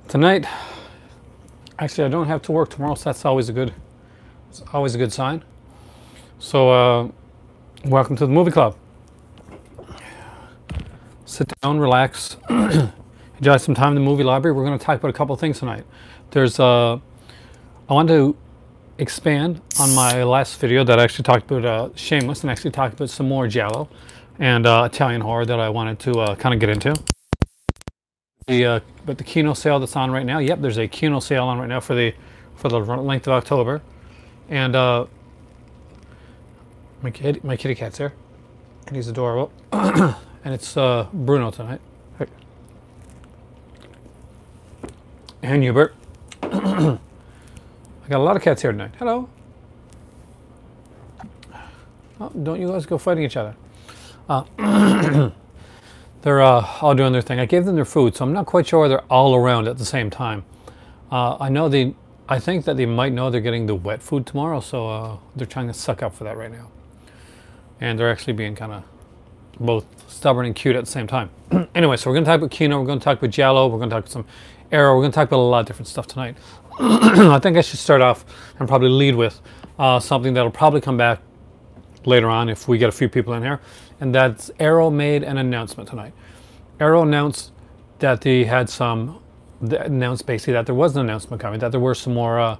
Tonight, actually, I don't have to work tomorrow, so that's it's always a good sign. So, welcome to the movie club. Sit down, relax, enjoy some time in the movie library. We're going to talk about a couple of things tonight. I want to expand on my last video that I actually talked about Shameless, and actually talked about some more Giallo and Italian horror that I wanted to kind of get into. But the Kino sale that's on right now. Yep, there's a Kino sale on right now for the length of October, and my kitty cat's here, and he's adorable, and it's Bruno tonight, hey. And Hubert. I got a lot of cats here tonight. Hello. Oh, don't you guys go fighting each other. They're all doing their thing. I gave them their food, so I'm not quite sure they're all around at the same time. I think that they might know they're getting the wet food tomorrow, so they're trying to suck up for that right now. And they're actually being kind of both stubborn and cute at the same time. Anyway, so we're going to talk about Kino, we're going to talk about Giallo, we're going to talk about some Arrow, we're going to talk about a lot of different stuff tonight. I think I should start off and probably lead with something that'll probably come back later on if we get a few people in here. And that's Arrow made an announcement tonight. Arrow announced that they had announced basically that there was an announcement coming, that there were some more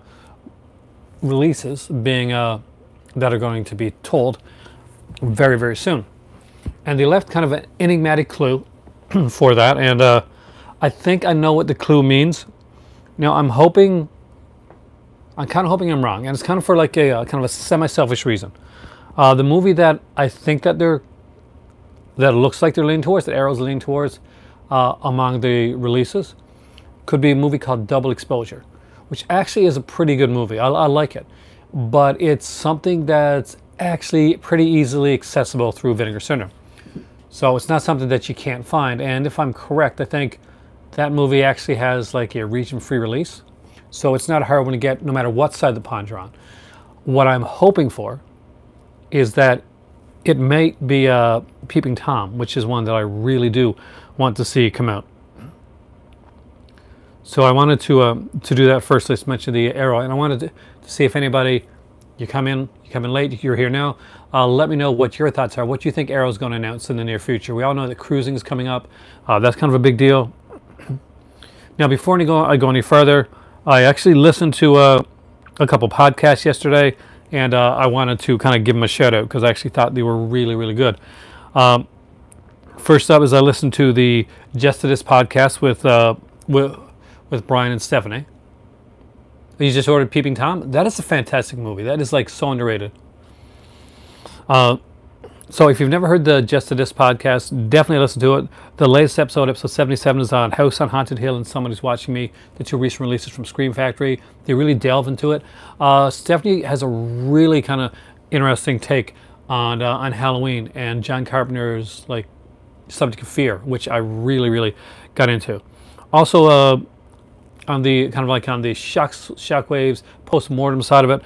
releases being that are going to be told very, very soon. And they left kind of an enigmatic clue for that, and I think I know what the clue means. Now I'm kind of hoping I'm wrong, and it's kind of for like a kind of a semi-selfish reason. The movie that I think that it looks like they're leaning towards, that Arrow's leaning towards among the releases, could be a movie called Double Exposure, which actually is a pretty good movie. I like it, but it's something that's actually pretty easily accessible through Vinegar Syndrome. So it's not something that you can't find, and if I'm correct, I think that movie actually has like a region-free release, so it's not a hard one to get no matter what side of the pond you're on. What I'm hoping for is that it may be Peeping Tom, which is one that I really do want to see come out. So I wanted to do that first. Let's mention the Arrow, and I wanted to see if anybody, you come in late, you're here now. Let me know what your thoughts are. What you think Arrow's going to announce in the near future. We all know that cruising is coming up. That's kind of a big deal. Now, before I go any further, I actually listened to a couple podcasts yesterday, and I wanted to kind of give them a shout out because I actually thought they were really, really good. First up is I listened to the Just to This podcast with Brian and Stephanie. You just ordered Peeping Tom. That is a fantastic movie. That is like so underrated. So if you've never heard the Just to This podcast, definitely listen to it. The latest episode 77, is on House on Haunted Hill and Somebody's Watching Me, the two recent releases from Scream Factory. They really delve into it. Stephanie has a really kind of interesting take on Halloween and John Carpenter's like subject of fear, which I really, really got into. Also, on the shockwaves post-mortem side of it,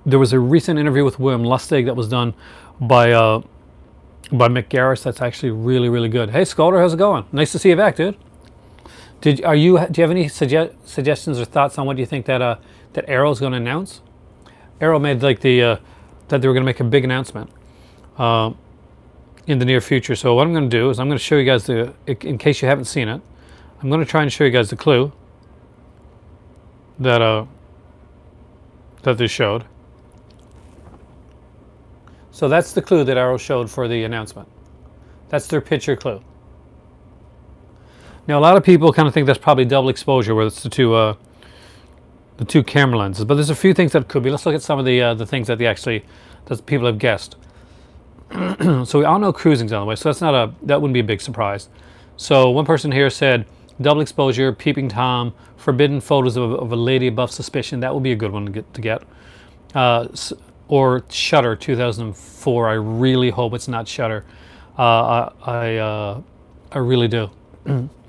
there was a recent interview with William Lustig that was done by Mick Garris. That's actually really, really good. Hey, Sculder, how's it going? Nice to see you back, dude. Do you have any suggestions or thoughts on what you think that Arrow's going to announce? Arrow made like that they were going to make a big announcement in the near future. So what I'm going to do is I'm going to show you guys in case you haven't seen it, I'm going to try and show you guys the clue that they showed. So that's the clue that Arrow showed for the announcement. That's their picture clue. Now a lot of people kind of think that's probably double exposure, where it's the two camera lenses. But there's a few things that it could be. Let's look at some of the things that that people have guessed. So we all know cruising's on the way, so that wouldn't be a big surprise. So one person here said double exposure, Peeping Tom, forbidden photos of a lady above suspicion. That would be a good one to get. Or Shutter 2004. I really hope it's not Shutter. I really do.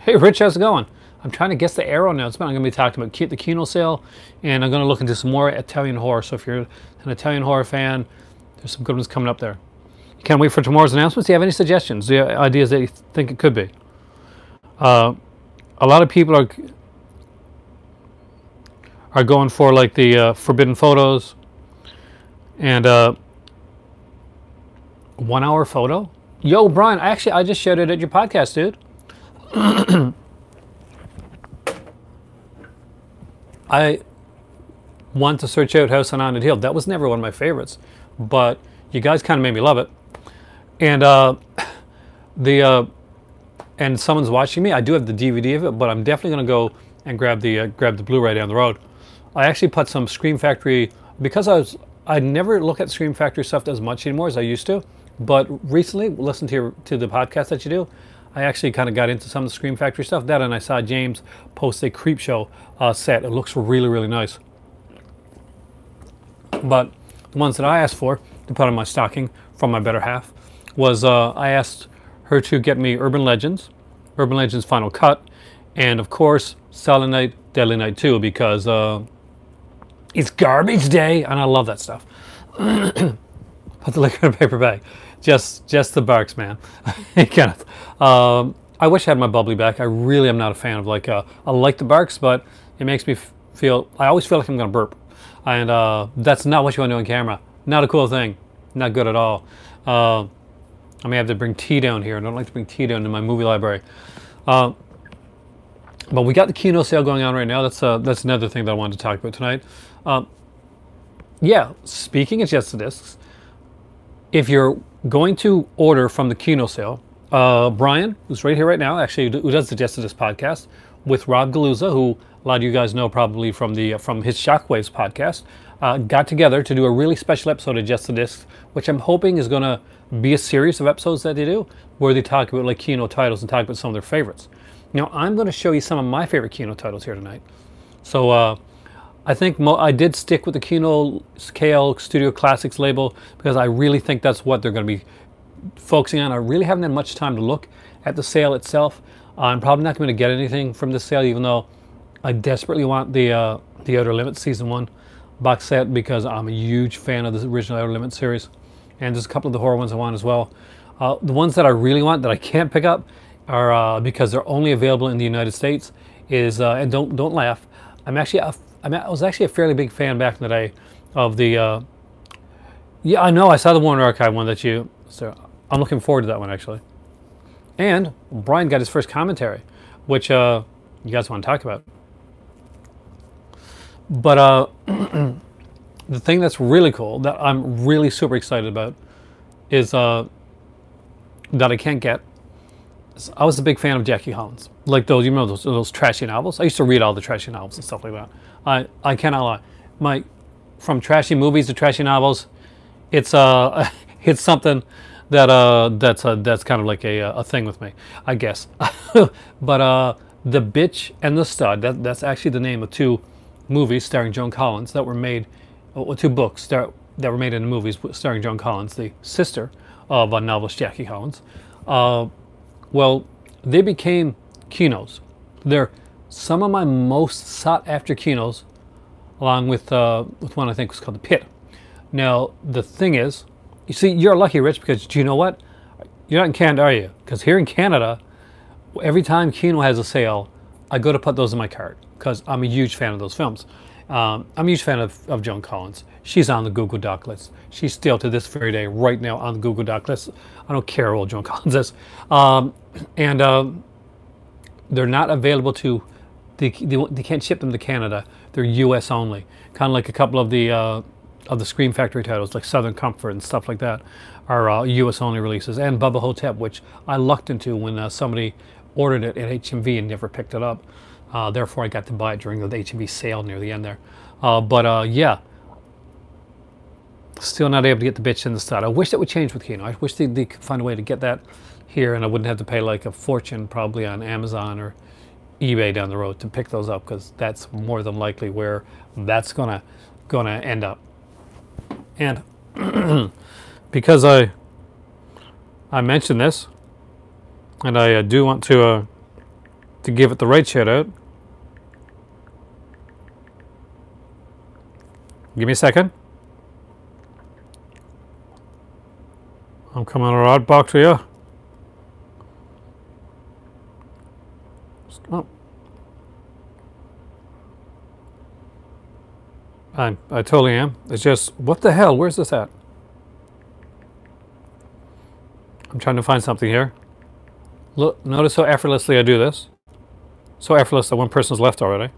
Hey Rich, how's it going? I'm trying to guess the Arrow announcement. I'm going to be talking about the Kino sale, and I'm going to look into some more Italian horror. So if you're an Italian horror fan, there's some good ones coming up there. You can't wait for tomorrow's announcements. Do you have any suggestions? Do you have ideas that you think it could be? a lot of people are going for like the forbidden photos and 1 hour photo. Yo, Brian, I just shared it at your podcast, dude. I want to search out House on Haunted Hill. That was never one of my favorites, but you guys kind of made me love it. And and someone's watching me. I do have the DVD of it, but I'm definitely going to go and grab the Blu-ray down the road. I actually put some Scream Factory, because I never look at Scream Factory stuff as much anymore as I used to, but recently, listen to the podcast that you do, I actually kind of got into some of the Scream Factory stuff. That, and I saw James post a Creepshow set. It looks really, really nice. But the ones that I asked for to put on my stocking from my better half was I asked her to get me Urban Legends Final Cut, and of course Silent Night, Deadly Night 2, because it's garbage day and I love that stuff. Put the liquor in a paper bag. Just the barks, man. Kenneth. I wish I had my bubbly back. I really am not a fan of I like the barks, but it makes me feel, I always feel like I'm gonna burp. And that's not what you want to do on camera. Not a cool thing. Not good at all. I may have to bring tea down here. I don't like to bring tea down in my movie library. But we got the Kino sale going on right now. That's another thing that I wanted to talk about tonight. Yeah, speaking of Just the Discs, if you're going to order from the Kino sale, Brian, who's right here right now, actually who does the Just the Discs podcast, with Rob Galuzza, who a lot of you guys know probably from his Shockwaves podcast, got together to do a really special episode of Just the Discs, which I'm hoping is going to be a series of episodes that they do, where they talk about like Kino titles and talk about some of their favorites. Now, I'm going to show you some of my favorite Kino titles here tonight. So I think I did stick with the Kino KL Studio Classics label because I really think that's what they're going to be focusing on. I really haven't had much time to look at the sale itself. I'm probably not going to get anything from this sale, even though I desperately want the Outer Limits Season 1 box set, because I'm a huge fan of the original Outer Limits series. And there's a couple of the horror ones I want as well. The ones that I really want that I can't pick up are, because they're only available in the United States, is, and don't laugh, I was actually a fairly big fan back in the day of the, yeah, I know, I saw the Warner Archive one so I'm looking forward to that one actually. And Brian got his first commentary, which you guys want to talk about. But the thing that's really cool, that I'm really super excited about, is that I can't get. I was a big fan of Jackie Collins, like those, you remember those trashy novels. I used to read all the trashy novels and stuff like that. I cannot lie. From trashy movies to trashy novels, it's it's something that that's kind of like a thing with me, I guess. But The Bitch and the Stud, that's actually the name of two movies starring Joan Collins that were made, or two books that were made into movies starring Joan Collins, the sister of novelist Jackie Collins. Well, they became Kinos. They're some of my most sought after Kinos, along with one I think was called The Pit. Now, the thing is, you see, you're lucky, Rich, because do you know what? You're not in Canada, are you? Because here in Canada, every time Kino has a sale, I go to put those in my cart, because I'm a huge fan of those films. I'm a huge fan of Joan Collins. She's on the Google Doc list. She's still, to this very day, right now on the Google Doc list. I don't care how old Joan Collins is. And they're not available to, they can't ship them to Canada. They're US only. Kind of like a couple of the Scream Factory titles, like Southern Comfort and stuff like that, are US only releases. And Bubba Hotep, which I lucked into when somebody ordered it at HMV and never picked it up. Therefore, I got to buy it during the HMV sale near the end there. Yeah, still not able to get The Bitch and the Stud. I wish that would change with Kino. I wish they could find a way to get that here, and I wouldn't have to pay like a fortune probably on Amazon or eBay down the road to pick those up, because that's more than likely where that's gonna end up. And because I mentioned this, and I do want to give it the right shout out. Give me a second. I'm coming on a rod box for you. Oh, I totally am. It's just, what the hell? Where's this at? I'm trying to find something here. Look, notice how effortlessly I do this. So effortless that one person's left already.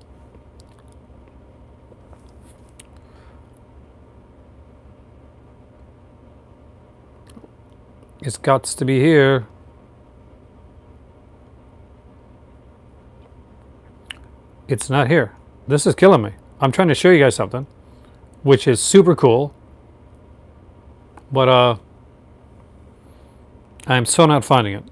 It's got to be here. It's not here. This is killing me. I'm trying to show you guys something, which is super cool. But I'm so not finding it.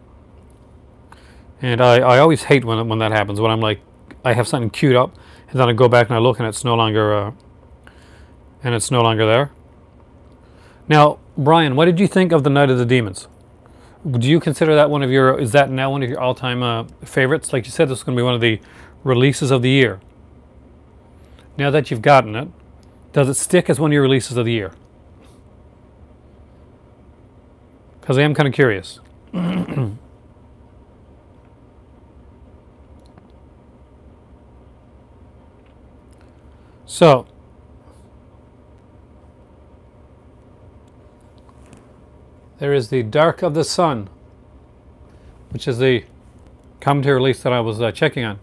And I always hate when that happens, when I'm like, I have something queued up, and then I go back and I look and it's no longer there. Now, Brian, what did you think of The Night of the Demons? Do you consider that one of your, is that now one of your all-time favorites? Like you said, this is going to be one of the releases of the year. Now that you've gotten it, does it stick as one of your releases of the year? Because I am kind of curious. So, there is the Dark of the Sun, which is the commentary release that I was checking on.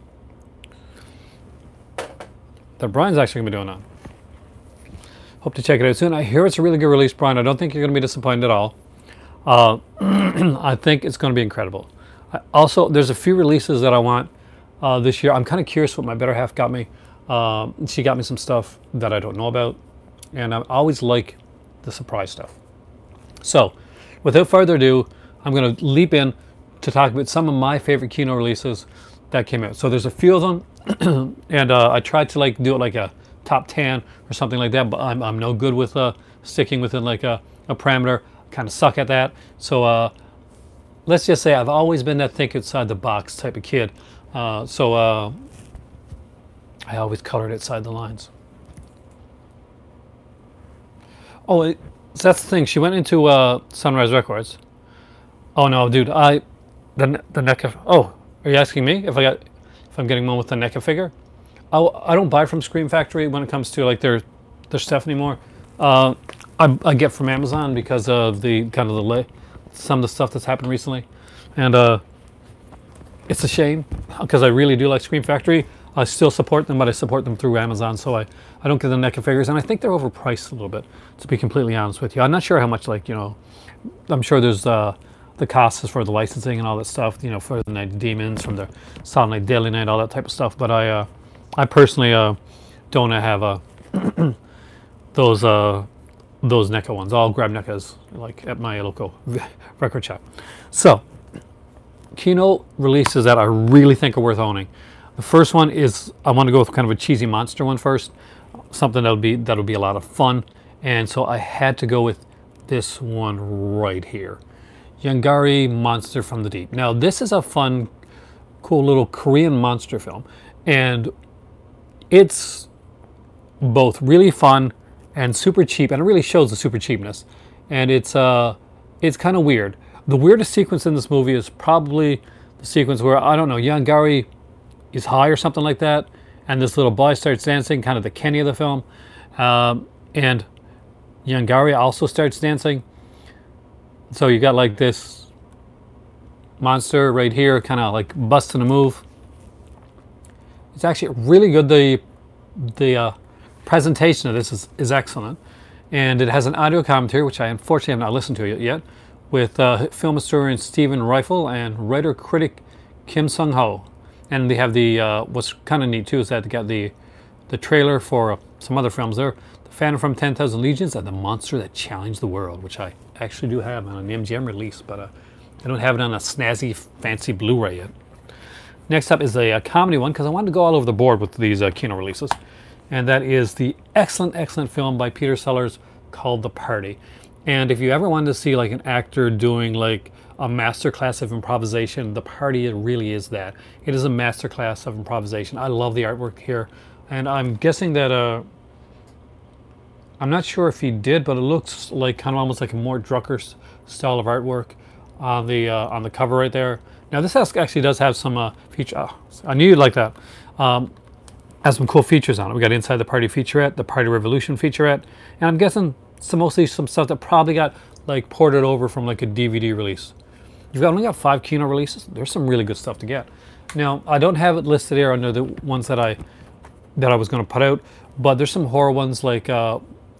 That Brian's actually going to be doing on. Hope to check it out soon. I hear it's a really good release, Brian. I don't think you're going to be disappointed at all. I think it's going to be incredible. Also, there's a few releases that I want this year. I'm kind of curious what my better half got me. She got me some stuff that I don't know about, and I always like the surprise stuff. So, without further ado, I'm going to leap in to talk about some of my favorite Kino releases that came out. So there's a few of them, and I tried to like do it like a top 10 or something like that, but I'm no good with sticking within like a parameter. Kind of suck at that. So let's just say I've always been that think outside the box type of kid. So I always colored outside the lines. Oh, so that's the thing. She went into Sunrise Records. Oh no, dude! The NECA. Oh, are you asking me if I'm getting one with the NECA figure? Oh, I don't buy from Scream Factory when it comes to like their stuff anymore. I get from Amazon because of the kind of some of the stuff that's happened recently, and it's a shame because I really do like Scream Factory. I still support them, but I support them through Amazon, so I don't get the NECA figures, and I think they're overpriced a little bit, to be completely honest with you. I'm not sure how much, like, you know, I'm sure there's the costs for the licensing and all that stuff, you know, for the Night of Demons, from the Silent Night, Deadly Night, all that type of stuff, but I personally don't have those NECA ones. I'll grab NECAs, like, at my local record shop. So, Kino releases that I really think are worth owning. The first one is, I want to go with kind of a cheesy monster one first, something that'll be a lot of fun, and so I had to go with this one right here, Yangari Monster from the Deep. Now this is a fun, cool little Korean monster film, and it's both really fun and super cheap, and it really shows the super cheapness, and it's kind of weird. The weirdest sequence in this movie is probably the sequence where, I don't know, Yangari is high or something like that, and this little boy starts dancing, kind of the Kenny of the film, and Yangari also starts dancing. So you got like this monster right here, kind of like busting a move. It's actually really good. The presentation of this is excellent, and it has an audio commentary, which I unfortunately have not listened to yet, with film historian Stephen Reifel and writer critic Kim Sung-ho. And they have the, what's kind of neat too is that they got the trailer for some other films there. The Phantom from 10,000 Legions and The Monster That Challenged the World, which I actually do have on an MGM release, but I don't have it on a snazzy, fancy Blu-ray yet. Next up is a comedy one, because I wanted to go all over the board with these Kino releases. And that is the excellent, excellent film by Peter Sellers called The Party. And if you ever wanted to see like an actor doing like a masterclass of improvisation, The Party, it really is that. It is a masterclass of improvisation. I love the artwork here, and I'm guessing that I'm not sure if he did, but it looks like kind of almost like a more Drucker style of artwork on the cover right there. Now this actually does have some feature. I knew you'd like that. Has some cool features on it. We got Inside the Party featurette, the Party Revolution featurette, and I'm guessing mostly some stuff that probably got like ported over from like a DVD release. You've only got 5 Kino releases. There's some really good stuff to get. Now, I don't have it listed here under the ones that I was going to put out, but there's some horror ones like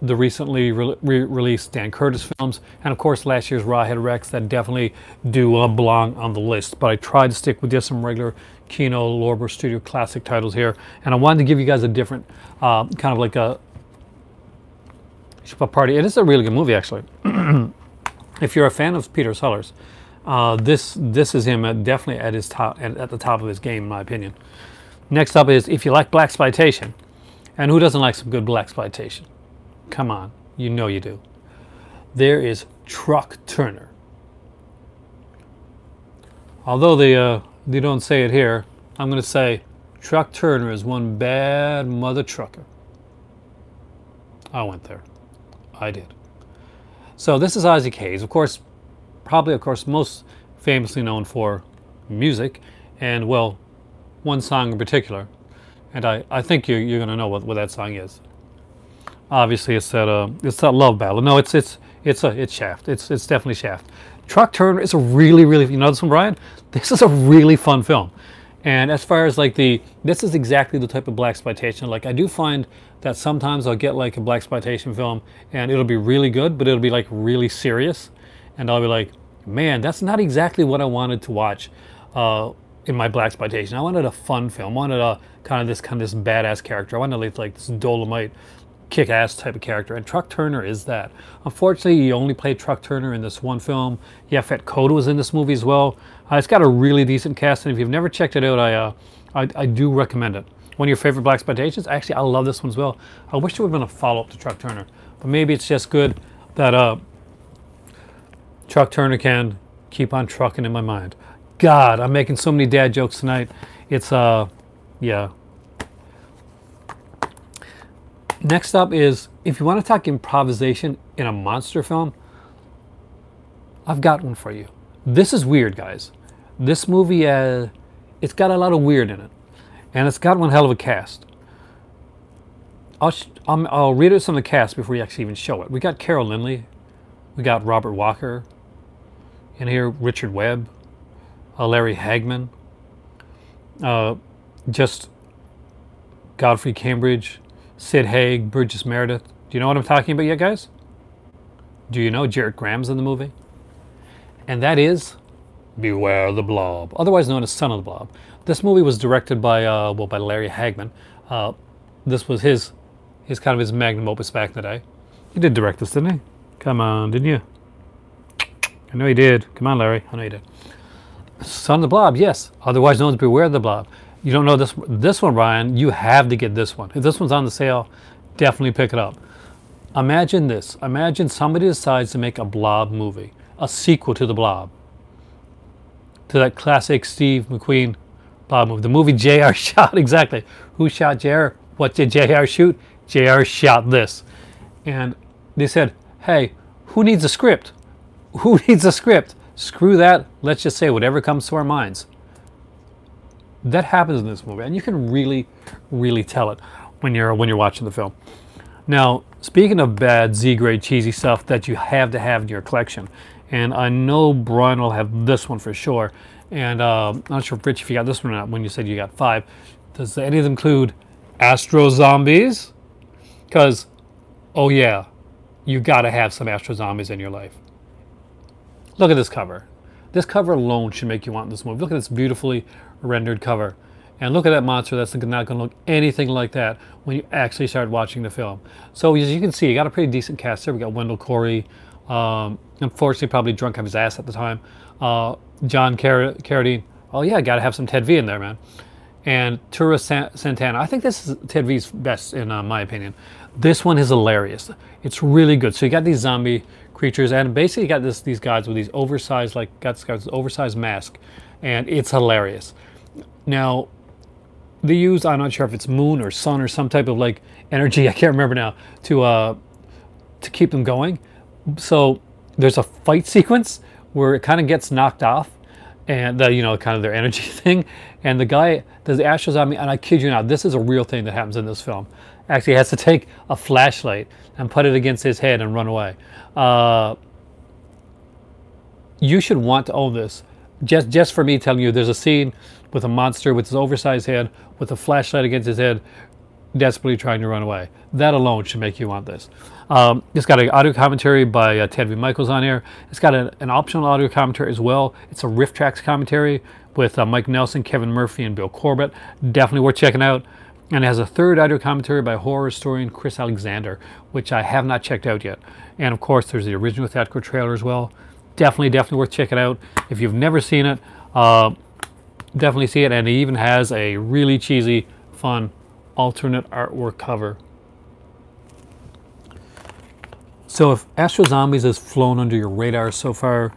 the recently released Dan Curtis films, and of course last year's Rawhead Rex that definitely do belong on the list. But I tried to stick with just some regular Kino Lorber Studio classic titles here, and I wanted to give you guys a different kind of like a party. It is a really good movie, actually. If you're a fan of Peter Sellers, this is him definitely at his top, at the top of his game, in my opinion. Next up is, if you like blaxploitation, and who doesn't like some good blaxploitation? Come on, you know you do. There is Truck Turner. Although they don't say it here, I'm going to say Truck Turner is one bad mother trucker. I went there. I did. So this is Isaac Hayes, of course, most famously known for music, and well, one song in particular, and I think you're going to know what that song is. Obviously, it's that love ballad. No, it's Shaft. It's definitely Shaft. Truck Turner is a really, you know this one, Brian? This is a really fun film. And as far as like this is exactly the type of blaxploitation. Like, I do find that sometimes I'll get like a blaxploitation film and it'll be really good, but it'll be like really serious, and I'll be like, man, that's not exactly what I wanted to watch in my blaxploitation. I wanted a fun film. I wanted a kind of this badass character. I wanted like this Dolomite kick-ass type of character, and Truck Turner is that. Unfortunately, he only played Truck Turner in this one film. Yaphet Kotto was in this movie as well. It's got a really decent cast, and if you've never checked it out, I do recommend it. One of your favorite blaxploitations? Actually, I love this one as well. I wish there would have been a follow-up to Truck Turner, but maybe it's just good that Truck Turner can keep on trucking in my mind. God, I'm making so many dad jokes tonight. It's yeah. Next up is, if you want to talk improvisation in a monster film, I've got one for you. This is weird, guys. This movie, it's got a lot of weird in it, and it's got one hell of a cast. I'll read out some of the cast before we actually even show it. We got Carol Lindley, we got Robert Walker in here, Richard Webb, Larry Hagman, just Godfrey Cambridge, Sid Haig, Burgess Meredith. Do you know what I'm talking about yet, guys? Do you know Jarrett Graham's in the movie? And that is Beware the Blob, otherwise known as Son of the Blob. This movie was directed by by Larry Hagman. This was his kind of his magnum opus back in the day. He did direct this, didn't he? Come on, didn't you? I know he did. Come on, Larry. I know he did. Son of the Blob, yes. Otherwise known as Beware the Blob. You don't know this one, Brian. You have to get this one. If this one's on the sale, definitely pick it up. Imagine this. Imagine somebody decides to make a Blob movie, a sequel to the Blob, to that classic Steve McQueen Blob movie. The movie J.R. shot, exactly. Who shot J.R.? What did J.R. shoot? J.R. shot this. And they said, hey, who needs a script? Who needs a script? Screw that. Let's just say whatever comes to our minds. That happens in this movie, and you can really, really tell it when you're watching the film. Now, speaking of bad Z-grade cheesy stuff that you have to have in your collection, and I know Brian will have this one for sure, and I'm not sure, Rich, if you got this one or not when you said you got 5. Does any of them include Astro Zombies? Because, oh yeah, you got to have some Astro Zombies in your life. Look at this cover. This cover alone should make you want this movie. Look at this beautifully rendered cover. And look at that monster that's not going to look anything like that when you actually start watching the film. So as you can see, you got a pretty decent cast there. We got Wendell Corey, unfortunately probably drunk off his ass at the time. John Carradine. Oh yeah, got to have some Ted V in there, man. And Tura Santana. I think this is Ted V's best in my opinion. This one is hilarious. It's really good. So you got these zombie creatures, and basically you got these guys with these oversized, oversized mask, and it's hilarious. Now, they use, I'm not sure if it's moon or sun or some type of like energy, I can't remember now, to keep them going. So there's a fight sequence where it kind of gets knocked off, and the, you know, kind of their energy thing. And the guy does the Astro Zombie, and I kid you not, this is a real thing that happens in this film. Actually, he has to take a flashlight and put it against his head and run away. You should want to own this. Just for me telling you, there's a scene with a monster with his oversized head, with a flashlight against his head, desperately trying to run away. That alone should make you want this. It's got an audio commentary by Ted V. Michaels on here. It's got an optional audio commentary as well. It's a Riff Tracks commentary with Mike Nelson, Kevin Murphy, and Bill Corbett. Definitely worth checking out. And it has a third audio commentary by horror historian Chris Alexander, which I have not checked out yet. And of course, there's the original theatrical trailer as well. Definitely worth checking out. If you've never seen it, definitely see it. And it even has a really cheesy, fun, alternate artwork cover. So if Astro Zombies has flown under your radar so far,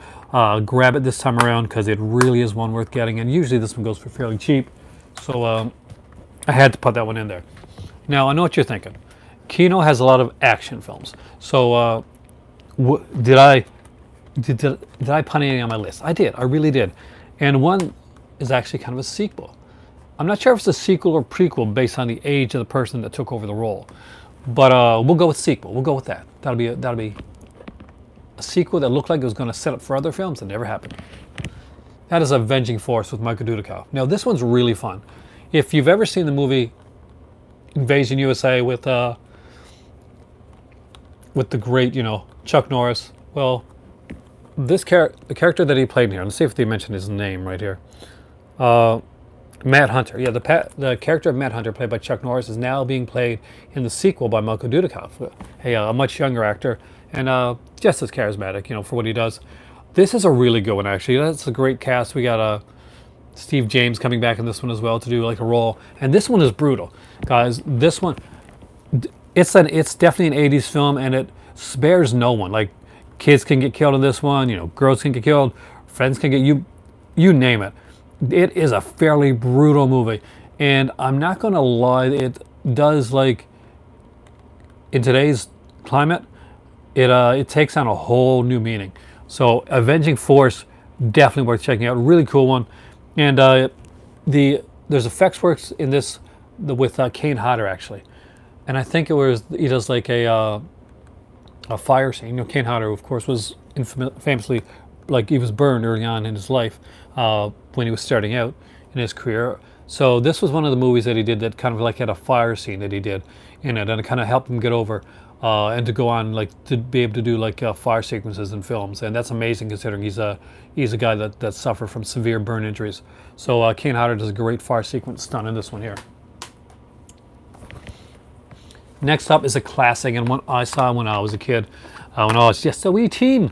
grab it this time around, because it really is one worth getting. And usually this one goes for fairly cheap. So I had to put that one in there. Now, I know what you're thinking. Kino has a lot of action films. So did I put anything on my list? I did. I really did. And one is actually kind of a sequel. I'm not sure if it's a sequel or prequel based on the age of the person that took over the role. But we'll go with sequel. We'll go with that. That'll be a sequel that looked like it was going to set up for other films that never happened. That is Avenging Force with Michael Dudikoff. Now, this one's really fun. If you've ever seen the movie Invasion USA with the great, you know, Chuck Norris, well, the character that he played in here, let's see if they mention his name right here. Matt Hunter. Yeah, the character of Matt Hunter, played by Chuck Norris, is now being played in the sequel by Michael Dudikoff, a much younger actor, and just as charismatic, you know, for what he does. This is a really good one, actually. That's a great cast. We got Steve James coming back in this one as well to do like a role, and this one is brutal, guys. This one, it's definitely an '80s film, and it spares no one. Like, kids can get killed in this one. You know, girls can get killed, friends can get you name it. It is a fairly brutal movie, and I'm not going to lie, it does, like, in today's climate, it takes on a whole new meaning. So Avenging Force, definitely worth checking out. Really cool one. And there's effects works in this with Kane Hodder, actually, and I think he does like a fire scene. You know, Kane Hodder, of course, was famously, like, he was burned early on in his life when he was starting out in his career. So this was one of the movies that he did that kind of like had a fire scene that he did in it, and it kind of helped him get over and to go on, like, to be able to do like fire sequences in films. And that's amazing considering he's a guy that suffered from severe burn injuries. So Kane Hodder does a great fire sequence stunt in this one here. Next up is a classic, and one I saw when I was a kid, when I was just a wee teen.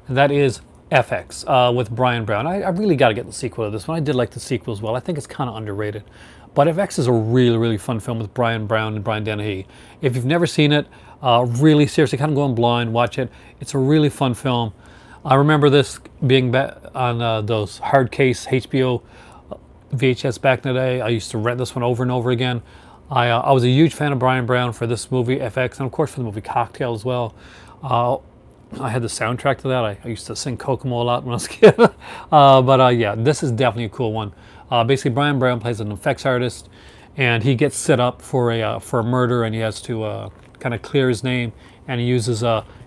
And that is FX with Brian Brown. I really got to get the sequel to this one. I did like the sequel as well. I think it's kind of underrated. But FX is a really, really fun film with Brian Brown and Brian Dennehy. If you've never seen it, really seriously, kind of going blind, watch it. It's a really fun film. I remember this being back on those hard case HBO VHS back in the day. I used to rent this one over and over again. I was a huge fan of Brian Brown for this movie, FX, and of course for the movie Cocktail as well. I had the soundtrack to that. I used to sing Kokomo a lot when I was a kid. Yeah, this is definitely a cool one. Basically, Brian Brown plays an effects artist, and he gets set up for a murder, and he has to kind of clear his name, and he uses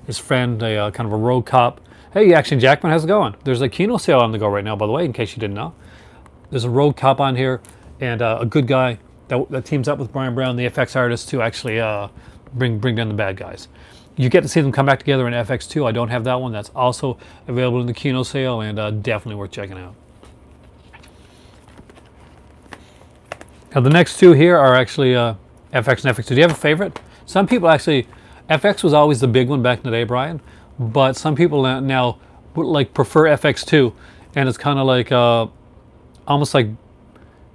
his friend, kind of a road cop. Hey, Action Jackman, how's it going? There's a Kino sale on the go right now, by the way, in case you didn't know. There's a road cop on here, and a good guy that teams up with Brian Brown, the FX artist, to actually bring down the bad guys. You get to see them come back together in FX2. I don't have that one. That's also available in the Kino sale, and definitely worth checking out. Now the next two here are actually FX and FX2. Do you have a favorite? Some people actually, FX was always the big one back in the day, Brian, but some people now like prefer FX2, and it's kind of like almost like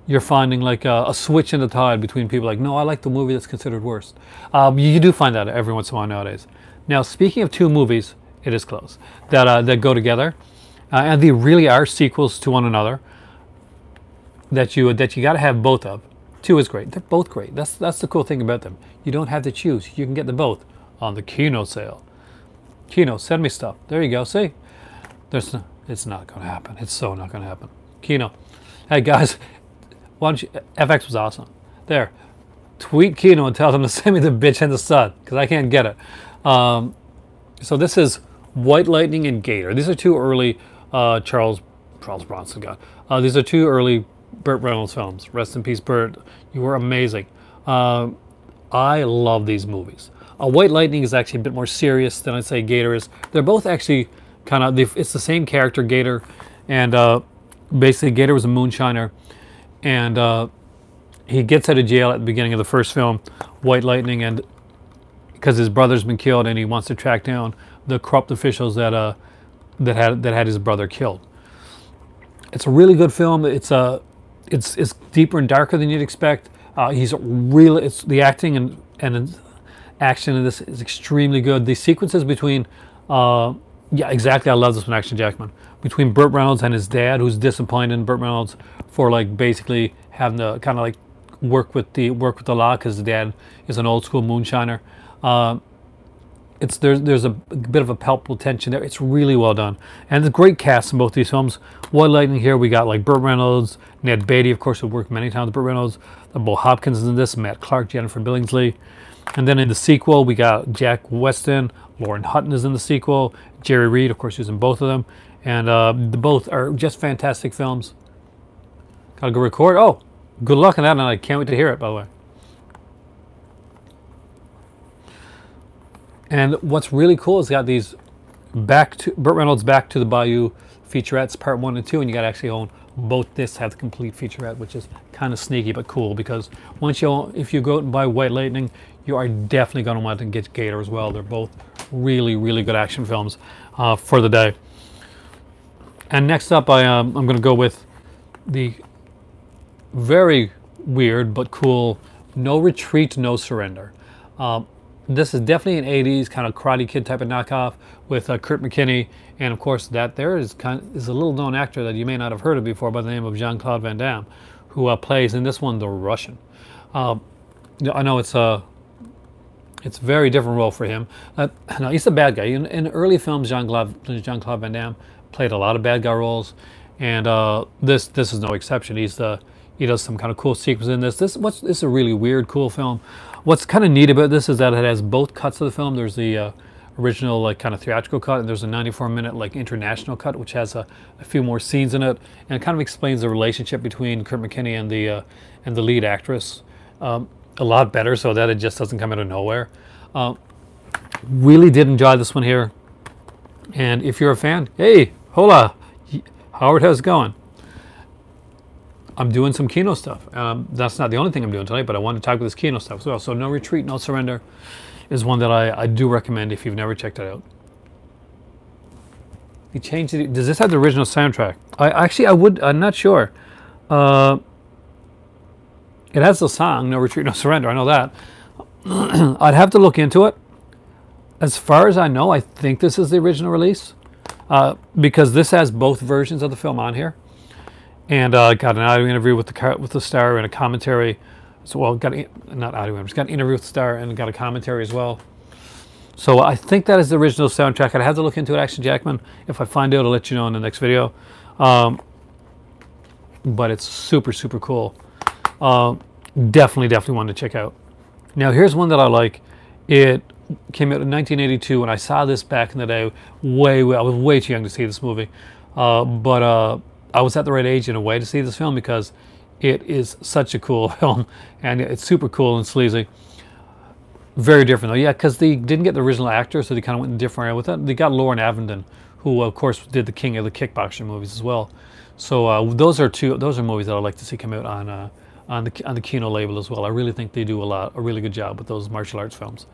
you're finding like a switch in the tide between people like, no, I like the movie that's considered worst. You do find that every once in a while nowadays. Now, speaking of two movies, it is close, that go together, and they really are sequels to one another, that you got to have both of. Two is great. They're both great. That's the cool thing about them. You don't have to choose. You can get them both on the Kino sale. Kino, send me stuff. There you go. See? It's not going to happen. It's so not going to happen. Kino. Hey, guys. Why don't you... FX was awesome. There. Tweet Kino and tell them to send me the bitch and the sun, because I can't get it. So this is White Lightning and Gator. These are two early Charles Bronson got. These are two early Burt Reynolds films. Rest in peace, Burt. You were amazing. I love these movies. White Lightning is actually a bit more serious than I'd say Gator is. They're both actually kind of, it's the same character, Gator, and basically Gator was a moonshiner, and he gets out of jail at the beginning of the first film, White Lightning, and because his brother's been killed, and he wants to track down the corrupt officials that had his brother killed. It's a really good film. It's deeper and darker than you'd expect. It's the acting and action in this is extremely good. The sequences between yeah, exactly, I love this one, Action Jackman, between Burt Reynolds and his dad, who's disappointed in Burt Reynolds for like basically having to kind of like work with the law because the dad is an old school moonshiner. There's a bit of a palpable tension there. It's really well done, and the great cast in both these films. White Lightning, here we got like Burt Reynolds, Ned Beatty, of course, who worked many times with Burt Reynolds. Bo Hopkins is in this, Matt Clark, Jennifer Billingsley, and then in the sequel we got Jack Weston, Lauren Hutton is in the sequel, Jerry Reed, of course, who's in both of them, and both are just fantastic films. Gotta go record. Oh, good luck on that, and I can't wait to hear it, by the way. And what's really cool is got these Burt Reynolds Back to the Bayou featurettes, part 1 and 2, and you got to actually own both discs, have the complete featurette, which is kind of sneaky but cool, because if you go out and buy White Lightning, you are definitely going to want to get Gator as well. They're both really, really good action films for the day. And next up, I'm going to go with the very weird but cool No Retreat, No Surrender. This is definitely an 80s kind of Karate Kid type of knockoff with Kurt McKinney, and of course there is a little known actor that you may not have heard of before by the name of Jean-Claude Van Damme, who plays in this one the Russian. I know it's a very different role for him. No, he's the bad guy. In early films, Jean-Claude Van Damme played a lot of bad guy roles, and this is no exception. He does some kind of cool sequences in this. This is a really weird, cool film. What's kind of neat about this is that it has both cuts of the film. There's the original like kind of theatrical cut, and there's a 94-minute like international cut, which has a few more scenes in it, and it kind of explains the relationship between Kurt McKinney and the lead actress a lot better, so that it just doesn't come out of nowhere. Really did enjoy this one here, and if you're a fan, hey, hola, Howard, how's it going? I'm doing some Kino stuff. That's not the only thing I'm doing tonight, but I want to talk about this Kino stuff as well. So No Retreat, No Surrender is one that I do recommend if you've never checked it out. He changed it. Does this have the original soundtrack? I'm not sure. It has the song No Retreat, No Surrender. I know that. I'd have to look into it. As far as I know, I think this is the original release because this has both versions of the film on here. And got an audio interview with the star and a commentary. So, well, not audio interview, got an interview with the star and got a commentary as well. So I think that is the original soundtrack. I'd have to look into it, Action Jackman. If I find out, I'll let you know in the next video. But it's super, super cool. Definitely one to check out. Now, here's one that I like. It came out in 1982, and I saw this back in the day. I was way too young to see this movie. But I was at the right age in a way to see this film because it is such a cool film, and it's super cool and sleazy. Very different though, yeah, because they didn't get the original actor, so they kind of went in a different area with it. They got Lauren Avendon, who of course did the King of the Kickboxer movies as well. So those are movies that I like to see come out on the Kino label as well. I really think they do a really good job with those martial arts films.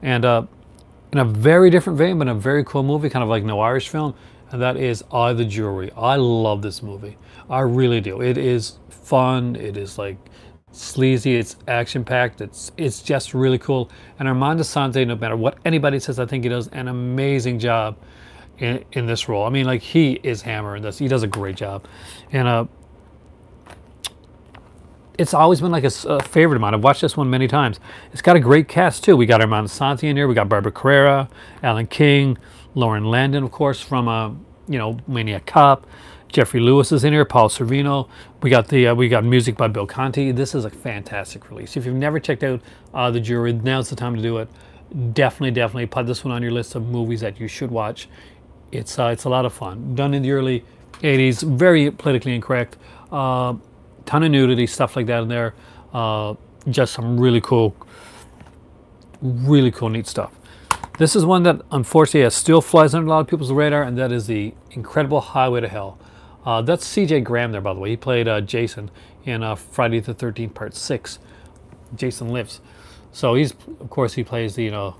And in a very different vein, but in a very cool movie, kind of like no Irish film. And that is Eye the Jury. I love this movie. I really do. It is fun. It is like sleazy. It's action-packed. It's just really cool. And Armand Assante, no matter what anybody says, I think he does an amazing job in this role. I mean, like, he is hammer in this. He does a great job. And it's always been like a favorite of mine. I've watched this one many times. It's got a great cast too. We got Armand Assante in here. We got Barbara Carrera, Alan King, Lauren Landon, of course, from you know, Maniac Cop. Jeffrey Lewis is in here. Paul Sorvino. We got music by Bill Conti. This is a fantastic release. If you've never checked out The Jury, now's the time to do it. Definitely put this one on your list of movies that you should watch. It's a lot of fun. Done in the early 80s, very politically incorrect. Ton of nudity, stuff like that in there. Just some really cool, neat stuff. This is one that unfortunately still flies under a lot of people's radar, and that is The Incredible Highway to Hell. That's C.J. Graham there, by the way. He played Jason in Friday the 13th Part 6. Jason Lives. So of course, he plays the, you know,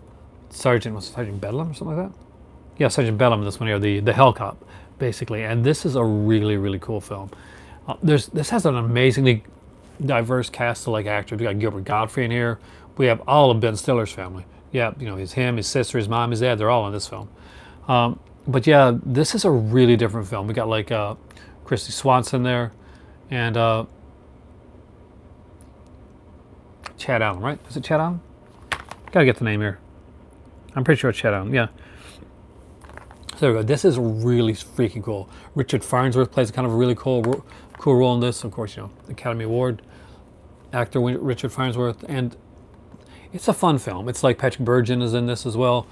Sergeant Bedlam or something like that? Yeah, Sergeant Bedlam in this one here, the Hell Cop, basically. And this is a really cool film. This has an amazingly diverse cast of like actors. We got Gilbert Gottfried in here. We have all of Ben Stiller's family. Yeah, you know, his sister, his mom, his dad, they're all in this film. But yeah, this is a really different film. We got like Christy Swanson there, and Chad Allen, right? Is it Chad Allen? Gotta get the name here. I'm pretty sure it's Chad Allen, yeah. So there we go. This is really freaking cool. Richard Farnsworth plays kind of a really cool role in this. Of course, you know, Academy Award actor Richard Farnsworth, and it's a fun film. It's like Patrick Bergin is in this as well.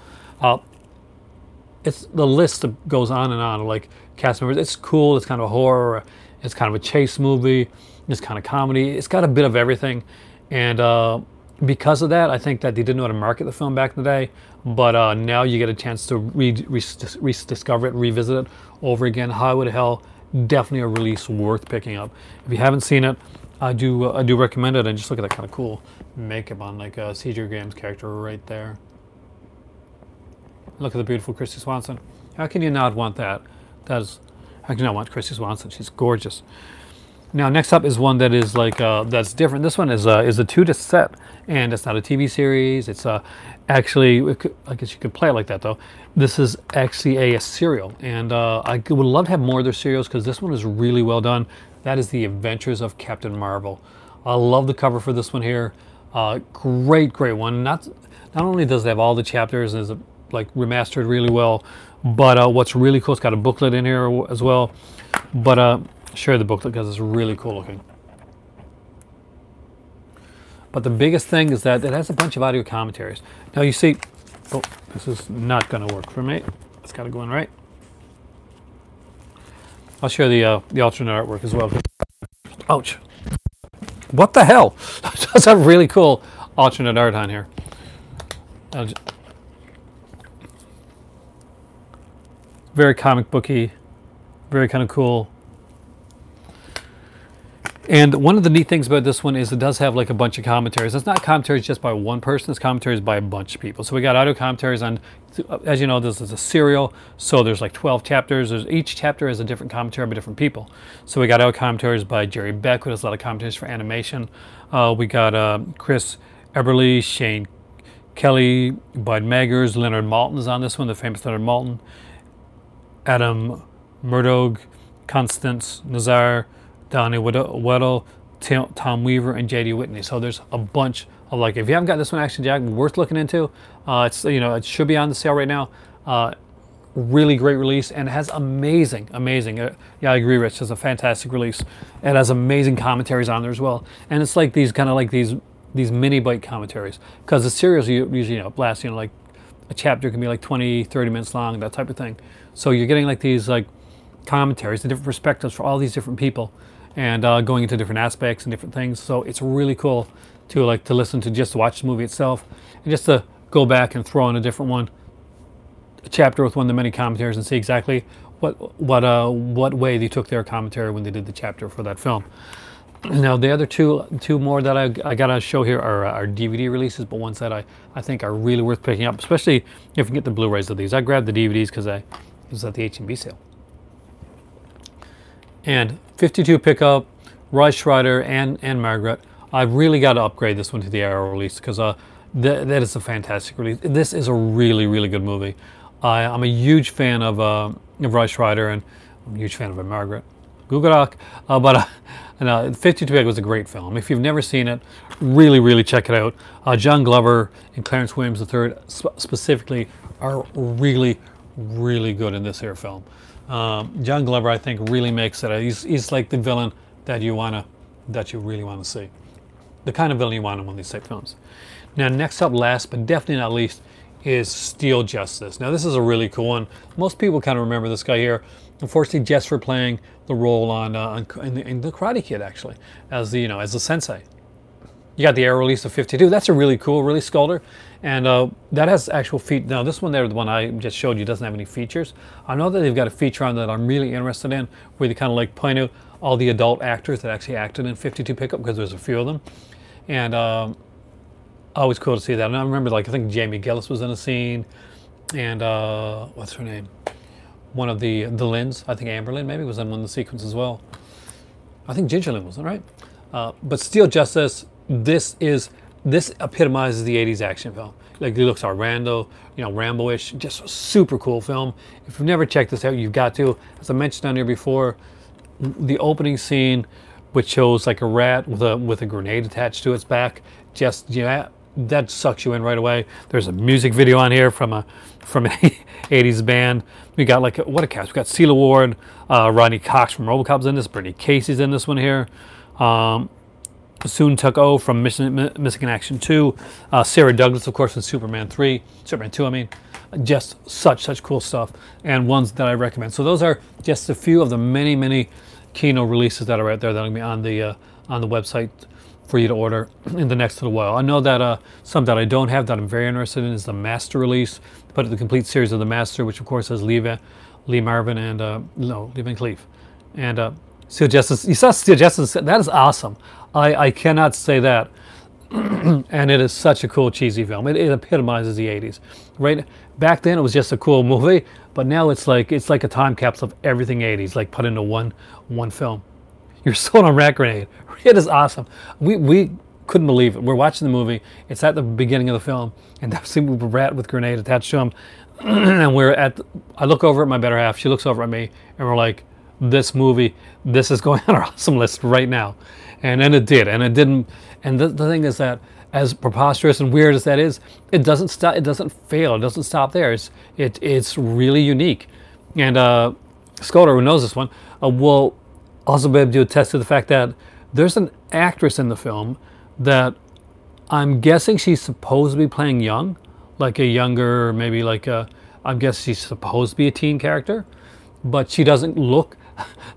It's the list that goes on and on, like cast members. It's cool. It's kind of a horror. It's kind of a chase movie. It's kind of comedy. It's got a bit of everything, and because of that, I think that they didn't know how to market the film back in the day. But now you get a chance to rediscover it, revisit it over again. Highway to Hell, definitely a release worth picking up. If you haven't seen it, I do recommend it. And just look at that kind of cool makeup on like C.J. Graham's character right there. Look at the beautiful Christy Swanson. How can you not want that? How can you not want Christy Swanson? She's gorgeous. Now, next up is one that is like that's different. This one is a 2-disc set, and it's not a TV series. It's actually, I guess you could play it like that though. This is actually a serial, and I would love to have more of their serials because this one is really well done. That is The Adventures of Captain Marvel. I love the cover for this one here. Great one. Not only does it have all the chapters and is like remastered really well, but what's really cool, it's got a booklet in here as well. But share the booklet because it's really cool looking. But the biggest thing is that it has a bunch of audio commentaries. Now you see, oh, this is not going to work for me. It's got to go in right. I'll share the alternate artwork as well. Ouch! What the hell? That's a really cool alternate art on here. Very comic booky, very kind of cool. And one of the neat things about this one is it does have like a bunch of commentaries. It's not commentaries just by one person, it's commentaries by a bunch of people. So we got audio commentaries on, as you know, this is a serial, so there's like 12 chapters. Each chapter has a different commentary by different people. So we got audio commentaries by Jerry Beck, who does a lot of commentaries for animation. We got Chris Eberly, Shane Kelly, Bud Maggers, Leonard Maltin is on this one, the famous Leonard Maltin. Adam Murdoch, Constance Nazar, Donnie Weddle, Tom Weaver, and J.D. Whitney. So there's a bunch of, like, if you haven't got this one, Action Jack, worth looking into. It's, you know, it should be on the sale right now. Really great release, and it has amazing. Yeah, I agree, Rich. It's a fantastic release. It has amazing commentaries on there as well, and it's like these kind of like these mini bite commentaries, because the serials usually, you know, last, you know, like a chapter can be like 20-30 minutes long, that type of thing. So you're getting like these like commentaries, the different perspectives for all these different people, and going into different aspects and different things. So it's really cool to like to listen to, just to watch the movie itself, and just to go back and throw in a different one, a chapter with one of the many commentaries, and see exactly what way they took their commentary when they did the chapter for that film. Now the other two more that I gotta show here are DVD releases, but ones that I think are really worth picking up, especially if you can get the Blu-rays of these. I grabbed the DVDs because it was at the H&B sale. And 52 pickup, Roy Schreider and Margaret. I really got to upgrade this one to the Arrow release because that is a fantastic release. This is a really good movie. I'm a huge fan of Roy Schreider, and I'm a huge fan of Margaret. Google but 52 Pickup was a great film. If you've never seen it, really check it out. John Glover and Clarence Williams III specifically are really good in this here film. John Glover, I think, really makes it. He's like the villain that you really want to see. The kind of villain you want in one of these type films. Now, next up, last but definitely not least, is Steel Justice. Now, this is a really cool one. Most people kind of remember this guy here. Unfortunately, just for playing the role in the Karate Kid, actually, as the sensei. You got the air release of 52. That's a really cool release, Sculder. And that has actual feet. Now, this one there, the one I just showed you, doesn't have any features. I know that they've got a feature on that I'm really interested in, where they kind of like point out all the adult actors that actually acted in 52 Pickup, because there's a few of them. And always cool to see that. And I remember, like, I think Jamie Gillis was in a scene. And what's her name? One of the Lyns, I think Amber Lynn maybe, was in one of the sequences as well. I think Ginger Lynn wasn't, right? But Steel Justice, this epitomizes the 80s action film. Like, it looks all Rambo-ish, just a super cool film. If you've never checked this out, you've got to. As I mentioned on here before, the opening scene, which shows like a rat with a grenade attached to its back, just, that sucks you in right away. There's a music video on here from an 80s band. We got what a cast. We got Celia Ward, Rodney Cox from RoboCop's in this, Brittany Casey's in this one here. Soon Tuk O from Missing in Action 2. Sarah Douglas, of course, in Superman 2, I mean. Just such cool stuff, and ones that I recommend. So those are just a few of the many Kino releases that are out there that will be on the website for you to order in the next little while. I know that some that I don't have that I'm very interested in is the Master release, but the complete series of the Master, which of course has Lee Marvin and Lee Van Cleef, and Steel Justice. You saw Steel Justice. That is awesome. I cannot say that. And it is such a cool cheesy film. It epitomizes the 80s. Right back then it was just a cool movie, but now it's like a time capsule of everything 80s, like put into one film. You're sold on rat grenade. It is awesome. We couldn't believe it. We're watching the movie. It's at the beginning of the film, and that's a rat with grenade attached to him. And I look over at my better half. She looks over at me, and we're like, this movie, this is going on our awesome list right now. And then it did, and it didn't. And the thing is that, as preposterous and weird as that is, it doesn't stop. It doesn't fail. It doesn't stop there. It's really unique. And Sculder, who knows this one, will also be able to attest to the fact that there's an actress in the film that I'm guessing she's supposed to be playing young, like a younger, maybe like I'm guessing she's supposed to be a teen character, but she doesn't look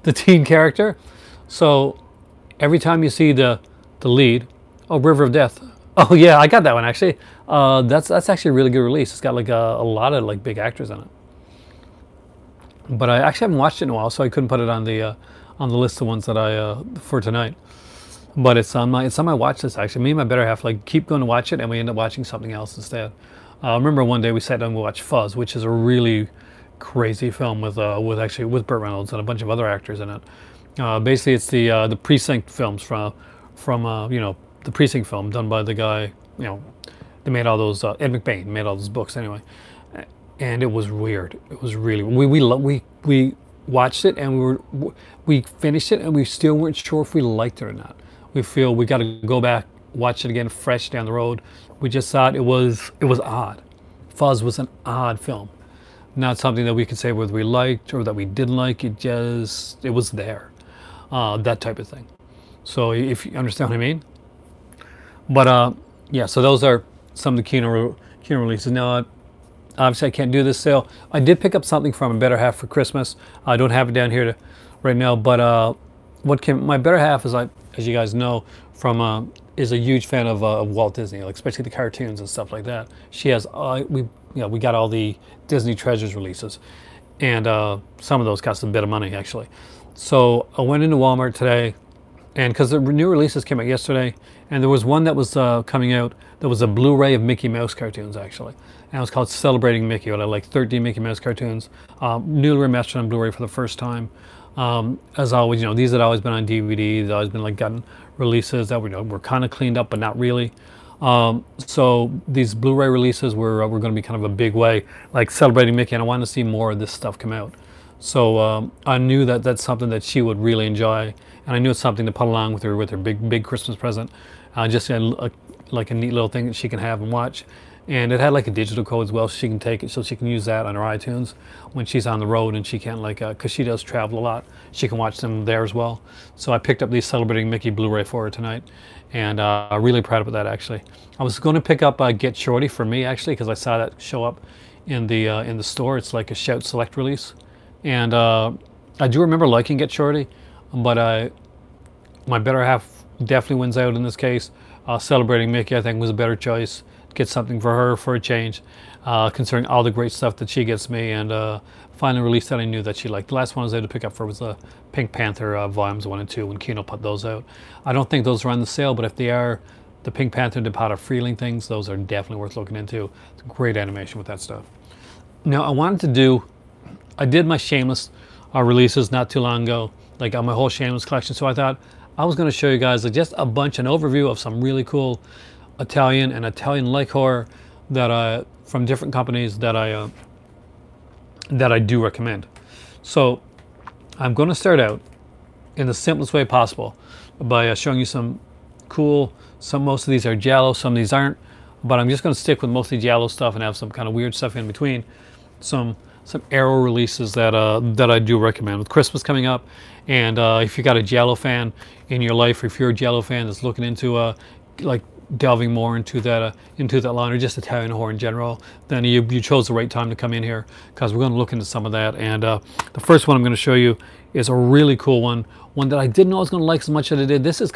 the teen character. So every time you see the lead, River of Death. Oh yeah, I got that one actually. That's actually a really good release. It's got like a lot of like big actors in it. But I actually haven't watched it in a while, so I couldn't put it on the list of ones that I for tonight. But it's on my watch list actually. Me and my better half like keep going to watch it, and we end up watching something else instead. I remember one day we sat down and we watched Fuzz, which is a really crazy film with Burt Reynolds and a bunch of other actors in it. Basically, it's the Precinct films from the Precinct film done by the guy, they made all those, Ed McBain made all those books anyway. And it was weird. It was really, we watched it and we finished it and we still weren't sure if we liked it or not. We feel we got to go back, watch it again fresh down the road. We just thought it was odd. Fuzz was an odd film. Not something that we could say whether we liked or that we didn't like. It was there. That type of thing. So if you understand what I mean. But yeah, so those are some of the Kino releases. Now, obviously I can't do this sale. I did pick up something from a better half for Christmas. I don't have it down here right now, but my better half is, as you guys know, is a huge fan of Walt Disney, like especially the cartoons and stuff like that. She has we got all the Disney Treasures releases, and some of those cost a bit of money actually. So I went into Walmart today, and because the new releases came out yesterday, and there was one that was coming out that was a Blu-ray of Mickey Mouse cartoons actually, and it was called Celebrating Mickey. It had like 13 Mickey Mouse cartoons, newly remastered on Blu-ray for the first time. As always, these had always been on DVD. They've always been like gotten releases that were kind of cleaned up, but not really. So these Blu-ray releases were going to be kind of a big way, like Celebrating Mickey, and I wanted to see more of this stuff come out. So I knew that that's something that she would really enjoy, and I knew it's something to put along with her big Christmas present. Just like a neat little thing that she can have and watch. and it had like a digital code as well, so she can take it, so she can use that on her iTunes when she's on the road, and she can't like, because she does travel a lot, she can watch them there as well. So I picked up these Celebrating Mickey Blu-ray for her tonight, and really proud about that actually. I was going to pick up Get Shorty for me actually, because I saw that show up in the store. It's like a Shout Select release, and I do remember liking Get Shorty, but my better half definitely wins out in this case. Celebrating Mickey, I think, was a better choice. Get something for her for a change, considering all the great stuff that she gets me, and finally release that I knew that she liked. The last one I was able to pick up for was the Pink Panther volumes 1 and 2 when Kino put those out. I don't think those are on the sale, but if they are, the Pink Panther and Departed Freeling things, those are definitely worth looking into. It's great animation with that stuff. Now I did my Shameless releases not too long ago, like on my whole Shameless collection, so I thought I was going to show you guys like just an overview of some really cool Italian and Italian-like horror that from different companies that I do recommend. So I'm going to start out in the simplest way possible by showing you some cool. Most of these are Giallo, some of these aren't, but I'm just going to stick with mostly Giallo stuff and have some kind of weird stuff in between. Some Arrow releases that I do recommend with Christmas coming up, and if you got a Giallo fan in your life, or if you're a Giallo fan that's looking into like delving more into that line, or just Italian horror in general, then you chose the right time to come in here, because we're going to look into some of that. And the first one I'm going to show you is a really cool one that I didn't know I was going to like as much as I did. This is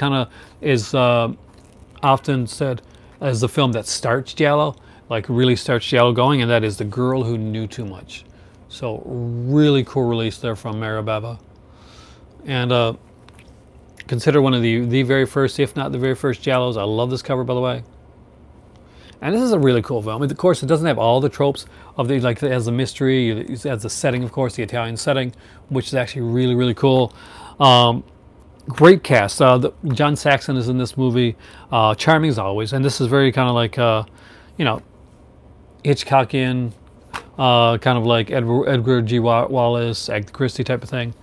often said as the film that starts Giallo, like really starts Giallo going, and that is The Girl Who Knew Too Much. So really cool release there from Mara Bava, and consider one of the very first, if not the very first Giallos. I love this cover, by the way. And this is a really cool film. Of course, it doesn't have all the tropes of the, like, it has the mystery, it has the setting, of course, the Italian setting, which is actually really, really cool. Great cast. John Saxon is in this movie, charming as always, and this is very kind of like, you know, Hitchcockian, kind of like Edgar G. Wallace, Agatha Christie type of thing.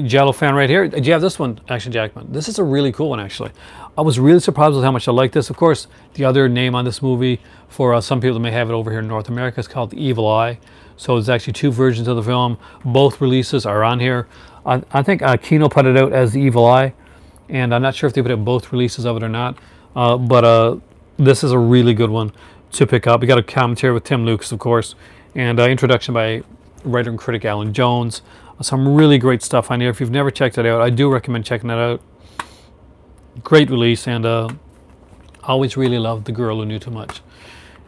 Giallo fan right here. Do you have this one, Action Jackman? This is a really cool one, actually. I was really surprised with how much I like this. Of course, the other name on this movie, for some people that may have it over here in North America, is called The Evil Eye. So there's actually 2 versions of the film. Both releases are on here. I think Kino put it out as The Evil Eye, and I'm not sure if they put out both releases of it or not. But this is a really good one to pick up. We got a commentary with Tim Lucas, of course, and introduction by writer and critic Alan Jones. Some really great stuff on here. If you've never checked it out, I do recommend checking it out. Great release, and always really loved The Girl Who Knew Too Much.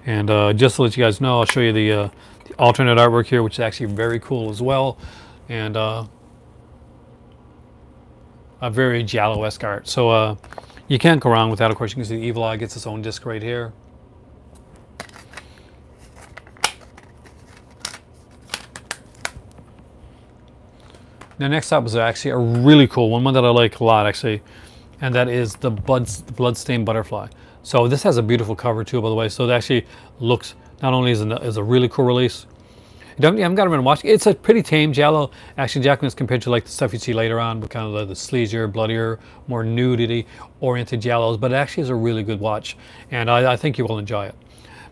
And just to let you guys know, I'll show you the alternate artwork here, which is actually very cool as well, and a very Giallo-esque art. So you can't go wrong with that. Of course, you can see the Evil Eye gets its own disc right here. Now, next up is actually a really cool one that I like a lot, actually, and that is the Bloodstained Butterfly. So this has a beautiful cover too, by the way. So it actually looks, not only is a really cool release. You haven't got around watching. It's a pretty tame Giallo. Action Jackman, as compared to like the stuff you see later on, but kind of the sleazier, bloodier, more nudity-oriented Giallos. But it actually is a really good watch, and I think you will enjoy it.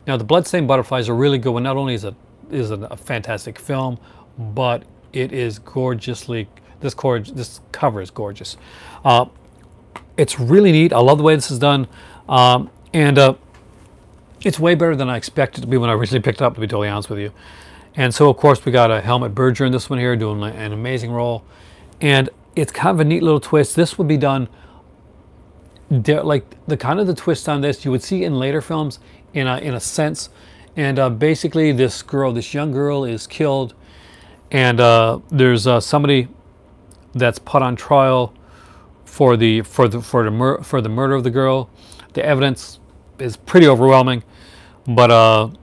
Now, the Bloodstained Butterfly is a really good one. Not only is it a fantastic film, but it is gorgeously, this cover is gorgeous. It's really neat. I love the way this is done, and it's way better than I expected it to be when I originally picked it up, to be totally honest with you. And so, of course, we got a Helmut Berger in this one here doing an amazing role, and it's kind of a neat little twist. This would be done like the kind of the twist on this you would see in later films, in a sense. And basically, this young girl is killed. And there's somebody that's put on trial for the murder of the girl. The evidence is pretty overwhelming, but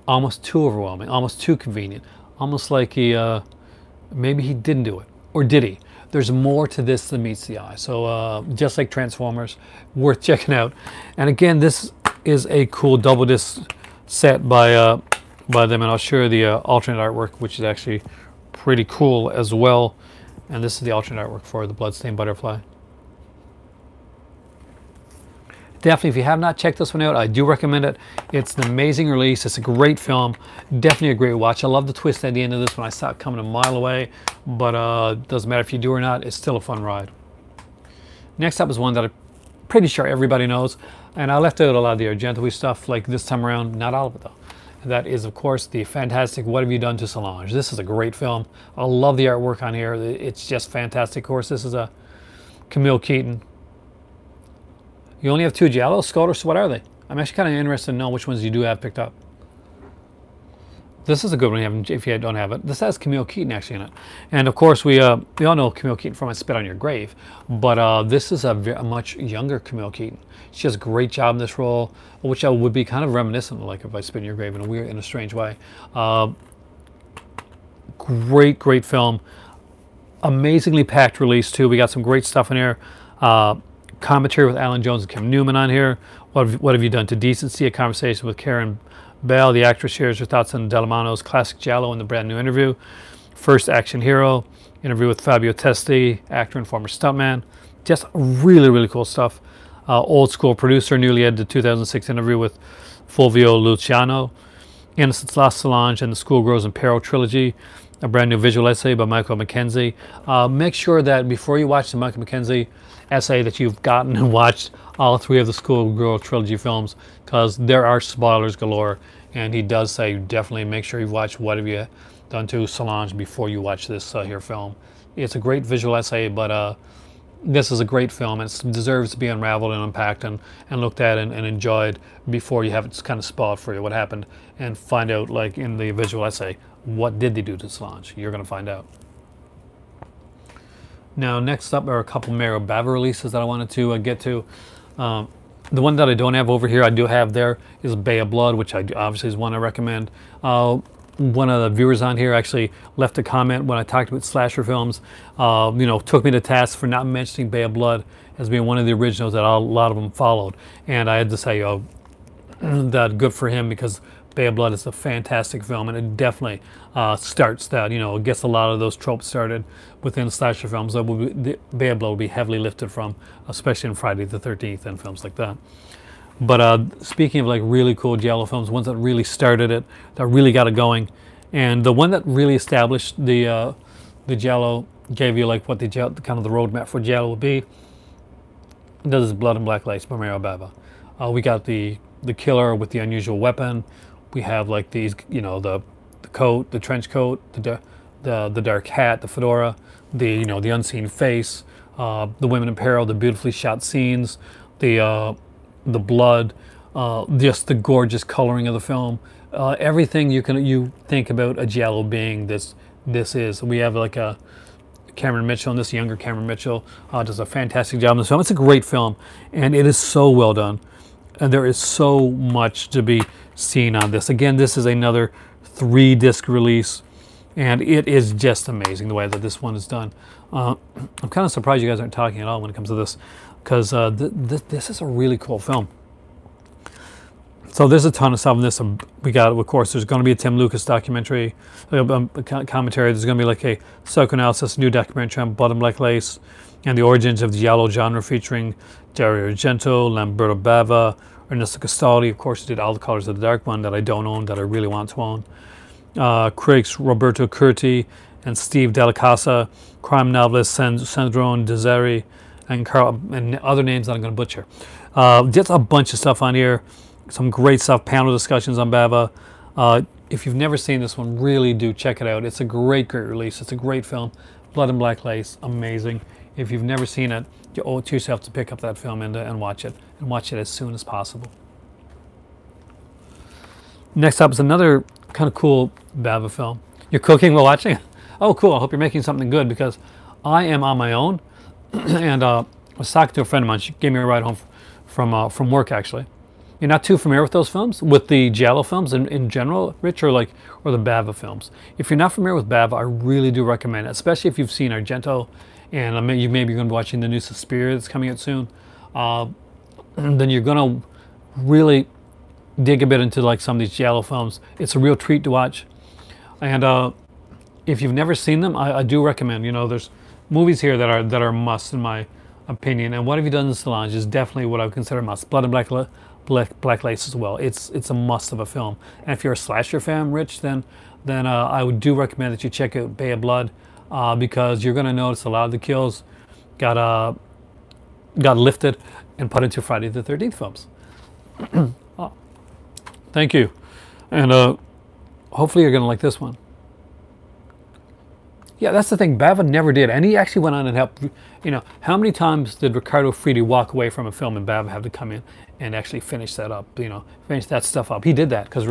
almost too overwhelming, almost too convenient, almost like maybe he didn't do it, or did he? There's more to this than meets the eye. So just like Transformers, worth checking out. And again, this is a cool double disc set by them, and I'll show you the alternate artwork, which is actually pretty cool as well. And this is the alternate artwork for the Bloodstained Butterfly. definitely, if you have not checked this one out, I do recommend it. It's an amazing release. It's a great film. Definitely a great watch. I love the twist at the end of this one. I saw it coming a mile away, but it doesn't matter if you do or not. It's still a fun ride. Next up is one that I'm pretty sure everybody knows, and I left out a lot of the Argento stuff like this time around. Not all of it though. And that is, of course, the fantastic What Have You Done to Solange. This is a great film. I love the artwork on here. It's just fantastic. Of course, this is a Camille Keaton. You only have 2 Giallo Scoters. What are they? I'm actually kind of interested to know which ones you do have picked up. This is a good one if you don't have it. This has Camille Keaton actually in it. And of course, we all know Camille Keaton from I Spit on Your Grave. But this is a much younger Camille Keaton. She does a great job in this role, which would be kind of reminiscent of like if I Spit in Your Grave in a strange way. Great film. Amazingly packed release too. We got some great stuff in here. Commentary with Alan Jones and Kim Newman on here. What have you done to decency? A conversation with Karen Bell. The actress shares her thoughts on Delmano's classic Giallo in the brand new interview. First action hero. Interview with Fabio Testi, actor and former stuntman. Just really cool stuff. Old school producer. Newly edited 2006 interview with Fulvio Luciano. Innocence Lost Solange and the Schoolgirls in Peril trilogy. A brand new visual essay by Michael Mackenzie. Make sure that before you watch the Michael Mackenzie essay that you've gotten and watched all 3 of the Schoolgirl trilogy films, because there are spoilers galore, and he does say definitely make sure you've watched What Have You Done to Solange before you watch this here film. It's a great visual essay, but this is a great film, and it deserves to be unraveled and unpacked and looked at and enjoyed before you have it kind of spoiled for you what happened, and find out, like in the visual essay, what did they do to Solange. You're going to find out. Now, next up are a couple Mario Bava releases that I wanted to get to. The one that I don't have over here, I do have there, is Bay of Blood, which I obviously is one I recommend. One of the viewers on here actually left a comment when I talked about slasher films. Took me to task for not mentioning Bay of Blood as being one of the originals that a lot of them followed. And I had to say, that good for him, because Bay of Blood is a fantastic film, and it definitely starts that, it gets a lot of those tropes started within slasher films that the Bay of Blood will be heavily lifted from, especially in Friday the 13th and films like that. But speaking of like really cool Giallo films, ones that really started it, that really got it going, and the one that really established the Giallo, gave you like what the kind of the roadmap for Giallo would be, this is Blood and Black Lace by Mario Bava. We got the killer with the unusual weapon. We have like these, the coat, the trench coat, the dark hat, the fedora, the unseen face, the women in peril, the beautifully shot scenes, the blood, just the gorgeous coloring of the film. Everything you think about a Giallo being, this is. We have like a Cameron Mitchell, and this younger Cameron Mitchell does a fantastic job in this film. It's a great film, and it is so well done. And there is so much to be seen on this. Again, this is another 3-disc release, and it is just amazing the way that this one is done. I'm kind of surprised you guys aren't talking at all when it comes to this, because this is a really cool film. So there's a ton of stuff in this. We got, of course, there's going to be a Tim Lucas documentary, commentary. There's going to be like a psychoanalysis, new documentary on Blood and Black Lace and the origins of the Giallo genre, featuring Dario Argento, Lamberto Bava, Ernesto Castaldi. Of course, did All the Colors of the Dark one that I don't own, that I really want to own. Critics Roberto Curti and Steve Della Casa, crime novelist Sandrone Deseri, and other names that I'm going to butcher. Just a bunch of stuff on here. Some great stuff, panel discussions on Bava. If you've never seen this one, really do check it out. It's a great release. It's a great film. Blood and Black Lace, amazing. If you've never seen it, you owe it to yourself to pick up that film and watch it. And watch it as soon as possible. Next up is another kind of cool Bava film. You're cooking while watching it? Oh, cool. I hope you're making something good, because I am on my own. And I was talking to a friend of mine. She gave me a ride home from work, actually. You're not too familiar with those films, with the Giallo films in general, Rich, or the Bava films. If you're not familiar with Bava, I really do recommend it, especially if you've seen Argento, and you maybe going to be watching the new Suspiria that's coming out soon. Then you're going to really dig a bit into like some of these Giallo films. It's a real treat to watch. And if you've never seen them, I do recommend. There's movies here that are must in my opinion. And What Have You Done in Solange is definitely what I would consider a must. Blood and Black Lace as well. It's a must of a film. And if you're a slasher fan, Rich, then I would do recommend that you check out Bay of Blood, because you're going to notice a lot of the kills got lifted and put into Friday the 13th films. Oh, thank you. And hopefully you're going to like this one. Yeah, that's the thing. Bava never did. And he actually went on and helped. You know, how many times did Ricardo Freedy walk away from a film and Bava have to come in and actually finish that up, you know, finish that stuff up? He did that because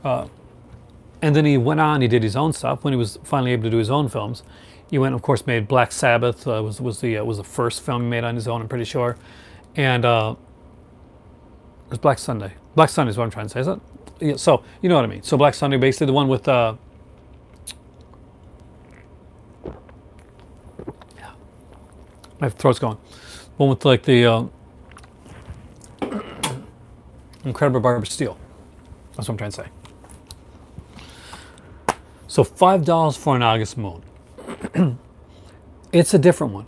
and then he went on, he did his own stuff when he was finally able to do his own films. He went, of course, made Black Sabbath, was the first film he made on his own, I'm pretty sure. And it was Black Sunday. Black Sunday is what I'm trying to say, is it? Yeah, so, you know what I mean. So Black Sunday, basically the one with... my throat's going. One with like the Incredible Barbara Steele. That's what I'm trying to say. So $5 for an August Moon. It's a different one.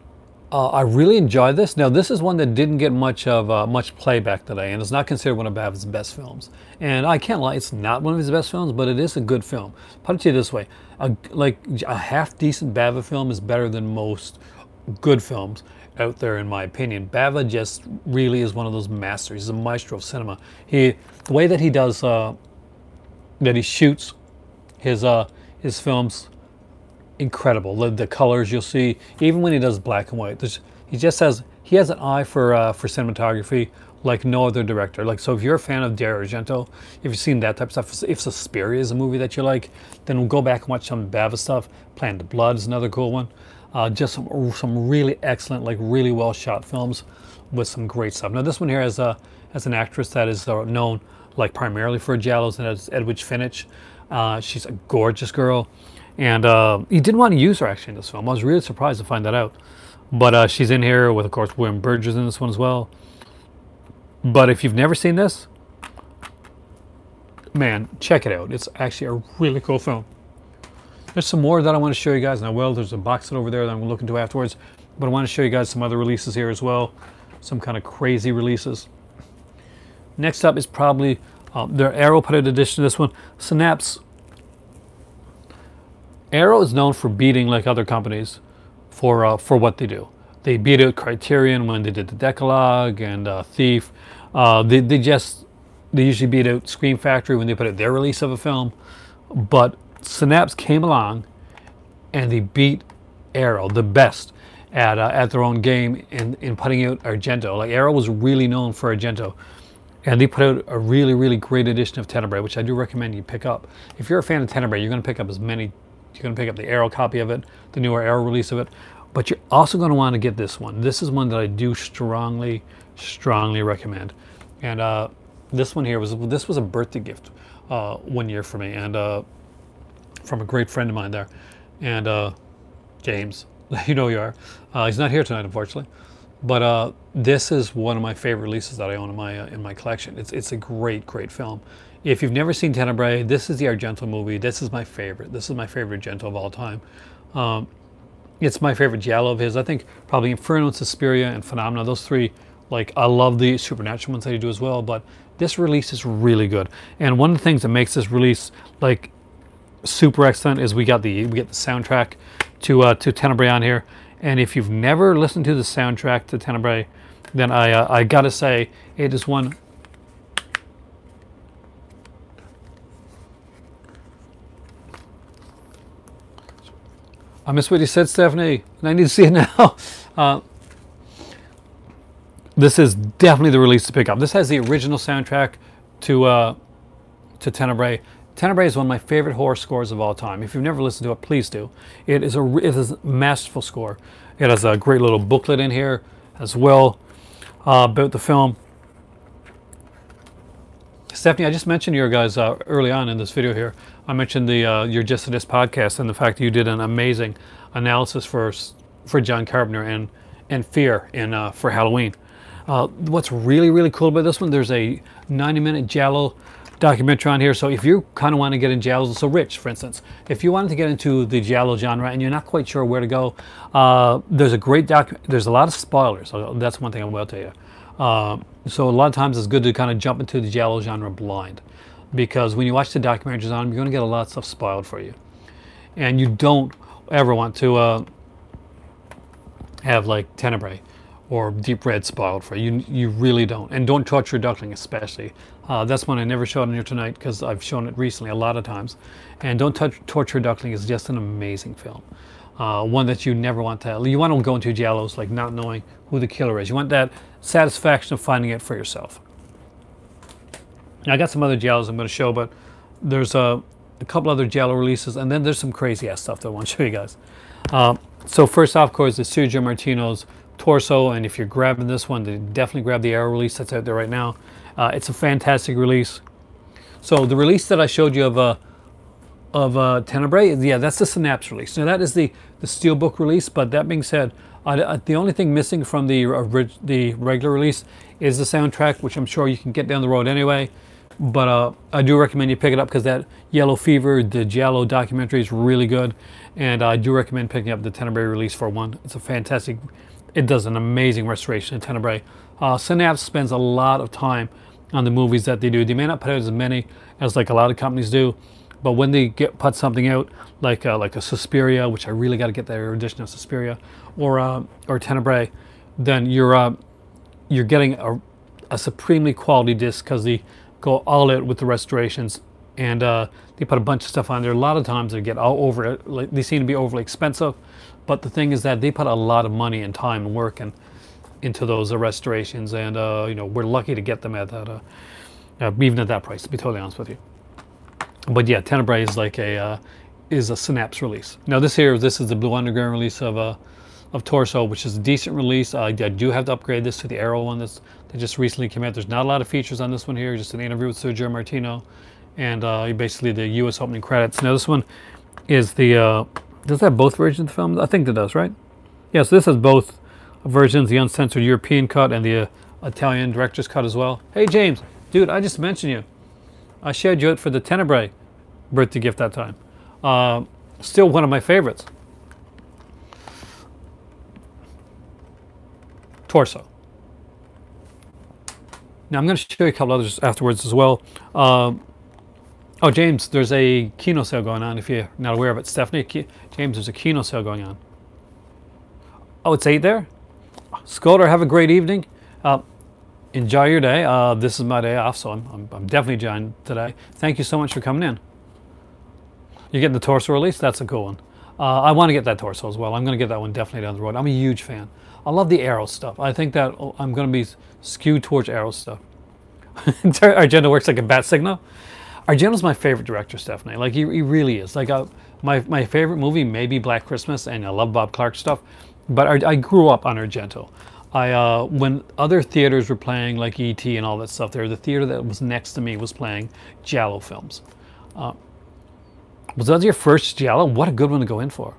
I really enjoyed this. Now, this is one that didn't get much play back today, and it's not considered one of Bava's best films. And I can't lie, it's not one of his best films, but it is a good film. Put it to you this way: like a half decent Bava film is better than most good films out there, in my opinion. Bava just really is one of those masters. He's a maestro of cinema. The way that he does, that he shoots his films, incredible. The colors you'll see, even when he does black and white, he has an eye for cinematography like no other director. Like, so if you're a fan of Dario Argento, if you've seen that type of stuff, if Suspiria is a movie that you like, then we'll go back and watch some Bava stuff. Planet of Blood is another cool one. Just some really excellent, like really well shot films with some great stuff. Now this one here has an actress that is known like primarily for Giallos, and that's Edwidge Finch. She's a gorgeous girl, and he didn't want to use her actually in this film. I was really surprised to find that out. But she's in here with, of course, William Burgess in this one as well. But if you've never seen this, man, check it out. It's actually a really cool film. There's some more that I want to show you guys, and I will. There's a box set over there that I'm looking to afterwards. But I want to show you guys some other releases here as well. Some kind of crazy releases. Next up is probably their Arrow put out edition to this one. Synapse. Arrow is known for beating like other companies for what they do. They beat out Criterion when they did the Decalogue and Thief. They usually beat out Scream Factory when they put out their release of a film. But Synapse came along and they beat Arrow, the best at their own game in putting out Argento. Like, Arrow was really known for Argento, and they put out a really, really great edition of Tenebrae, which I do recommend you pick up. If you're a fan of Tenebrae, you're going to pick up you're going to pick up the Arrow copy of it, the newer Arrow release of it, but you're also going to want to get this one. This is one that I do strongly, strongly recommend. And this one here was a birthday gift one year for me, and from a great friend of mine there, and James, you know you are. He's not here tonight, unfortunately, but this is one of my favorite releases that I own in my collection. It's a great, great film. If you've never seen Tenebrae, this is the Argento movie. This is my favorite. This is my favorite Argento of all time. It's my favorite Giallo of his. I think probably Inferno, Suspiria, and Phenomena. Those three, like, I love the supernatural ones that he do as well. But this release is really good. And one of the things that makes this release like super excellent is we get the soundtrack to Tenebrae on here. And if you've never listened to the soundtrack to Tenebrae, then I gotta say it is one. I missed what you said, Stephanie, and I need to see it now. This is definitely the release to pick up. This has the original soundtrack to Tenebrae. Tenebrae is one of my favorite horror scores of all time. If you've never listened to it, please do. It is a masterful score. It has a great little booklet in here as well about the film. Stephanie, I just mentioned your guys early on in this video here. I mentioned your Just This podcast and the fact that you did an amazing analysis for John Carpenter and Fear for Halloween. What's really, really cool about this one, there's a 90-minute Giallo documentary on here. So if you kind of want to get in Giallo, so Rich, for instance, if you wanted to get into the Giallo genre and you're not quite sure where to go, there's a great there's a lot of spoilers. So that's one thing I will tell you. So a lot of times it's good to kind of jump into the Giallo genre blind, because when you watch the documentaries on them, you're going to get a lot of stuff spoiled for you. And you don't ever want to have like Tenebrae or Deep Red spoiled for you. You really don't. And don't torture duckling especially. That's one I never showed on here tonight because I've shown it recently a lot of times. And Don't Torture Duckling is just an amazing film. One that you never want to. You want to go into Giallos like not knowing who the killer is. You want that satisfaction of finding it for yourself. Now, I got some other Giallos I'm going to show, but there's a couple other Giallo releases, and then there's some crazy ass stuff that I want to show you guys. So first off, of course, is Sergio Martino's Torso, and if you're grabbing this one, then definitely grab the Arrow release that's out there right now. It's a fantastic release. So the release that I showed you of Tenebrae, yeah, that's the Synapse release. Now that is the Steelbook release, but that being said, the only thing missing from the regular release is the soundtrack, which I'm sure you can get down the road anyway. But I do recommend you pick it up because that Yellow Fever, the Giallo documentary is really good. And I do recommend picking up the Tenebrae release for one. It's a fantastic, it does an amazing restoration of Tenebrae. Synapse spends a lot of time on the movies that they do. They may not put out as many as like a lot of companies do, but when they put something out like a Suspiria, which I really got to get their edition of Suspiria, or Tenebrae, then you're getting a supremely quality disc because they go all out with the restorations, and they put a bunch of stuff on there. A lot of times they get all over it. Like, they seem to be overly expensive, but the thing is that they put a lot of money and time and work into those restorations, and you know, we're lucky to get them at that, even at that price, to be totally honest with you. But yeah, Tenebrae is like a Synapse release. Now this is the Blue Underground release of Torso, which is a decent release. I do have to upgrade this to the Arrow one that just recently came out. There's not a lot of features on this one here, just an interview with Sergio Martino, and basically the U.S. opening credits. Now this one is the, does that have both versions of the film? I think it does, right? Yeah, so this has both versions, the uncensored European cut and the Italian director's cut as well. Hey James, dude, I just mentioned you. I shared you it for the Tenebrae birthday gift that time. Still one of my favorites. Torso. Now I'm going to show you a couple others afterwards as well. Oh, James, there's a Kino sale going on if you're not aware of it. Stephanie, James, there's a Kino sale going on. Oh, it's 8 there? Scoter, have a great evening. Enjoy your day. This is my day off, so I'm definitely enjoying today. Thank you so much for coming in. You're getting the Torso release? That's a cool one. I want to get that Torso as well. I'm going to get that one definitely down the road. I'm a huge fan. I love the Arrow stuff. I think that I'm going to be skewed towards Arrow stuff. Argento works like a bat signal. Argento's my favorite director, Stephanie. Like, he really is. Like, my favorite movie may be Black Christmas, and I love Bob Clark stuff, but I grew up on Argento. When other theaters were playing like E.T. and all that stuff there, the theater that was next to me was playing Giallo films. Was that your first Giallo? What a good one to go in for.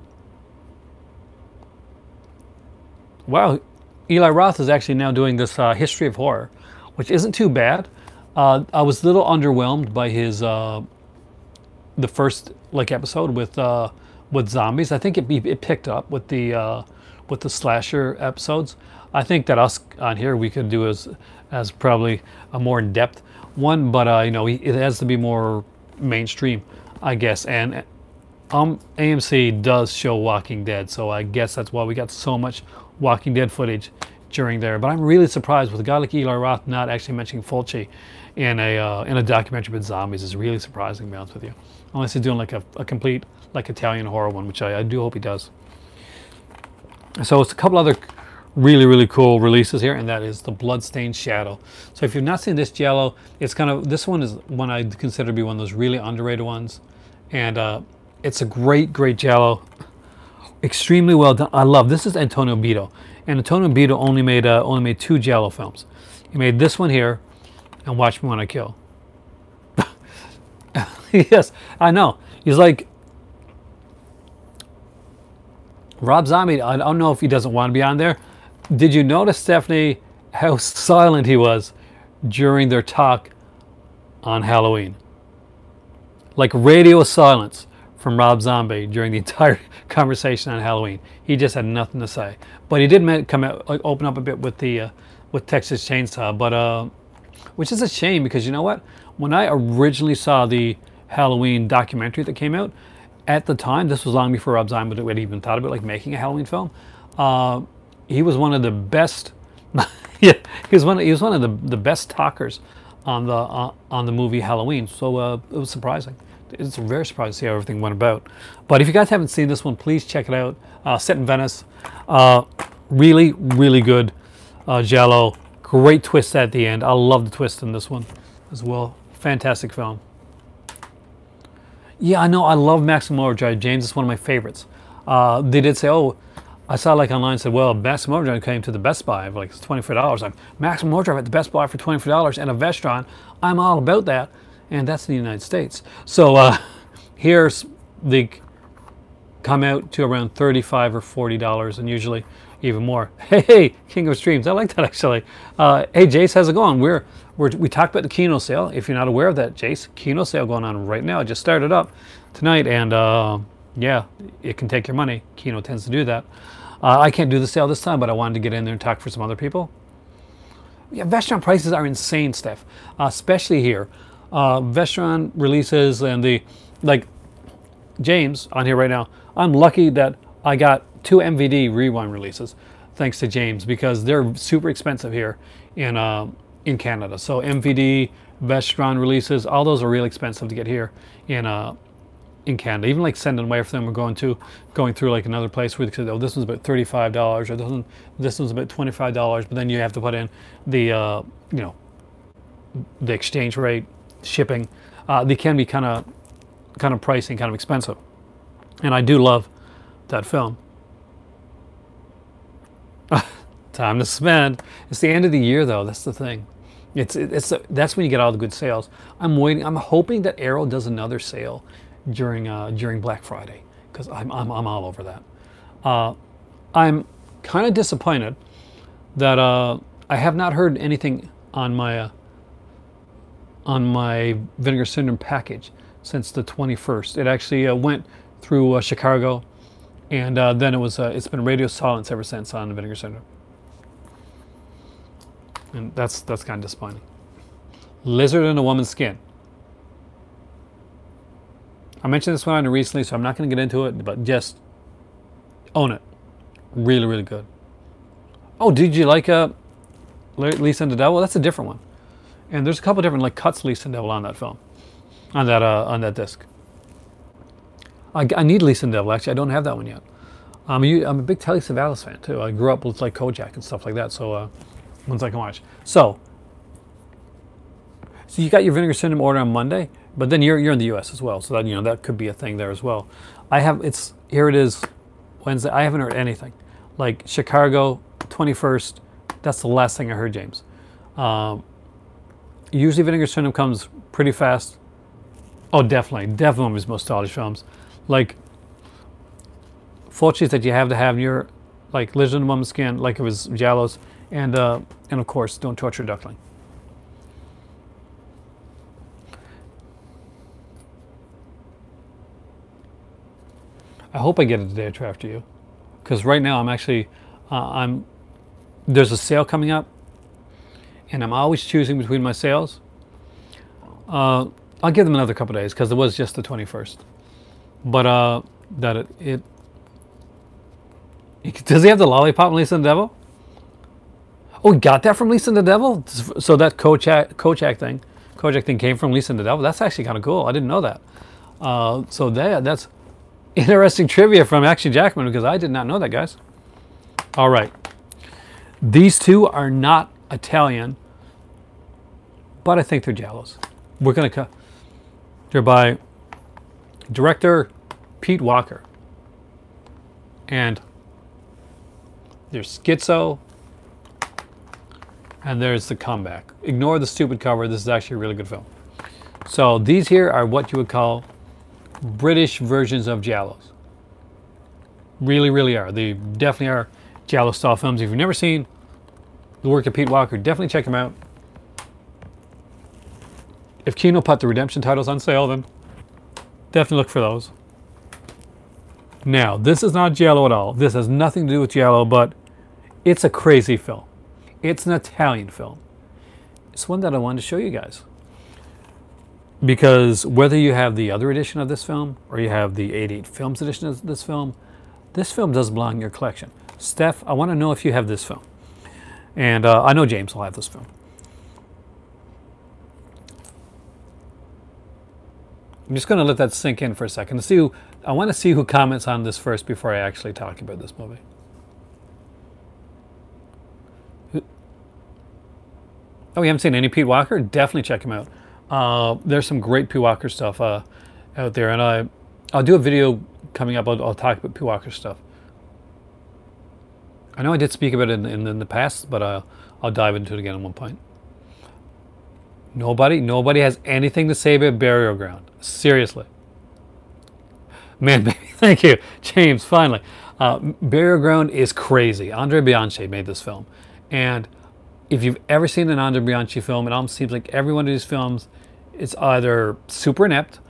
Wow, Eli Roth is actually now doing this history of horror, which isn't too bad. I was a little underwhelmed by his the first episode with zombies. I think it picked up with the slasher episodes. I think that us on here we could do as probably a more in depth one, but you know, it has to be more mainstream, I guess. And AMC does show Walking Dead, so I guess that's why we got so much Walking Dead footage during there. But I'm really surprised with a guy like Eli Roth not actually mentioning Fulci in a documentary with zombies. Is really surprising, to be honest with you. Unless he's doing like a complete Italian horror one, which I do hope he does. So it's a couple other really cool releases here, and that is the Bloodstained Shadow. So if you've not seen this Giallo, it's this one is one I consider to be one of those really underrated ones, and it's a great Giallo, extremely well done. I love this. Is Antonio Bito, and Antonio Bito only made 2 Giallo films. He made this one here, and Watch Me When I Kill. Yes, I know. He's like Rob Zombie. I don't know if he doesn't want to be on there. Did you notice, Stephanie, how silent he was during their talk on Halloween. Like radio silence from Rob Zombie during the entire conversation on Halloween. He just had nothing to say. But he did come out, like, open up a bit with the with Texas Chainsaw. But which is a shame, because you know what? When I originally saw the Halloween documentary that came out, at the time, this was long before Rob Zombie had even thought about like making a Halloween film. He was one of the best. Yeah, he was one of the best talkers on the movie Halloween. So it was surprising. It's very surprising to see how everything went about. But if you guys haven't seen this one, please check it out. Set in Venice. Really, really good. Giallo. Great twist at the end. I love the twist in this one as well. Fantastic film. Yeah, I know. I love Maximum Overdrive. James is one of my favorites. They did say, oh, I saw like online said, well, Maximum Overdrive came to the Best Buy for like $24. Like, Maximum Overdrive at the Best Buy for $24 and a Vestron. I'm all about that. And that's in the United States. So here's the come out to around $35 or $40, and usually even more. Hey, King of Streams. I like that, actually. Hey, Jace, how's it going? We talked about the Kino sale. If you're not aware of that, Jace, Kino sale going on right now. It just started up tonight, and yeah, it can take your money. Kino tends to do that. I can't do the sale this time, but I wanted to get in there and talk for some other people. Yeah, Vestron prices are insane, Steph, especially here. Vestron releases and like James on here right now. I'm lucky that I got 2 MVD Rewind releases, thanks to James, because they're super expensive here in Canada. So MVD, Vestron releases, all those are really expensive to get here in Canada. Even like sending away for them, we're going through like another place where they say, oh, this one's about $35, or this one's about $25, but then you have to put in the you know, the exchange rate, shipping. They can be kind of pricey and kind of expensive, and I do love that film. Time to spend. It's the end of the year, though. That's the thing. That's when you get all the good sales. I'm hoping that Arrow does another sale during Black Friday, because I'm all over that. I'm kind of disappointed that I have not heard anything on my Vinegar Syndrome package since the 21st. It actually went through Chicago, and then it's been radio silence ever since on Vinegar Syndrome, and that's kind of disappointing. Lizard in a woman's skin. I mentioned this one recently, so I'm not going to get into it, but just own it. Really, really good. Oh, did you like Lisa and the Devil? That's a different one. And there's a couple different like cuts Lisa and Devil on that film, on that disc. I need Lisa and Devil, actually. I don't have that one yet. I'm a big Telly Savalas fan too. I grew up with like Kojak and stuff like that, so ones I can watch. So you got your Vinegar Syndrome order on Monday, but then you're in the U.S. as well, so that, you know, that could be a thing there as well. Here it is Wednesday. I haven't heard anything. Like Chicago 21st. That's the last thing I heard, James. Usually Vinegar Syndrome comes pretty fast. Oh, definitely one of his most stylish films. Like Fulci's that you have to have in your, like Lizard in Woman's Skin, like it was Giallo's, and of course, Don't Torture a Duckling. I hope I get it the day after you, because right now I'm actually there's a sale coming up, and I'm always choosing between my sales. I'll give them another couple days, because it was just the 21st. But does he have the lollipop in Lisa and the Devil? Oh, he got that from Lisa and the Devil? So that Kojak thing came from Lisa and the Devil? That's actually kind of cool. I didn't know that. So that's interesting trivia from Action Jackman, because I did not know that, guys. All right. These two are not Italian, but I think they're Giallos. We're going to... They're by director Pete Walker. And there's Schizo, and there's The Comeback. Ignore the stupid cover. This is actually a really good film. So these here are what you would call British versions of Giallos. Really, really are. They definitely are Giallo style films. If you've never seen the work of Pete Walker, definitely check him out. If Kino put the redemption titles on sale, then definitely look for those. Now, this is not Giallo at all. This has nothing to do with Giallo, but it's a crazy film. It's an Italian film. It's one that I wanted to show you guys. Because whether you have the other edition of this film or you have the 88 Films edition of this film does belong in your collection. Steph, I want to know if you have this film. And I know James will have this film. I'm just going to let that sink in for a second. I want to see who comments on this first before I actually talk about this movie. Oh, you haven't seen any Pete Walker? Definitely check him out. There's some great Pete Walker stuff out there, and I'll do a video coming up. I'll talk about Pete Walker stuff. I know I did speak about it in the past, but I'll dive into it again at one point. Nobody has anything to say about Burial Ground. Seriously. Man, baby, thank you, James, finally. Burial Ground is crazy. Andre Bianchi made this film. And if you've ever seen an Andre Bianchi film, it almost seems like every one of these films is either super inept,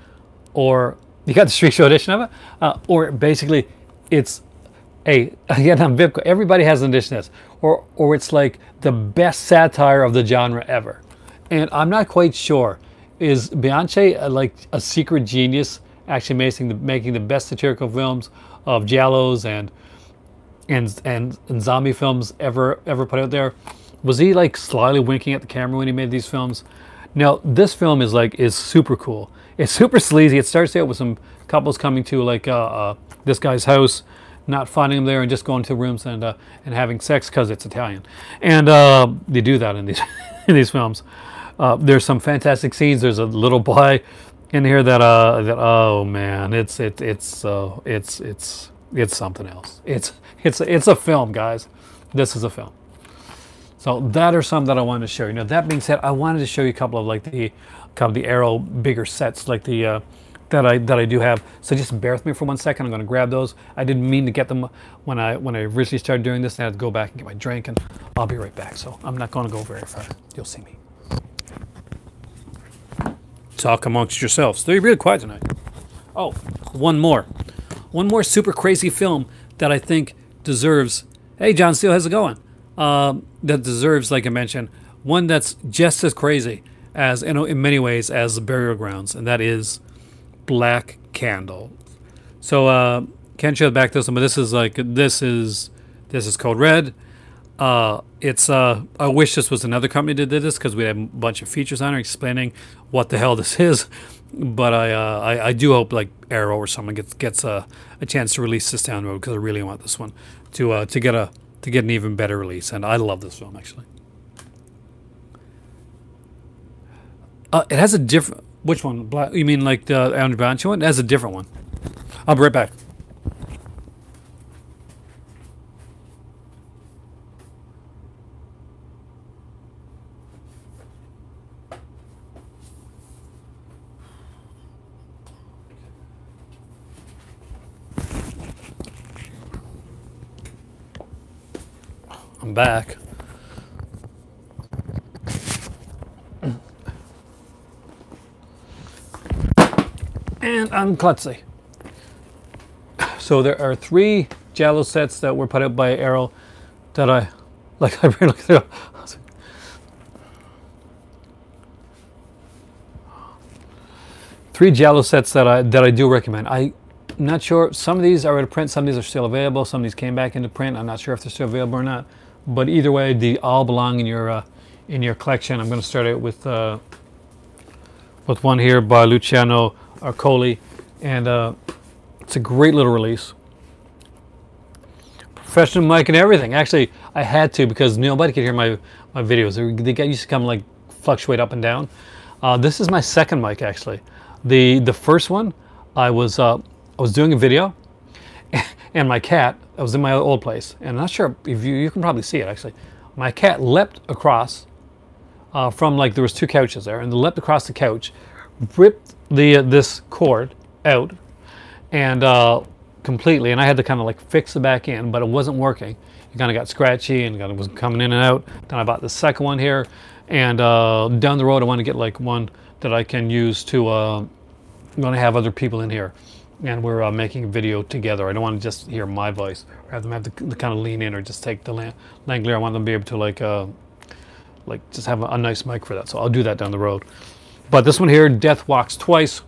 or you got the street show edition of it, or basically it's again on Vipco, everybody has an edition of this, or it's like the best satire of the genre ever. And I'm not quite sure, is Bianchi like a secret genius actually making the best satirical films of Giallos and zombie films ever put out there? Was he like slyly winking at the camera when he made these films? Now, this film is super cool. It's super sleazy. It starts out with some couples coming to like this guy's house, not finding him there, and just going to rooms and having sex because it's Italian. And they do that in these in these films. There's some fantastic scenes. There's a little boy in here that oh man, it's something else. It's a film, guys. This is a film. So that are some that I wanted to show you. Now that being said, I wanted to show you a couple of like the Arrow bigger sets, like the that I do have. So just bear with me for 1 second. I'm going to grab those. I didn't mean to get them when I originally started doing this. I had to go back and get my drink, and I'll be right back. So I'm not going to go very far. You'll see me. Talk amongst yourselves. They're really quiet tonight. Oh, one more super crazy film that I think deserves. Hey, John Steele, how's it going? That deserves, like I mentioned, one that's just as crazy as, in many ways, as the Burial Grounds, and that is Black Candle. So can't show the back of this one, but this is Code Red. It's I wish this was another company that did this, because we have a bunch of features on it explaining what the hell this is. But I do hope like Arrow or someone gets a chance to release this down the road, because I really want this one to get an even better release. And I love this film, actually. It has a different. Which one? Black? You mean like the Andre Bianchi one? It has a different one. I'll be right back. I'm back. And I'm klutzy. So there are 3 Giallo sets that were put out by Arrow that I really looked through. 3 Giallo sets that I do recommend. I'm not sure. Some of these are out of print. Some of these are still available. Some of these came back into print. I'm not sure if they're still available or not. But either way, they all belong in your collection. I'm going to start out with one here by Luciano Arcoli, and it's a great little release. Professional mic and everything. Actually, I had to, because nobody could hear my videos. They used to come like fluctuate up and down. This is my second mic, actually. The first one, I was doing a video, and my cat, I was in my old place, and I'm not sure if you can probably see it, actually. My cat leapt across from, like, there was 2 couches there, and leapt across the couch, ripped this cord out, and completely, and I had to kind of like fix it back in, but it wasn't working. It kind of got scratchy and it was coming in and out. Then I bought the second one here, And down the road, I want to get like one that I can use to. I'm going to have other people in here, and we're making a video together. I don't want to just hear my voice, or have them have to kind of lean in, or just take the Langolier. I want them to be able to like just have a nice mic for that. So I'll do that down the road. But this one here, Death Walks Twice.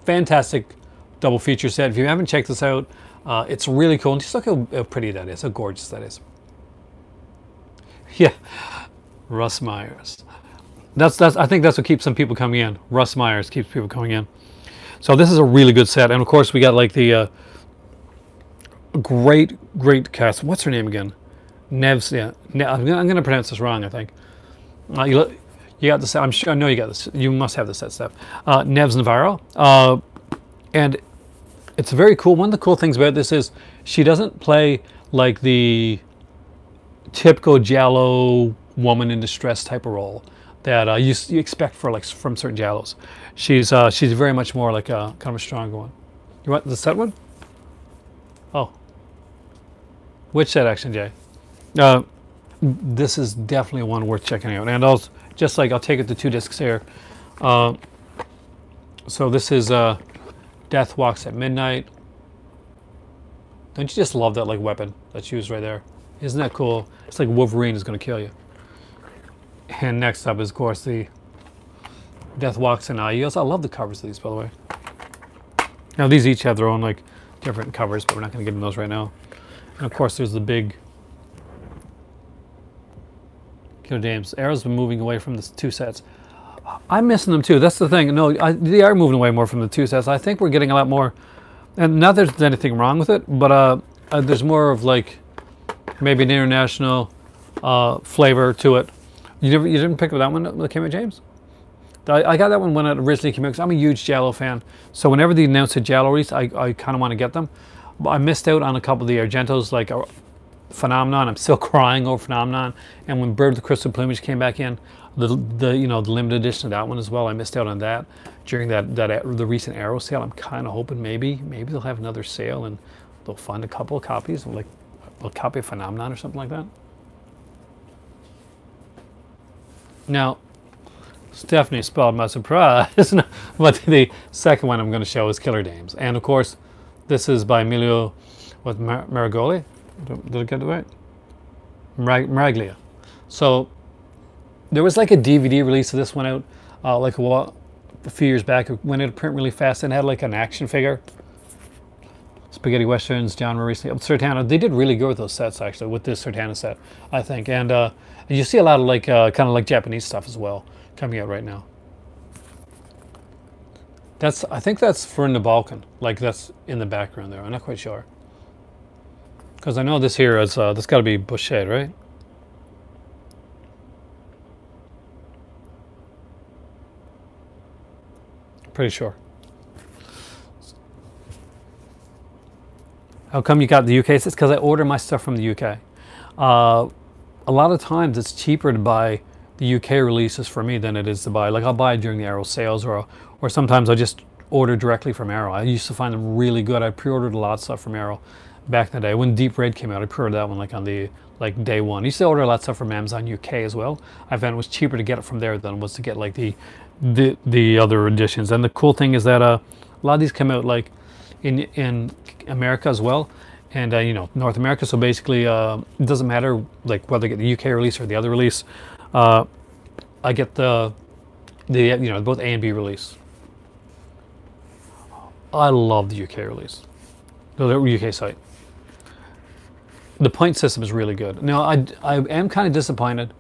Fantastic double feature set. If you haven't checked this out, it's really cool. And just look how pretty that is, how gorgeous that is. Yeah, Russ Myers. I think that's what keeps some people coming in. Russ Myers keeps people coming in. So this is a really good set, and of course we got like the great cast. What's her name again? Nevs. Yeah, I'm going to pronounce this wrong. I think. You got the set. I'm sure. I know you got this. You must have the set stuff. Neves Navarro, and it's very cool. One of the cool things about this is she doesn't play like the typical Giallo woman in distress type of role that you expect for like from certain Giallos. She's very much more like a kind of a stronger one. You want the set one? Oh, which set action, Jay? This is definitely one worth checking out, and also just like I'll take it to 2 discs here. So this is Death Walks at Midnight. Don't you just love that like weapon that's used right there? Isn't that cool? It's like Wolverine is going to kill you. And next up is, of course, the Death Walks in Ios. I love the covers of these, by the way. Now, these each have their own, like, different covers, but we're not going to get into those right now. And, of course, there's the big Kino James. Arrow's been moving away from the 2 sets. I'm missing them, too. That's the thing. No, they are moving away more from the 2 sets. I think we're getting a lot more, and not that there's anything wrong with it, but there's more of, like, maybe an international flavor to it. You didn't pick up that one that came out, James? I got that one when it originally came out, because I'm a huge Giallo fan. So whenever they announce a Giallo release, I kind of want to get them. But I missed out on a couple of the Argentos, like Phenomenon. I'm still crying over Phenomenon. And when Bird of the Crystal Plumage came back in, the limited edition of that one as well, I missed out on that during the recent Arrow sale. I'm kind of hoping maybe they'll have another sale and they'll find a couple of copies, like a copy of Phenomenon or something like that. Now, Stephanie spoiled my surprise. But the second one I'm going to show is Killer Dames. And of course, this is by Emilio Maragoli. Did I get it right? Maraglia. So, there was like a DVD release of this one out a few years back. It went into print really fast and had like an action figure. Spaghetti Westerns genre recently. Sertana, they did really good with those sets actually, with this Sertana set, I think. And you see a lot of like kind of like Japanese stuff as well coming out right now. I think that's for in the Balkan, like that's in the background there. I'm not quite sure, because I know this here is this got to be Boucher, right? Pretty sure. How come you got the UK? It's because I order my stuff from the UK. A lot of times it's cheaper to buy the UK releases for me than it is to buy. Like I'll buy it during the Arrow sales, or sometimes I just order directly from Arrow. I used to find them really good. I pre-ordered a lot of stuff from Arrow back in the day. When Deep Red came out, I pre-ordered that one like on the day one. I used to order a lot of stuff from Amazon UK as well. I found it was cheaper to get it from there than it was to get like the other editions. And the cool thing is that a lot of these come out like in America as well, and North America. So basically, it doesn't matter like whether I get the UK release or the other release. I get the both A and B release. I love the UK release, the UK site. The point system is really good. Now I am kind of disappointed.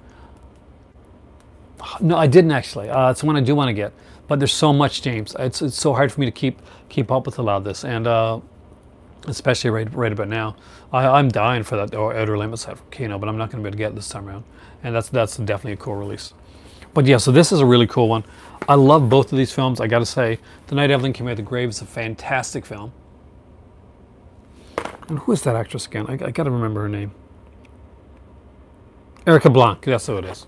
No, I didn't actually. It's one I do want to get, but there's so much, James. It's so hard for me to keep up with a lot of this, and especially right about now. I'm dying for that Outer Limits set from Kino, but I'm not going to be able to get it this time around, and that's definitely a cool release. But yeah, so this is a really cool one. I love both of these films. I got to say, The Night Evelyn Came Out of the Grave is a fantastic film. And who is that actress again? I got to remember her name. Erica Blanc. That's who it is.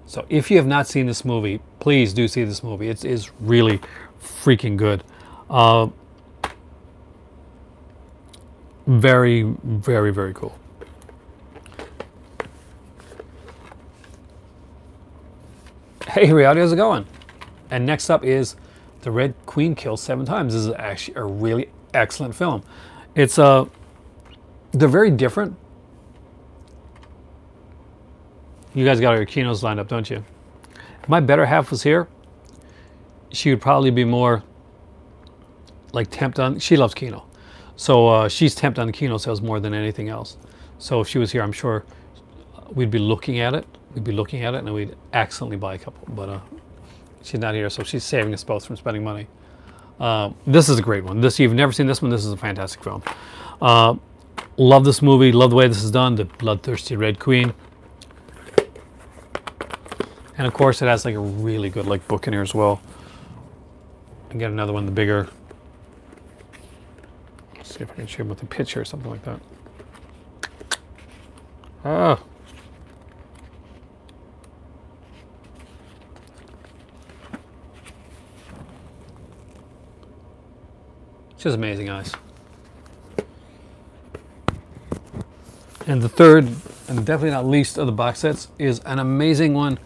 So if you have not seen this movie, please do see this movie. It is really freaking good. Very, very, very cool. Hey, reality, how's it going? And next up is The Red Queen Kills 7 Times. This is actually a really excellent film. It's they're very different. You guys got all your Kinos lined up, don't you? If my better half was here, she would probably be more like tempted on. She loves Kino, so she's tempted on the Kino sales more than anything else. So if she was here, I'm sure we'd be looking at it. We'd be looking at it, and we'd accidentally buy a couple. But she's not here, so she's saving us both from spending money. This is a great one. This, you've never seen this one. This is a fantastic film. Love this movie. Love the way this is done. The bloodthirsty Red Queen. And of course, it has like a really good like book in here as well. And get another one, the bigger. Let's see if I can show him with a picture or something like that. Ah. Just amazing, guys. And the third, and definitely not least of the box sets, is an amazing one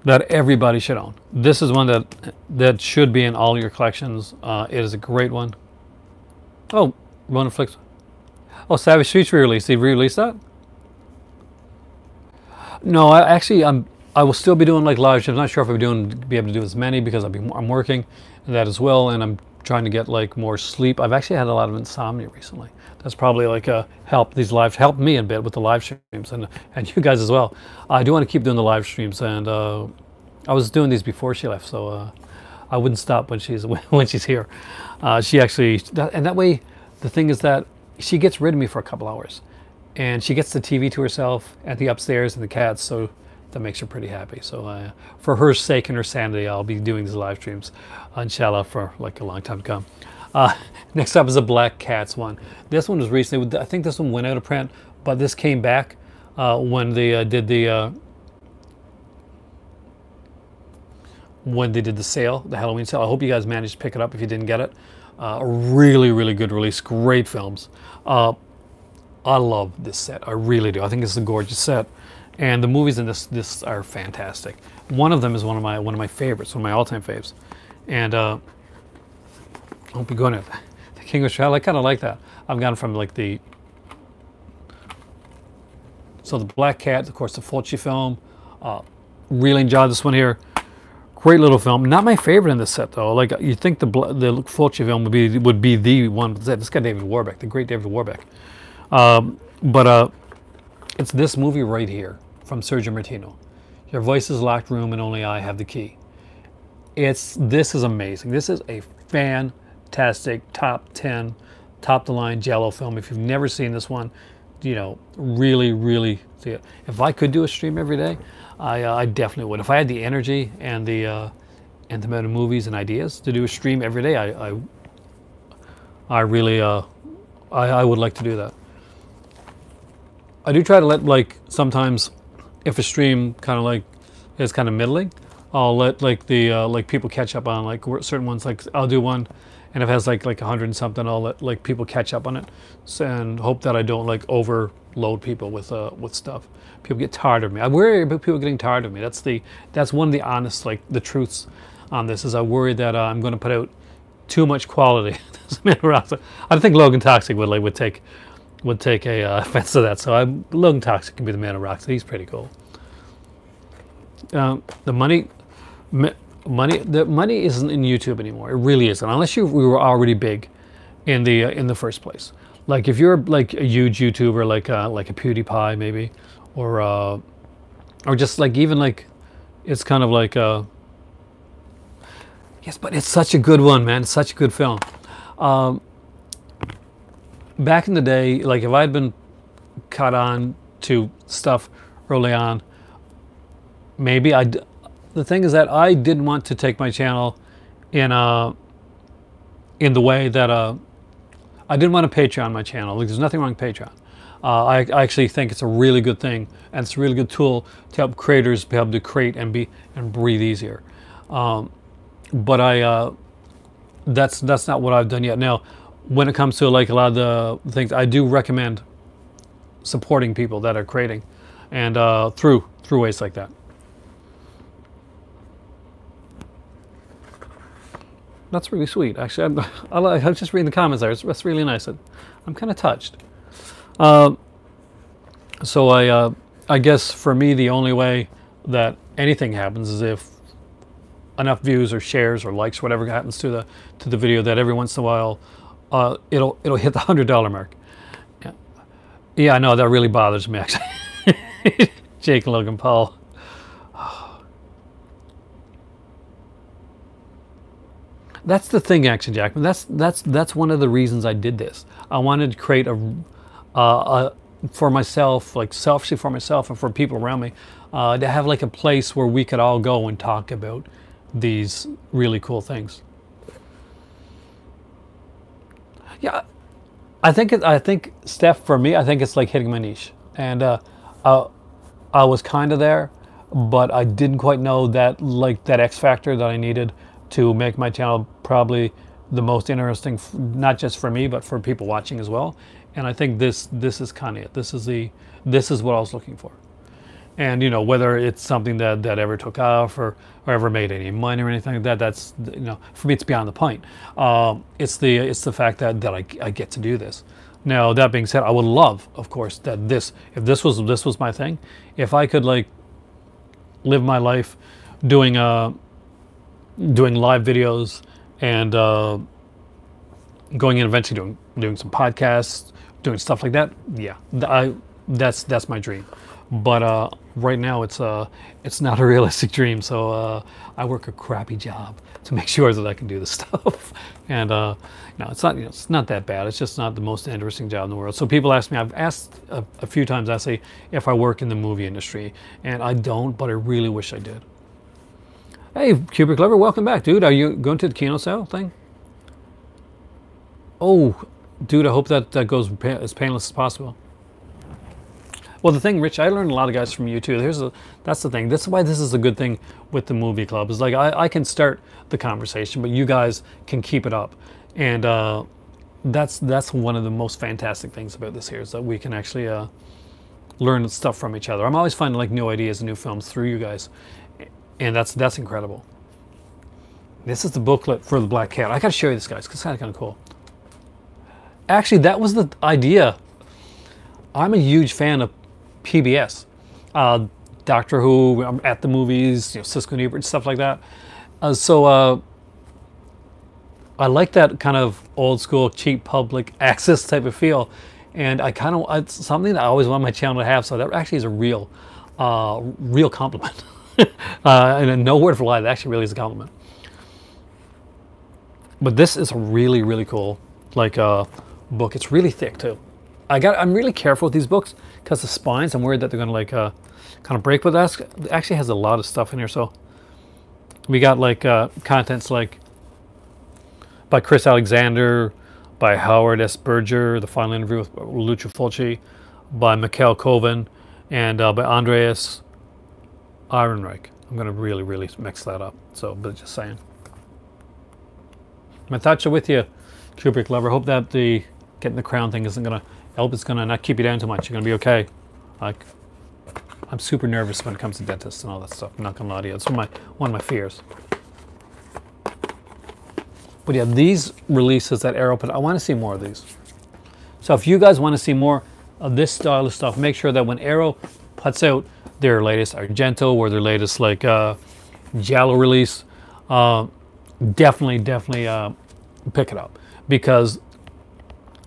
that everybody should own. This is one that should be in all your collections. It is a great one. Oh, one flicks. Oh, Savage Streets re-released. They re-released that? No, I will still be doing like live streams. I'm not sure if I'll be able to do as many because I'm working that as well, and I'm trying to get like more sleep. I've actually had a lot of insomnia recently. That's probably like these lives helped me a bit with the live streams, and you guys as well. I do want to keep doing the live streams, and I was doing these before she left, so I wouldn't stop when she's here. She actually, and that way, the thing is that she gets rid of me for a couple hours, and she gets the TV to herself and the upstairs and the cats, so that makes her pretty happy. So for her sake and her sanity, I'll be doing these live streams, inshallah, for like a long time to come. Next up is a Black Cats one. This one was recently, I think this one went out of print, but this came back when they did the sale, the Halloween sale. I hope you guys managed to pick it up if you didn't get it. A really, really good release. Great films. I love this set. I really do. I think it's a gorgeous set, and the movies in this are fantastic. One of them is one of my favorites, one of my all-time faves, and I hope you're going to the King of Trial. I kind of like that. I've gone from like the Black Cat, of course, the Fulci film. Really enjoyed this one here. Great little film. Not my favorite in this set though. Like you think the Fulci film would be the one. This guy David Warbeck, the great David Warbeck. But it's this movie right here from Sergio Martino. Your voice is locked room and only I have the key. This is amazing. This is a fantastic top 10, top the line Giallo film. If you've never seen this one, you know, really, really see it. If I could do a stream every day, I definitely would. If I had the energy and the amount of movies and ideas to do a stream every day, I really I would like to do that. I do try to let, like, sometimes if a stream kind of like is kind of middling, I'll let like the like people catch up on like certain ones. Like I'll do one, and if it has like 100 and something, I'll let like people catch up on it, and hope that I don't like overload people with stuff. People get tired of me. I worry about people getting tired of me. That's one of the honest, like, the truths on this is I worry that I'm going to put out too much quality. I think Logan Toxic would take a offense to that. So Logan Toxic can be the man of rock. So he's pretty cool. The money isn't in YouTube anymore. It really isn't, unless we were already big in the first place. Like if you're like a huge YouTuber, like a PewDiePie maybe, or just like even like it's kind of like yes, but it's such a good one, man. It's such a good film. Back in the day, like if I'd been caught on to stuff early on, maybe the thing is that I didn't want to take my channel in the way that I didn't want to Patreon my channel. Like, there's nothing wrong with Patreon. I actually think it's a really good thing, and it's a really good tool to help creators be able to create and breathe easier. But that's not what I've done yet. Now, when it comes to like a lot of the things, I do recommend supporting people that are creating, and through ways like that. That's really sweet. Actually, I was just reading the comments there. That's really nice. I'm kind of touched. So I guess for me, the only way that anything happens is if enough views or shares or likes, whatever happens to the video, that every once in a while it'll hit the $100 mark. Yeah, I know that really bothers me actually. Jake and Logan Paul. That's the thing, Action Jackman. That's one of the reasons I did this. I wanted to create a for myself, like selfishly for myself and for people around me, to have like a place where we could all go and talk about these really cool things. Yeah, I think Steph, for me, I think it's like hitting my niche, and I was kind of there, but I didn't quite know that, like, that X factor that I needed to make my channel probably the most interesting, not just for me but for people watching as well. And I think this is kind of it. This is what I was looking for. And you know, whether it's something that ever took off or ever made any money or anything like that, that's, you know, for me it's beyond the point. It's the fact that I get to do this. Now that being said, I would love, of course, that if this was my thing, if I could like live my life doing live videos and going in eventually doing some podcasts, doing stuff like that. Yeah, that's my dream. But right now it's not a realistic dream. So I work a crappy job to make sure that I can do this stuff. And no, it's not, you know, it's not that bad. It's just not the most interesting job in the world. So people ask me, I've asked a few times, I say if I work in the movie industry, and I don't, but I really wish I did. Hey, Cubic Lover, welcome back, dude. Are you going to the Kino sale thing? Oh, dude, I hope that goes as painless as possible. Well, the thing, Rich, I learned a lot of guys from you too. That's the thing. That's why this is a good thing with the movie club. Is like I can start the conversation, but you guys can keep it up, and that's one of the most fantastic things about this here, is that we can actually learn stuff from each other. I'm always finding like new ideas and new films through you guys, and that's incredible. This is the booklet for the Black Cat. I gotta show you this, guys, because it's kind of cool. Actually, that was the idea. I'm a huge fan of PBS, Doctor Who, At the Movies, you know, Cisco and Ebert, stuff like that. So I like that kind of old school, cheap public access type of feel, and it's something that I always want my channel to have. So that actually is a real compliment, and no word for lie. That actually really is a compliment. But this is a really, really cool book. It's really thick too. I'm really careful with these books because the spines, I'm worried that they're gonna kind of break. But that actually has a lot of stuff in here. So we got contents like by Chris Alexander, by Howard S. Berger, the final interview with Lucio Fulci, by Mikhail Koven, and by Andreas Ehrenreich. I'm gonna really, really mix that up. So, but just saying. My thoughts are with you, Kubrick Lover. Hope that the getting the crown thing isn't gonna help. It's gonna not keep you down too much. You're gonna be okay. Like, I'm super nervous when it comes to dentists and all that stuff. I'm not gonna lie to you. It's one of my fears. But yeah, these releases that Arrow put, I want to see more of these. So if you guys want to see more of this style of stuff, make sure that when Arrow puts out their latest Argento or their latest Giallo release, definitely pick it up, because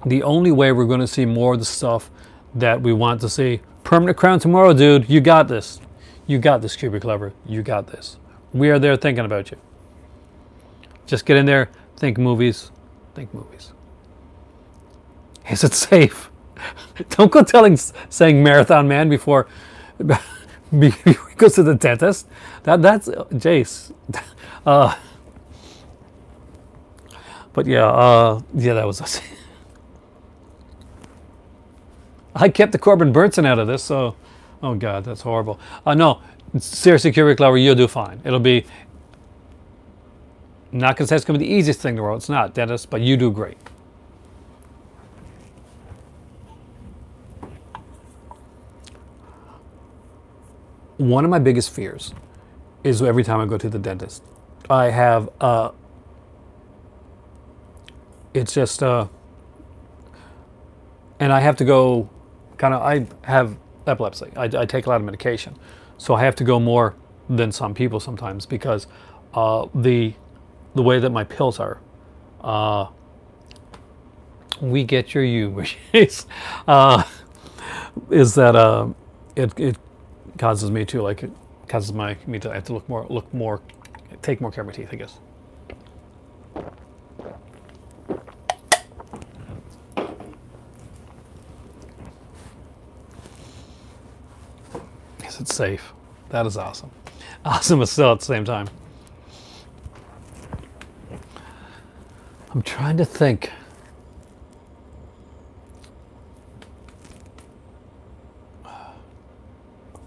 the only way we're going to see more of the stuff that we want to see. Permanent crown tomorrow, dude. You got this. You got this, Cubic Lover. You got this. We are there thinking about you. Just get in there, think movies. Think movies. Is it safe? Don't go saying Marathon Man before he goes to the dentist. That's Jace. But yeah, that was us. I kept the Corbin Burnson out of this, so, oh God, that's horrible. No, seriously, Cubic Lover, you'll do fine. It'll be, not gonna say it's gonna be the easiest thing in the world. It's not, dentist, but you do great. one of my biggest fears is every time I go to the dentist. I have, it's just, and I have to go, I have epilepsy. I take a lot of medication. So I have to go more than some people sometimes because the way that my pills are, we get your humor, is that it causes me to it causes me to have to look more, take more care of my teeth, I guess. Is it safe? That is awesome. Awesome, but still at the same time. I'm trying to think.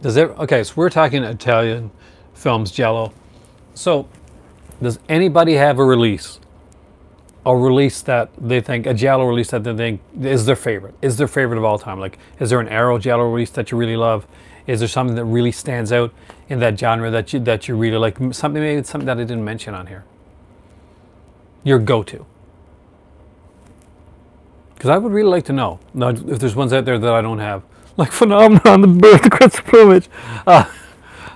Okay, so we're talking Italian films, Giallo. So, does anybody have a release that they think, a Giallo release that they think is their favorite? Is their favorite of all time? Like, is there an Arrow Giallo release that you really love? Is there something that really stands out in that genre that you really like? Maybe something that I didn't mention on here. Your go-to. Because I would really like to know if there's ones out there that I don't have. Like Phenomenon, the Birth of Crimson Plumage.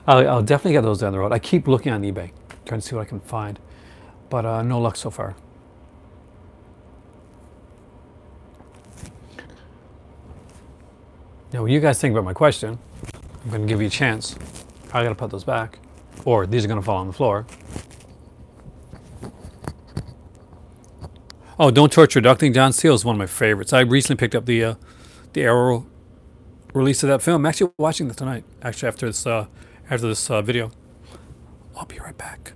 I'll definitely get those down the road. I keep looking on eBay, trying to see what I can find. But no luck so far. Now, what you guys think about my question, I'm going to give you a chance. I got to put those back, or these are going to fall on the floor. Oh, Don't Torture Duckling. John Steele is one of my favorites. I recently picked up the Arrow release of that film. I'm actually watching that tonight. Actually, after this video. I'll be right back.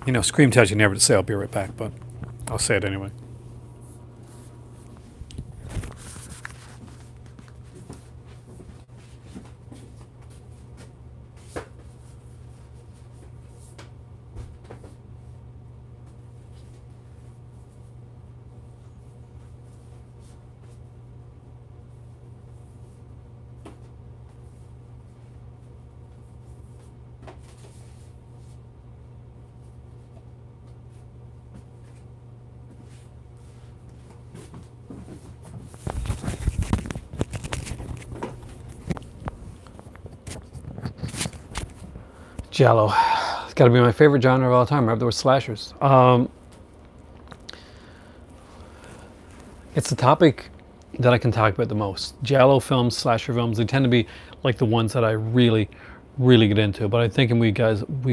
You know, Scream tells you never to say I'll be right back, but I'll say it anyway. Giallo. It's got to be my favorite genre of all time, right up there with slashers. It's the topic that I can talk about the most. Giallo films, slasher films, they tend to be like the ones that I really, really get into. But I think we've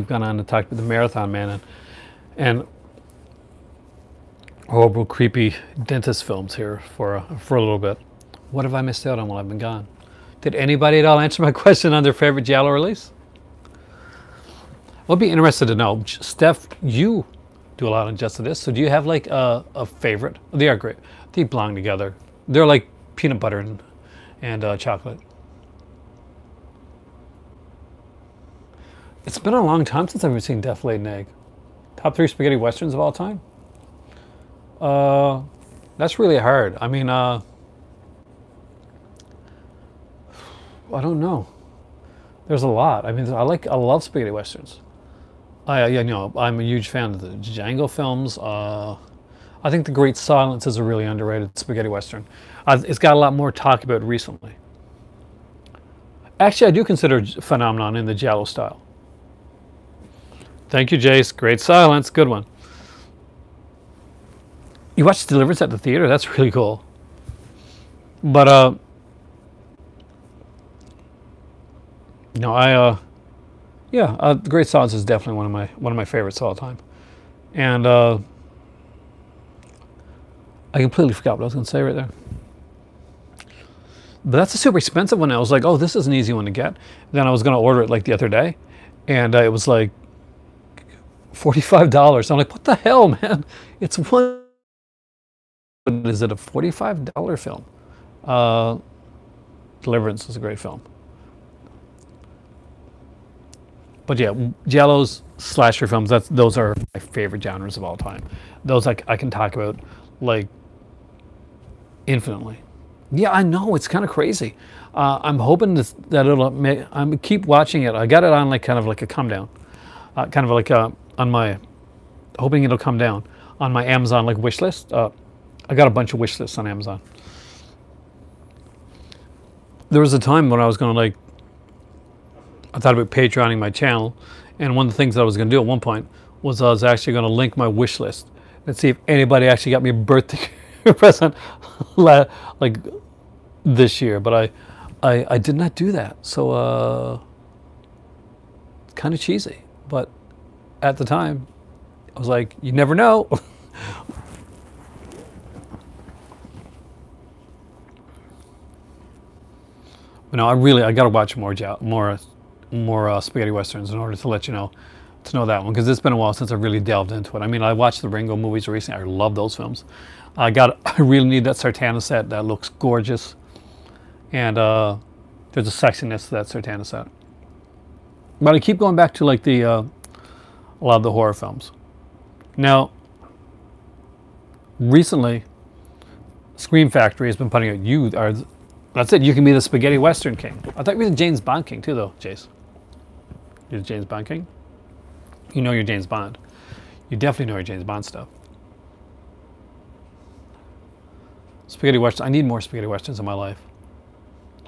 gone on to talk about the Marathon Man and horrible, creepy dentist films here for a little bit. What have I missed out on while I've been gone? Did anybody at all answer my question on their favorite Giallo release? I'll be interested to know. Steph, you do a lot on just this. So do you have like a favorite? They are great. They belong together. They're like peanut butter and chocolate. It's been a long time since I've ever seen Death Laid an Egg. Top 3 spaghetti westerns of all time? That's really hard. I mean, I don't know. There's a lot. I mean, I love spaghetti westerns. You know, I'm a huge fan of the Django films. I think The Great Silence is a really underrated spaghetti western. It's got a lot more talk about recently. Actually, I do consider Phenomenon in the Giallo style. Thank you, Jace. Great Silence, good one. You watched Deliverance at the theater? That's really cool. But no, yeah, The Great Silence is definitely one of my favorites of all time. And I completely forgot what I was going to say right there. But that's a super expensive one. I was like, oh, this is an easy one to get. Then I was going to order it like the other day, and it was like $45. I'm like, what the hell, man? It's one. Is it a $45 film? Deliverance is a great film. But yeah, Giallo's slasher films, those are my favorite genres of all time. Those I can talk about like infinitely. Yeah, I know, it's kind of crazy. I'm hoping that it'll make. I'm keep watching it. I got it on like kind of like a come down, kind of like on my, hoping it'll come down on my Amazon like wish list. I got a bunch of wish lists on Amazon. There was a time when I was going to like, I thought about Patreoning my channel, and one of the things that I was going to do at one point was I was actually going to link my wish list and see if anybody actually got me a birthday present like this year. But I did not do that, so kind of cheesy. But at the time, I was like, you never know. But no, I got to watch more spaghetti westerns in order to let you know, to know that one, because it's been a while since I really delved into it. I mean, I watched the Ringo movies recently. I love those films. I really need that Sartana set. That looks gorgeous, and there's a sexiness to that Sartana set. But I keep going back to like a lot of the horror films. Now, recently, Scream Factory has been putting out. That's it. You can be the spaghetti western king. I thought you were the James Bond king too, though, Jace. You're the James Bond king. You know you're James Bond. You definitely know your James Bond stuff. Spaghetti western. I need more spaghetti westerns in my life.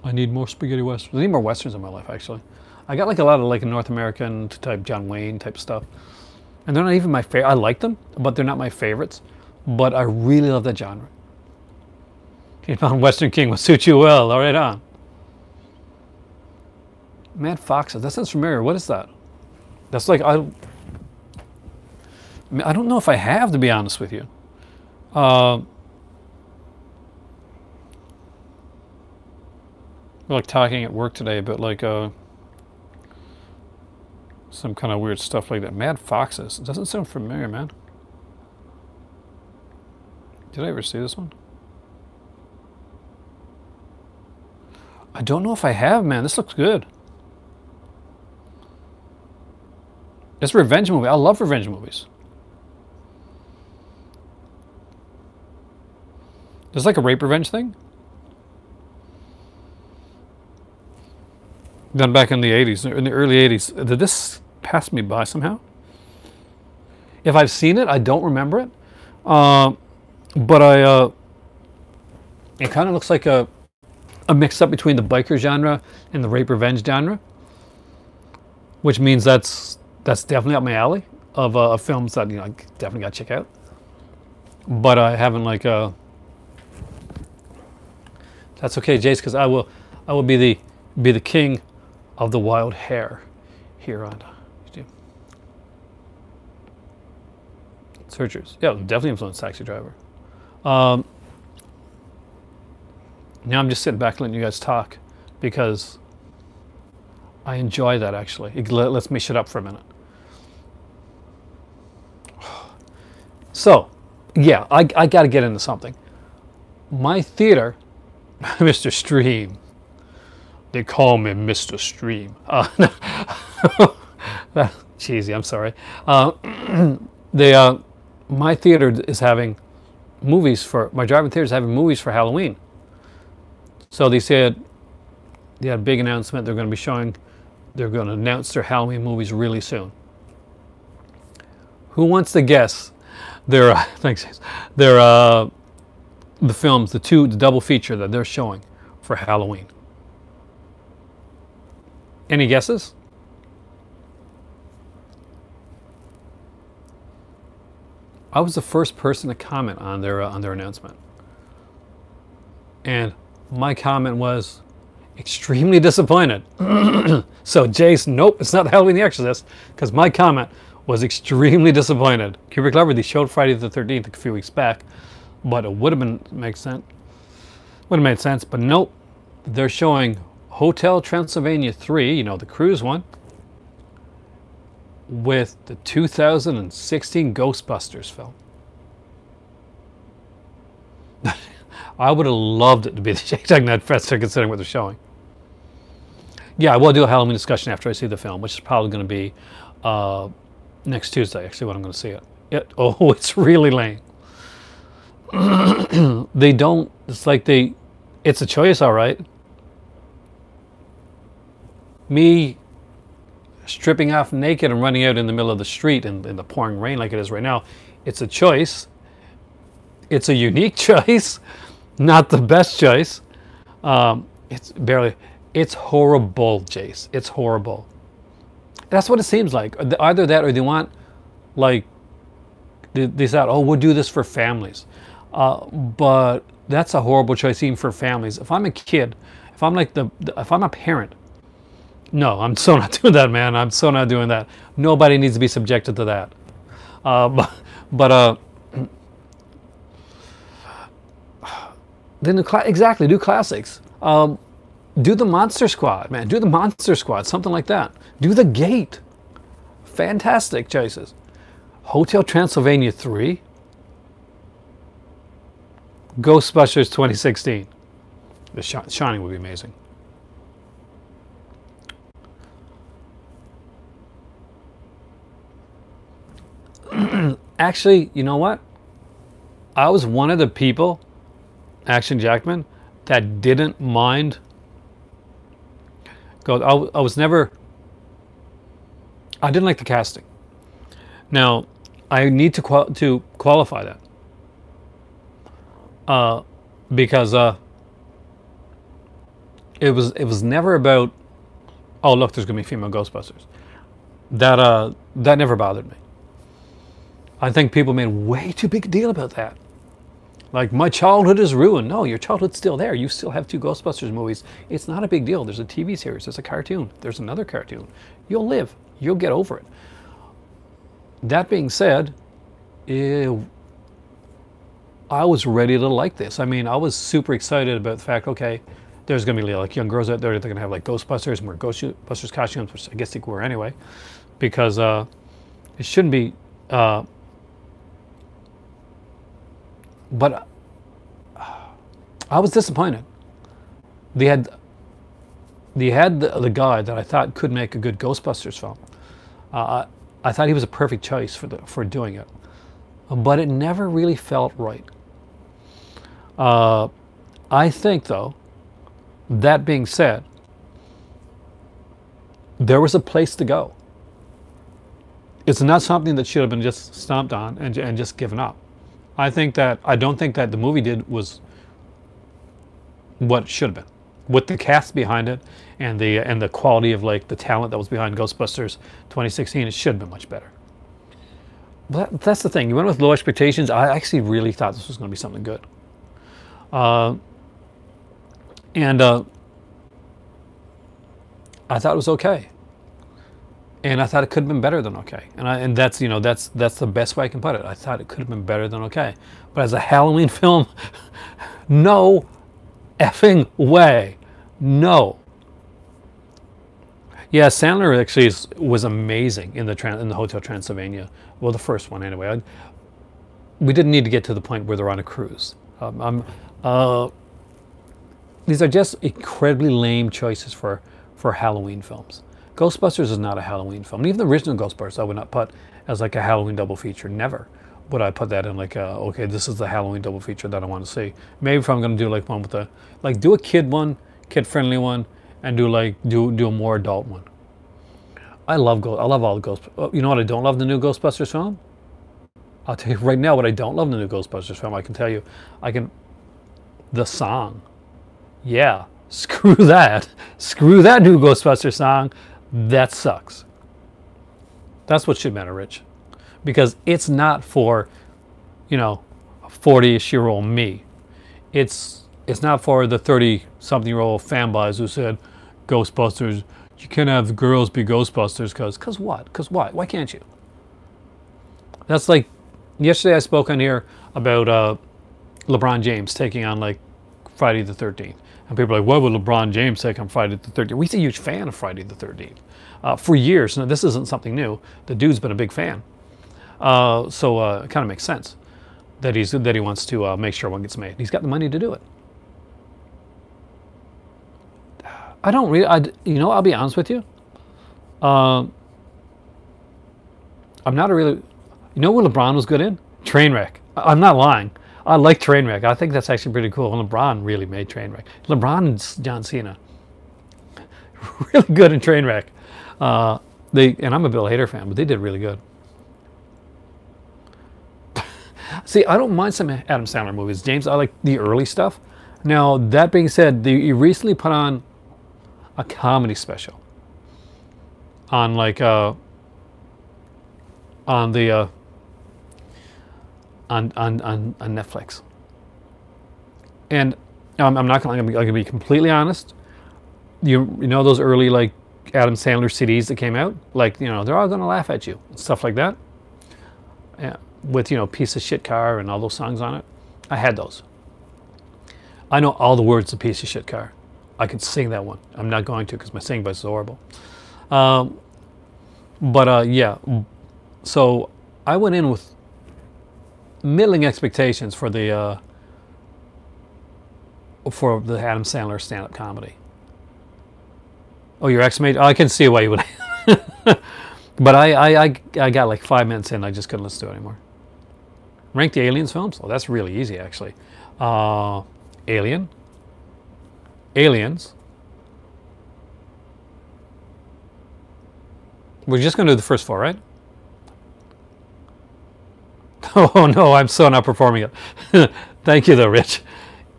I need more spaghetti westerns. I need more westerns in my life, actually. I got like a lot of like North American type John Wayne type stuff, and they're not even my favorite. I like them, but they're not my favorites. But I really love that genre. James Bond Western King will suit you well. All right, on. Mad Foxes. That sounds familiar. What is that? That's like I don't know if I have, to be honest with you. We're like talking at work today about like some kind of weird stuff like that. Mad Foxes. It doesn't sound familiar, man. Did I ever see this one? I don't know if I have, man. This looks good. It's a revenge movie. I love revenge movies. There's like a rape revenge thing. Done back in the 80s, in the early 80s. Did this pass me by somehow? If I've seen it, I don't remember it. But it kind of looks like a mix up between the biker genre and the rape revenge genre, which means that's definitely up my alley of films that, you know, I definitely got to check out. But I haven't like that's okay, Jace, because I will be the king of the wild hare here on YouTube. Searchers, yeah, definitely influenced Taxi Driver. Now I'm just sitting back letting you guys talk because I enjoy that, actually. It lets me shut up for a minute. So, yeah, I got to get into something. My theater, Mr. Stream. They call me Mr. Stream. That's cheesy, I'm sorry. My theater is having movies for, my drive-in theater is having movies for Halloween. So they said, they had a big announcement. They're going to announce their Halloween movies really soon. Who wants to guess their the films, the double feature that they're showing for Halloween? Any guesses? I was the first person to comment on their announcement, and my comment was extremely disappointed. So Jace, nope, it's not Halloween the Exorcist, because my comment was extremely disappointed. Cubic Lover, they showed Friday the 13th a few weeks back, but it would have made sense, but nope. They're showing Hotel Transylvania 3, you know, the cruise one, with the 2016 Ghostbusters film. I would have loved it to be the Shake Nut Fester, considering what they're showing. Yeah, I will do a Halloween discussion after I see the film, which is probably going to be next Tuesday, actually, when I'm going to see it. It's really lame. It's like they It's a choice, all right. Me stripping off naked and running out in the middle of the street in the pouring rain like it is right now, it's a choice. It's a unique choice, not the best choice. It's barely, it's horrible, Jace. It's horrible. That's what it seems like. Either that or they want, like, they said, oh, we'll do this for families. But that's a horrible choice even for families. If I'm a kid, if I'm like if I'm a parent, no, I'm so not doing that, man. I'm so not doing that. Nobody needs to be subjected to that. But then exactly, do classics. Do the Monster Squad, man. Do the Monster Squad, something like that. Do The Gate. Fantastic choices. Hotel Transylvania 3. Ghostbusters 2016. The Shining would be amazing. Actually, you know what? I was one of the people, Action Jackman, that didn't mind. I was never. I didn't like the casting. Now, I need to qualify that. Because it was never about, oh look, there's gonna be female Ghostbusters. That never bothered me. I think people made way too big a deal about that. Like, my childhood is ruined. No, your childhood's still there. You still have 2 Ghostbusters movies. It's not a big deal. There's a TV series. There's a cartoon. There's another cartoon. You'll live. You'll get over it. That being said, I was ready to like this. I mean, I was super excited about the fact, okay, there's going to be like young girls out there. They're going to have like Ghostbusters and wear Ghostbusters costumes, which I guess they could wear anyway. Because it shouldn't be... But I was disappointed. They had the guy that I thought could make a good Ghostbusters film. I thought he was a perfect choice for doing it, but it never really felt right. I think, though, that being said, there was a place to go. It's not something that should have been just stomped on and just given up. I don't think that the movie was what it should have been, with the cast behind it and the quality of like the talent that was behind Ghostbusters 2016. It should have been much better. But that's the thing. You went with low expectations. I actually really thought this was going to be something good. I thought it was okay. And I thought it could have been better than okay. And that's the best way I can put it. I thought it could have been better than okay. But as a Halloween film, no effing way. No. Yeah, Sandler actually was amazing in the Hotel Transylvania. Well, the first one anyway. We didn't need to get to the point where they're on a cruise. These are just incredibly lame choices for Halloween films. Ghostbusters is not a Halloween film. Even the original Ghostbusters I would not put as like a Halloween double feature. Never would I put that in like, okay, this is the Halloween double feature that I want to see. Maybe if I'm going to do like one with do a kid one, kid-friendly one, and do a more adult one. I love all the Ghostbusters. You know what I don't love the new Ghostbusters film? I'll tell you right now what I don't love the new Ghostbusters film. I can tell you. The song. Yeah, screw that. Screw that new Ghostbusters song. That sucks. That's what should matter, Rich. Because it's not for, 40-ish-year-old me. It's not for the 30-something-year-old fanboys who said, Ghostbusters, you can't have girls be Ghostbusters because what? Because why? Why can't you? That's like, yesterday I spoke on here about LeBron James taking on like Friday the 13th. And people are like, why would LeBron James take on Friday the 13th? Well, he's a huge fan of Friday the 13th. For years. Now, this isn't something new. The dude's been a big fan. So it kind of makes sense that he wants to make sure one gets made. He's got the money to do it. I don't really, I'll be honest with you. I'm not a really, what LeBron was good in? Trainwreck. I'm not lying. I like Trainwreck. I think that's actually pretty cool. And LeBron really made Trainwreck. LeBron and John Cena, really good in Trainwreck. And I'm a Bill Hader fan, but they did really good. See, I don't mind some Adam Sandler movies, James. I like the early stuff. Now, that being said, he recently put on a comedy special on like on Netflix, and I'm not gonna be completely honest. You know those early like Adam Sandler CDs that came out, like they're all gonna laugh at you and stuff like that. Yeah, with piece of shit car and all those songs on it. I had those. I know all the words to piece of shit car. I could sing that one. I'm not going to because my singing voice is horrible. Yeah, so I went in with middling expectations for the Adam Sandler stand-up comedy. Oh, your ex-mate? Oh, I can see why you would. But I got like 5 minutes in. I just couldn't listen to it anymore. Rank the Aliens films? Oh, that's really easy actually. Alien. Aliens. We're just going to do the first 4, right? Oh no, I'm so not performing it. Thank you though, Rich.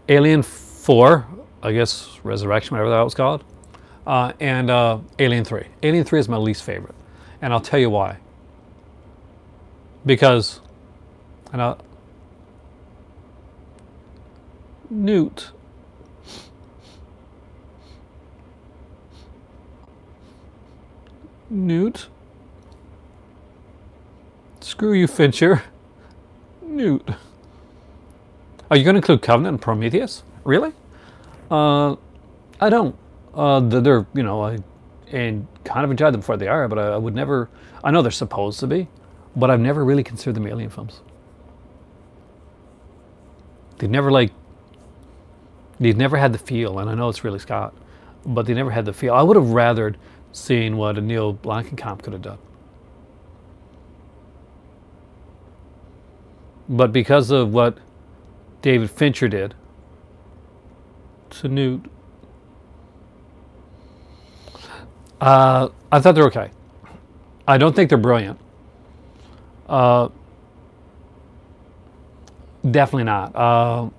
Alien 4, I guess Resurrection, whatever that was called. And Alien 3. Alien 3 is my least favorite. And I'll tell you why. Because, Newt. Newt. Screw you, Fincher. Newt. Are you going to include Covenant and Prometheus? Really? I don't. They're, I and kind of enjoyed them for what they are, but I would never. I know they're supposed to be, but I've never really considered them alien films. They've never had the feel, and I know it's really Scott, but they never had the feel. I would have rathered seen what a Neil Blomkamp could have done. But because of what David Fincher did to Newt, I thought they're okay. I don't think they're brilliant. Definitely not. I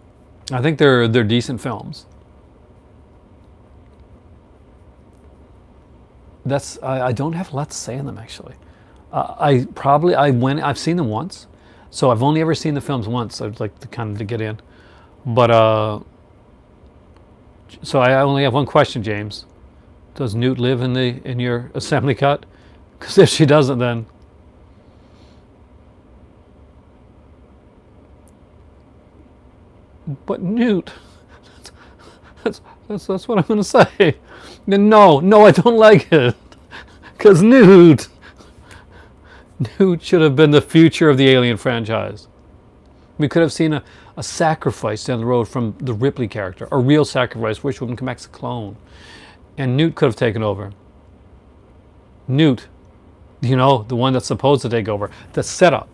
think they're decent films. I don't have a lot to say on them actually. I've seen them once, so I've only ever seen the films once. I'd like to kind of to get in, but so I only have one question, James. Does Newt live in your assembly cut? Because if she doesn't, then but Newt. That's what I'm going to say. No, I don't like it. Because Newt should have been the future of the Alien franchise. We could have seen a sacrifice down the road from the Ripley character. A real sacrifice, which would come back as a clone. And Newt could have taken over. Newt, the one that's supposed to take over. The setup.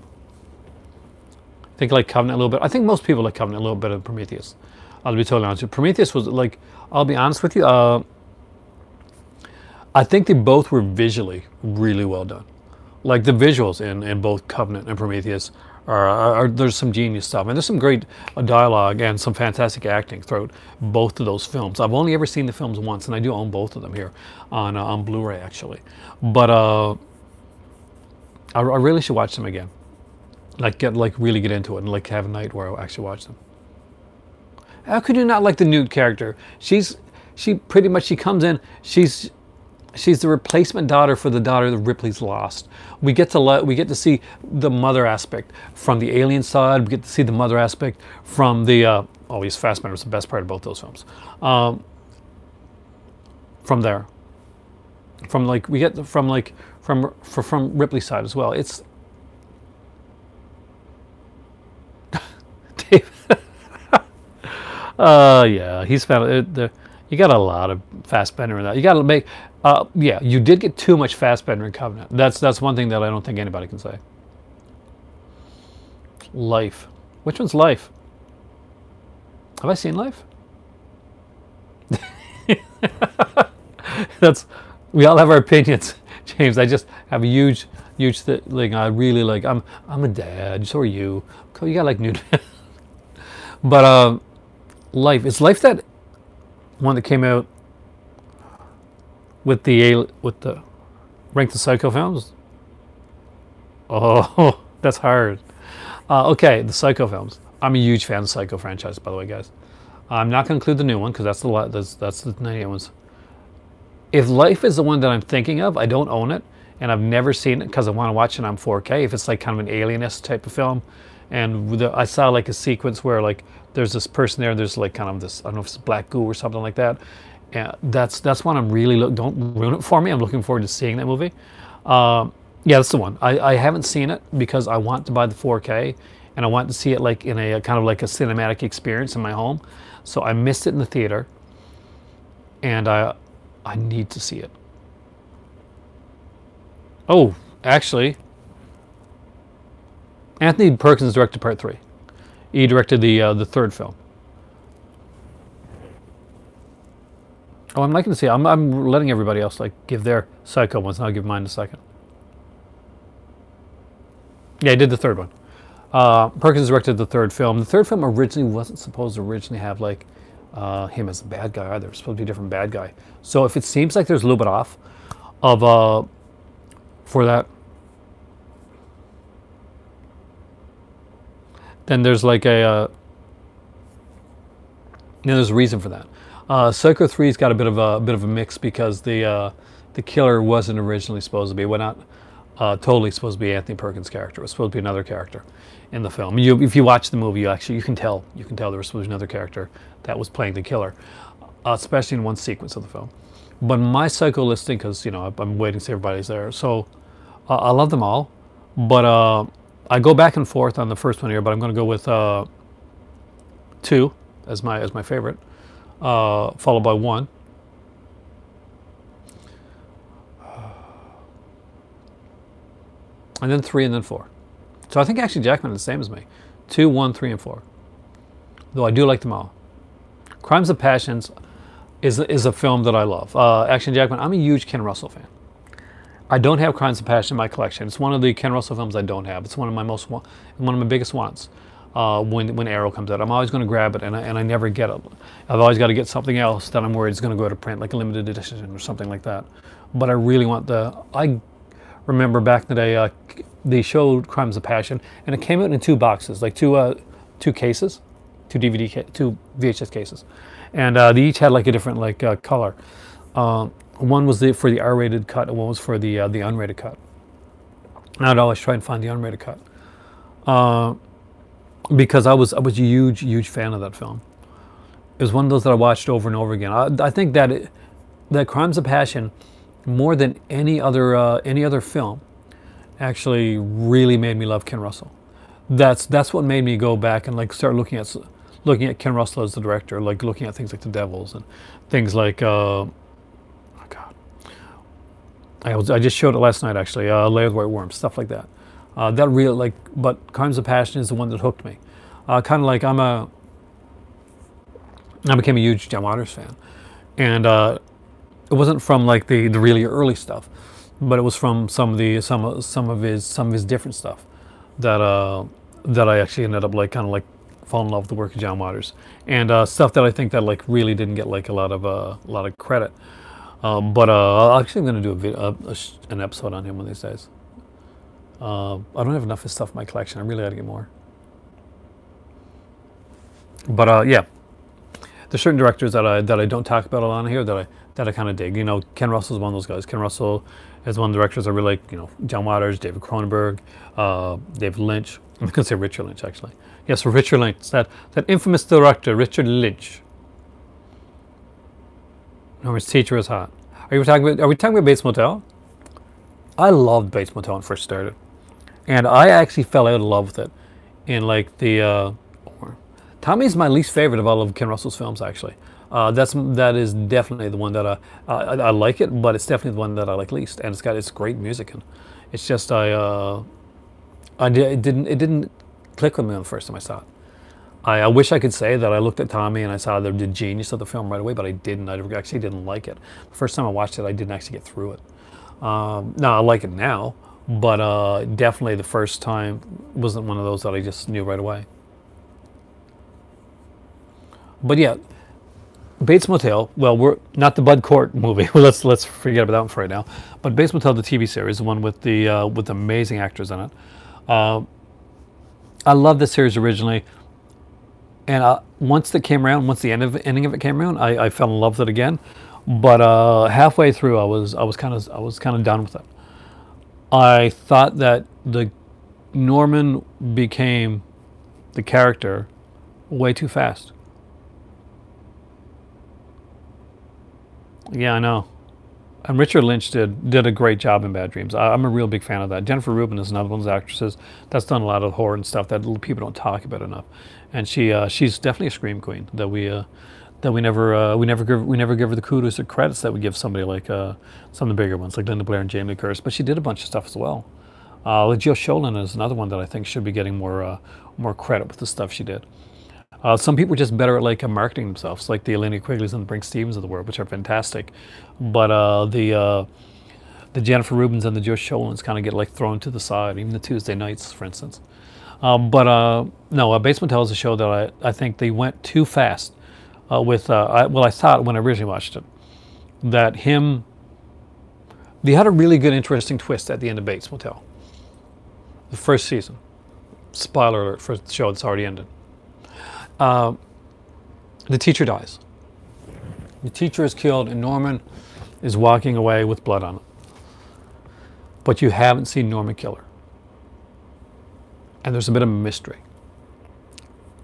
I think like Covenant a little bit. I think most people like Covenant a little bit of Prometheus. I'll be totally honest with you. Prometheus was like, I'll be honest with you, I think they both were visually really well done. Like the visuals in both Covenant and Prometheus there's some genius stuff. And there's some great dialogue and some fantastic acting throughout both of those films. I've only ever seen the films once, and I do own both of them here on Blu-ray actually. But I really should watch them again. Really get into it and like have a night where I actually watch them. How could you not like the Newt character? She pretty much comes in. She's the replacement daughter for the daughter that Ripley's lost. We get to see the mother aspect from the alien side. We get to see the mother aspect from the always Fassbender was the best part of both those films. From there, from Ripley's side as well. It's Dave. Yeah, he's found it. You got a lot of Fassbender in that. You got to make. Yeah, you did get too much Fassbender in Covenant. That's one thing that I don't think anybody can say. Life. Which one's Life? Have I seen Life? That's, we all have our opinions, James. I just have a huge thing. I really like. I'm a dad. So are you. You got like new. But Life. Is Life that one that came out with the Rank the Psycho films? Oh, that's hard. Okay, the Psycho films. I'm a huge fan of the Psycho franchise, by the way, guys. I'm not going to include the new one because that's the 98 ones. If Life is the one that I'm thinking of, I don't own it, and I've never seen it because I want to watch it on 4K. If it's like kind of an alienist type of film, and I saw like a sequence where like there's this person there, and there's like kind of this, I don't know if it's black goo or something like that. Yeah, that's one I'm really don't ruin it for me. I'm looking forward to seeing that movie. Yeah, that's the one. I haven't seen it because I want to buy the 4K, and I want to see it like in a kind of like a cinematic experience in my home. So I missed it in the theater, and I need to see it. Oh, actually, Anthony Perkins directed part 3. He directed the third film. Oh, I'm liking to see it. I'm letting everybody else like give their Psycho ones, and I'll give mine in a second. Yeah, he did the third one. Perkins directed the third film. The third film originally wasn't supposed to originally have like him as a bad guy either. It was supposed to be a different bad guy. So if it seems like there's a little bit off of for that, then there's like a there's a reason for that. Psycho 3's got a bit of a mix because the killer wasn't originally supposed to be, well, not totally supposed to be Anthony Perkins' character. It was supposed to be another character in the film. If you watch the movie, you can tell there was supposed to be another character that was playing the killer, especially in one sequence of the film. But my Psycho listing, because I'm waiting to see everybody's there, so I love them all, but I go back and forth on the first one here, but I'm going to go with 2 as my favorite, followed by 1. And then 3, and then 4. So I think actually Jackman is the same as me. 2, 1, 3, and 4. Though I do like them all. Crimes of Passions is a film that I love. Action Jackman, I'm a huge Ken Russell fan. I don't have Crimes of Passion in my collection. It's one of the Ken Russell films I don't have. It's one of my biggest wants. When Arrow comes out, I'm always going to grab it, and I never get it. I've always got to get something else that I'm worried is going to go to print, like a limited edition or something like that. But I really want I remember back in the day, they showed Crimes of Passion, and it came out in 2 boxes, like two cases, 2 VHS cases, and they each had like a different color. One was for the R-rated cut, and one was for the unrated cut. And I'd always try and find the unrated cut because I was a huge fan of that film. It was one of those that I watched over and over again. I think that Crimes of Passion, more than any other film, actually really made me love Ken Russell. That's what made me go back and like start looking at Ken Russell as the director, like looking at things like The Devils and things like oh God, I just showed it last night actually. Lair of the White Worm, stuff like that. But Crimes of Passion is the one that hooked me. Kind of like I became a huge John Waters fan, and it wasn't from like the really early stuff, but it was from some of his different stuff that I actually ended up like kind of like falling in love with the work of John Waters, and stuff that I think that like really didn't get like a lot of credit. But I'm going to do an episode on him one of these days. I don't have enough of his stuff in my collection. I really got to get more. But yeah, there's certain directors that I don't talk about a lot on here that I kind of dig. Ken Russell is one of those guys. Ken Russell is one of the directors I really like. John Waters, David Cronenberg, David Lynch. I'm going to say Richard Lynch actually. Yes, Richard Lynch. It's that infamous director, Richard Lynch. His teacher is hot. Are we talking about Bates Motel? I loved Bates Motel when it first started, and I actually fell out of love with it. In like Tommy's my least favorite of all of Ken Russell's films. Actually, that is definitely the one that I like it, but it's definitely the one that I like least. And it's great music, and it's just it didn't click with me on the first time I saw it. I wish I could say that I looked at Tommy and I saw the genius of the film right away, but I didn't. I actually didn't like it. The first time I watched it, I didn't actually get through it. Now I like it now, but definitely the first time wasn't one of those that I just knew right away. But yeah, Bates Motel. Well, we're not the Bud Cort movie. let's forget about that one for right now. But Bates Motel, the TV series, the one with the amazing actors in it. I loved the series originally, and once it came around, once the ending of it came around, I fell in love with it again. But halfway through, I was kind of done with it. I thought that the Norman became the character way too fast. Yeah, I know. And Richard Lynch did a great job in Bad Dreams. I'm a real big fan of that. Jennifer Rubin is another one of those actresses that's done a lot of horror and stuff that people don't talk about enough. And she's definitely a scream queen that we never give her the kudos or credits that we give somebody like some of the bigger ones like Linda Blair and Jamie Lee Curtis. But she did a bunch of stuff as well. Jill Sholin is another one that I think should be getting more credit with the stuff she did. Some people are just better at like marketing themselves, like the Elena Quigleys and the Brink Stevens of the world, which are fantastic. But the Jennifer Rubins and the Josh Sholins kind of get like thrown to the side, even the Tuesday nights, for instance. No, Bates Motel is a show that I think they went too fast with. I thought when I originally watched it that they had a really good, interesting twist at the end of Bates Motel, the first season. Spoiler alert for the show that's already ended. The teacher dies. The teacher is killed and Norman is walking away with blood on him. But you haven't seen Norman kill her. And there's a bit of a mystery.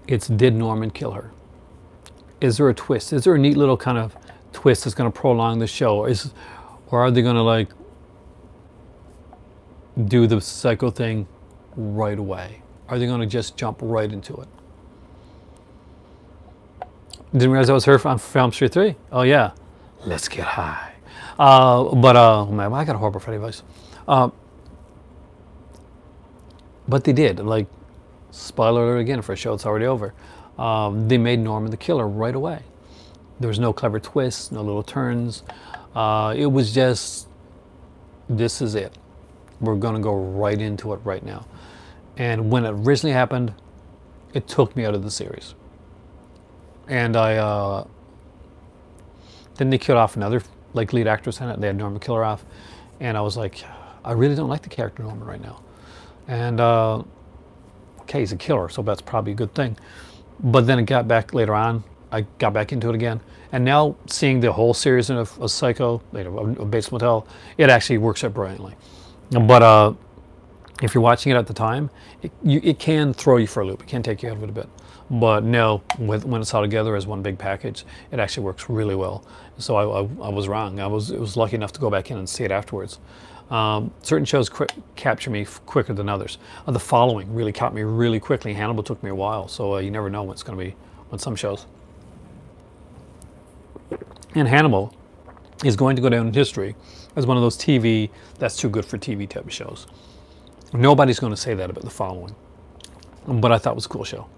It's, did Norman kill her? Is there a twist? Is there a neat little kind of twist that's going to prolong the show? Or are they going to like do the psycho thing right away? Are they going to just jump right into it? Didn't realize that was her on Film Street 3. Oh yeah, let's get high. Man, I got a horrible Freddy voice. But they did. Like, spoiler alert again for a show that's already over. They made Norman the killer right away. There was no clever twists, no little turns. It was just, this is it. We're going to go right into it right now. And when it originally happened, it took me out of the series. And then they killed off another like lead actress in it. They had Norman kill her off, and I was like, I really don't like the character Norman right now. And okay, he's a killer, so that's probably a good thing. But then it got back later on. I got back into it again, and now seeing the whole series of Psycho, of Bates Motel, it actually works out brilliantly. But if you're watching it at the time, it can throw you for a loop. It can take you out of it a bit. But no, when it's all together as one big package, it actually works really well. So I was wrong. I was lucky enough to go back in and see it afterwards. Certain shows capture me quicker than others. The Following really caught me really quickly. Hannibal took me a while, so you never know what's going to be on some shows. And Hannibal is going to go down in history as one of those TV that's too good for TV type of shows. Nobody's going to say that about The Following, but I thought it was a cool show.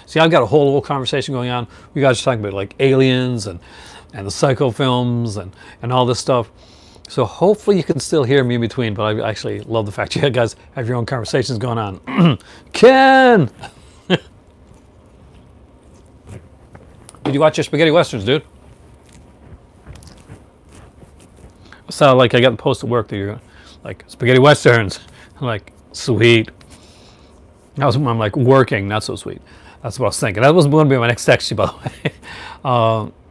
See, I've got a whole conversation going on. You guys are talking about like aliens and the Psycho films and all this stuff. So hopefully you can still hear me in between, but I actually love the fact you guys have your own conversations going on. Ken! Did you watch your spaghetti westerns, dude? So like I got the post at work that you're like, spaghetti westerns. I'm like, sweet. I'm like, working, not so sweet. That's what I was thinking. That was going to be my next text to you, by the way,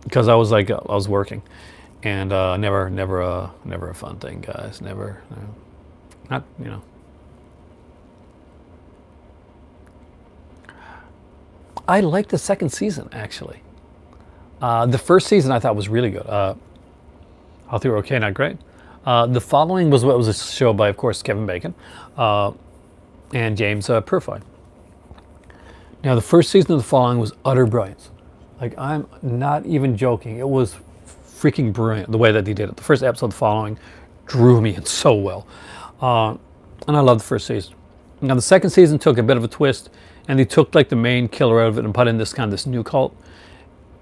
because I was like, I was working, and never a fun thing, guys. Never, not, you know. I liked the second season actually. The first season I thought was really good. All three were okay, not great. The Following was a show by, of course, Kevin Bacon and James Purfoy. Now, the first season of The Following was utter brilliance. Like, I'm not even joking. It was freaking brilliant the way that they did it. The first episode of The Following drew me in so well. And I love the first season. Now the second season took a bit of a twist, and they took like the main killer out of it and put in this kind of this new cult.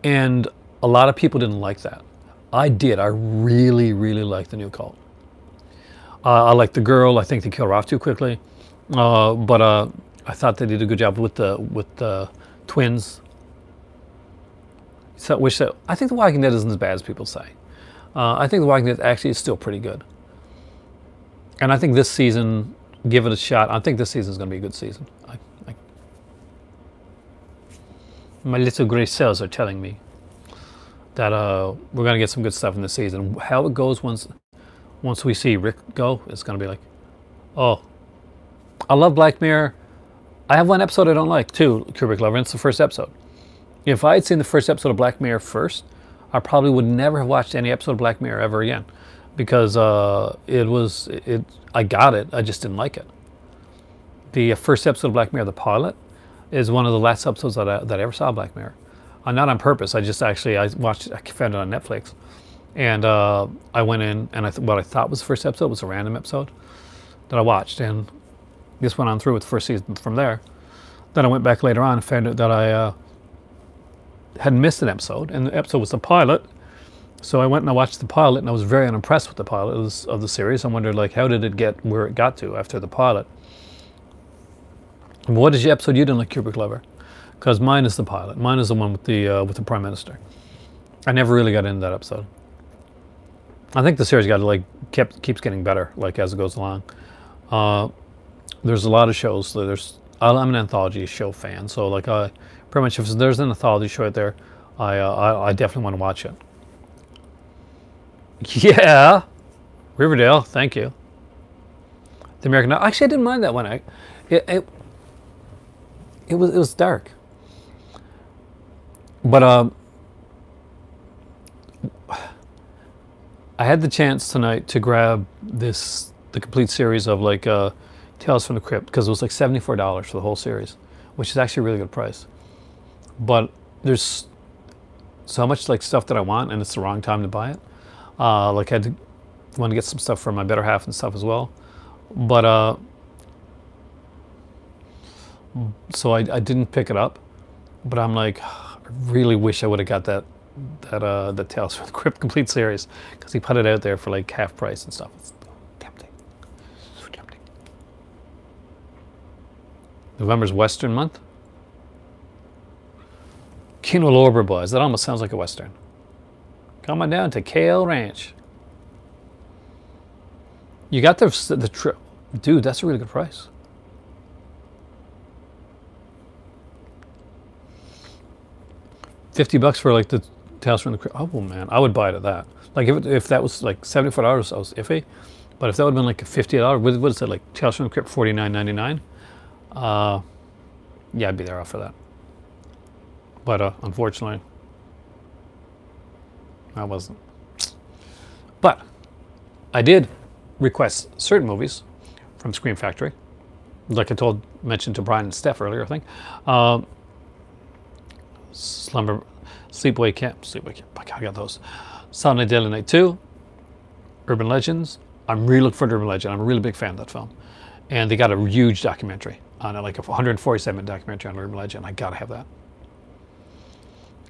And a lot of people didn't like that. I did. I really, really liked the new cult. I liked the girl. I think they killed her off too quickly, but I thought they did a good job with the twins. So, I think The Walking Dead isn't as bad as people say. I think The Walking Dead actually is still pretty good. And I think this season, give it a shot. I think this season is going to be a good season. My little gray cells are telling me that we're going to get some good stuff in this season. How it goes once we see Rick go, it's going to be like, oh. I love Black Mirror. I have one episode I don't like too, Kubrick Lover, and it's the first episode. If I had seen the first episode of Black Mirror first, I probably would never have watched any episode of Black Mirror ever again. Because I got it, I just didn't like it. The first episode of Black Mirror, the pilot, is one of the last episodes that I ever saw Black Mirror. Not on purpose. I watched it. I found it on Netflix, and I went in, and what I thought was the first episode was a random episode that I watched, and this went on through with the first season from there. Then I went back later on and found out that I had missed an episode, and the episode was the pilot. So I went and I watched the pilot, and I was very unimpressed with the pilot of the series. I wondered, like, how did it get where it got to after the pilot? What is the episode you didn't like, Kubrick Lover? Because mine is the pilot. Mine is the one with the Prime Minister. I never really got into that episode. I think the series keeps getting better, like, as it goes along. There's a lot of shows. I'm an anthology show fan, so like pretty much if there's an anthology show out there, I definitely want to watch it. Yeah, Riverdale. Thank you. The American. Actually, I didn't mind that one. It was dark, but I had the chance tonight to grab the complete series of like Tales from the Crypt, because it was like $74 for the whole series, which is actually a really good price. But there's so much like stuff that I want, and it's the wrong time to buy it. Like I want to get some stuff for my better half and stuff as well, but so I didn't pick it up. But I'm like, I really wish I would have got the Tales from the Crypt complete series, because he put it out there for like half price and stuff. It's tempting, so tempting. November's Western month. Kino Lorber Boys. That almost sounds like a Western. Come on down to Kale Ranch. You got the trip. Dude, that's a really good price. $50 for like the Tales from the Crypt. Oh man, I would buy it at that. Like if that was like $74, I was iffy. But if that would have been like a $50, what is it, like Tales from the Crypt $49.99? Yeah, I'd be there off for that. But unfortunately, I wasn't. But I did request certain movies from Scream Factory, like I mentioned to Brian and Steph earlier, I think. Sleepaway Camp. I got those. Silent Night, Deadly Night 2, Urban Legends. I'm really looking forward to Urban Legend. I'm a really big fan of that film. And they got a huge documentary on it, like a 147-minute documentary on Urban Legend. I gotta have that.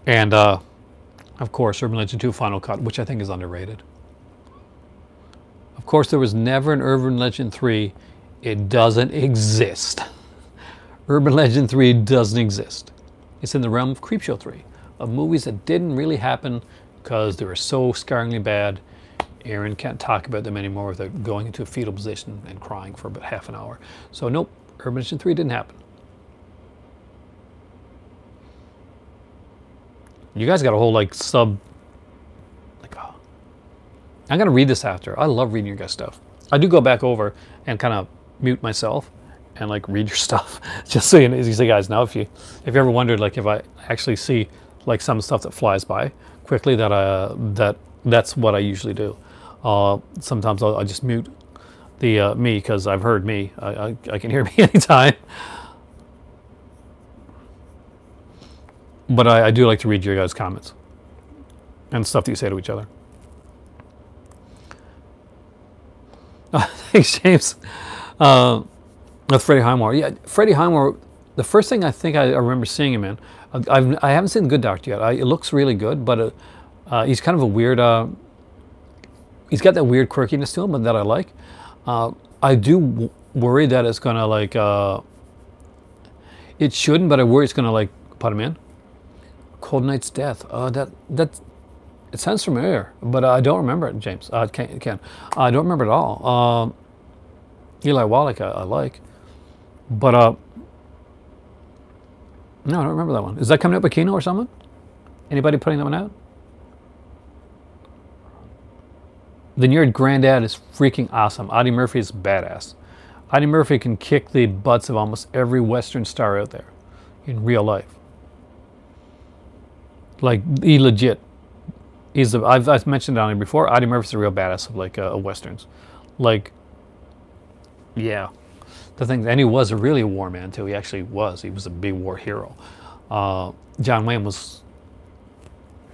And of course, Urban Legend 2 Final Cut, which I think is underrated. Of course, there was never an Urban Legend 3. It doesn't exist. Urban Legend 3 doesn't exist. It's in the realm of Creepshow 3, of movies that didn't really happen because they were so scarringly bad. Aaron can't talk about them anymore without going into a fetal position and crying for about half an hour. So nope, Urban Legend 3 didn't happen. You guys got a whole like sub, like, oh. I'm gonna read this after. I love reading your guys' stuff. I do go back over and kind of mute myself and like read your stuff, just so you guys know. If you ever wondered, like, if I actually see like some stuff that flies by quickly, that's what I usually do. Sometimes I just mute the me, because I've heard me. I can hear me anytime. But I do like to read your guys' comments and stuff that you say to each other. Thanks, James. With Freddie Highmore. Yeah, Freddie Highmore, the first thing I think I remember seeing him in, I haven't seen The Good Doctor yet. It looks really good, but he's kind of a weird, he's got that weird quirkiness to him, but that I like. I do worry that it's going to like, it shouldn't, but I worry it's going to like put him in. Cold Night's Death. It sounds familiar, but I don't remember it, James. I don't remember it at all. Eli Wallach, I like, but no, I don't remember that one. Is that coming up with Kino or someone? Anybody putting that one out? The Near Granddad is freaking awesome. Audie Murphy is badass. Audie Murphy can kick the butts of almost every Western star out there in real life. Like, he legit. I've mentioned it on here before. Audie Murphy's a real badass of like Westerns. Like, yeah. The thing, and he was really a war man too. He actually was. He was a big war hero. John Wayne was.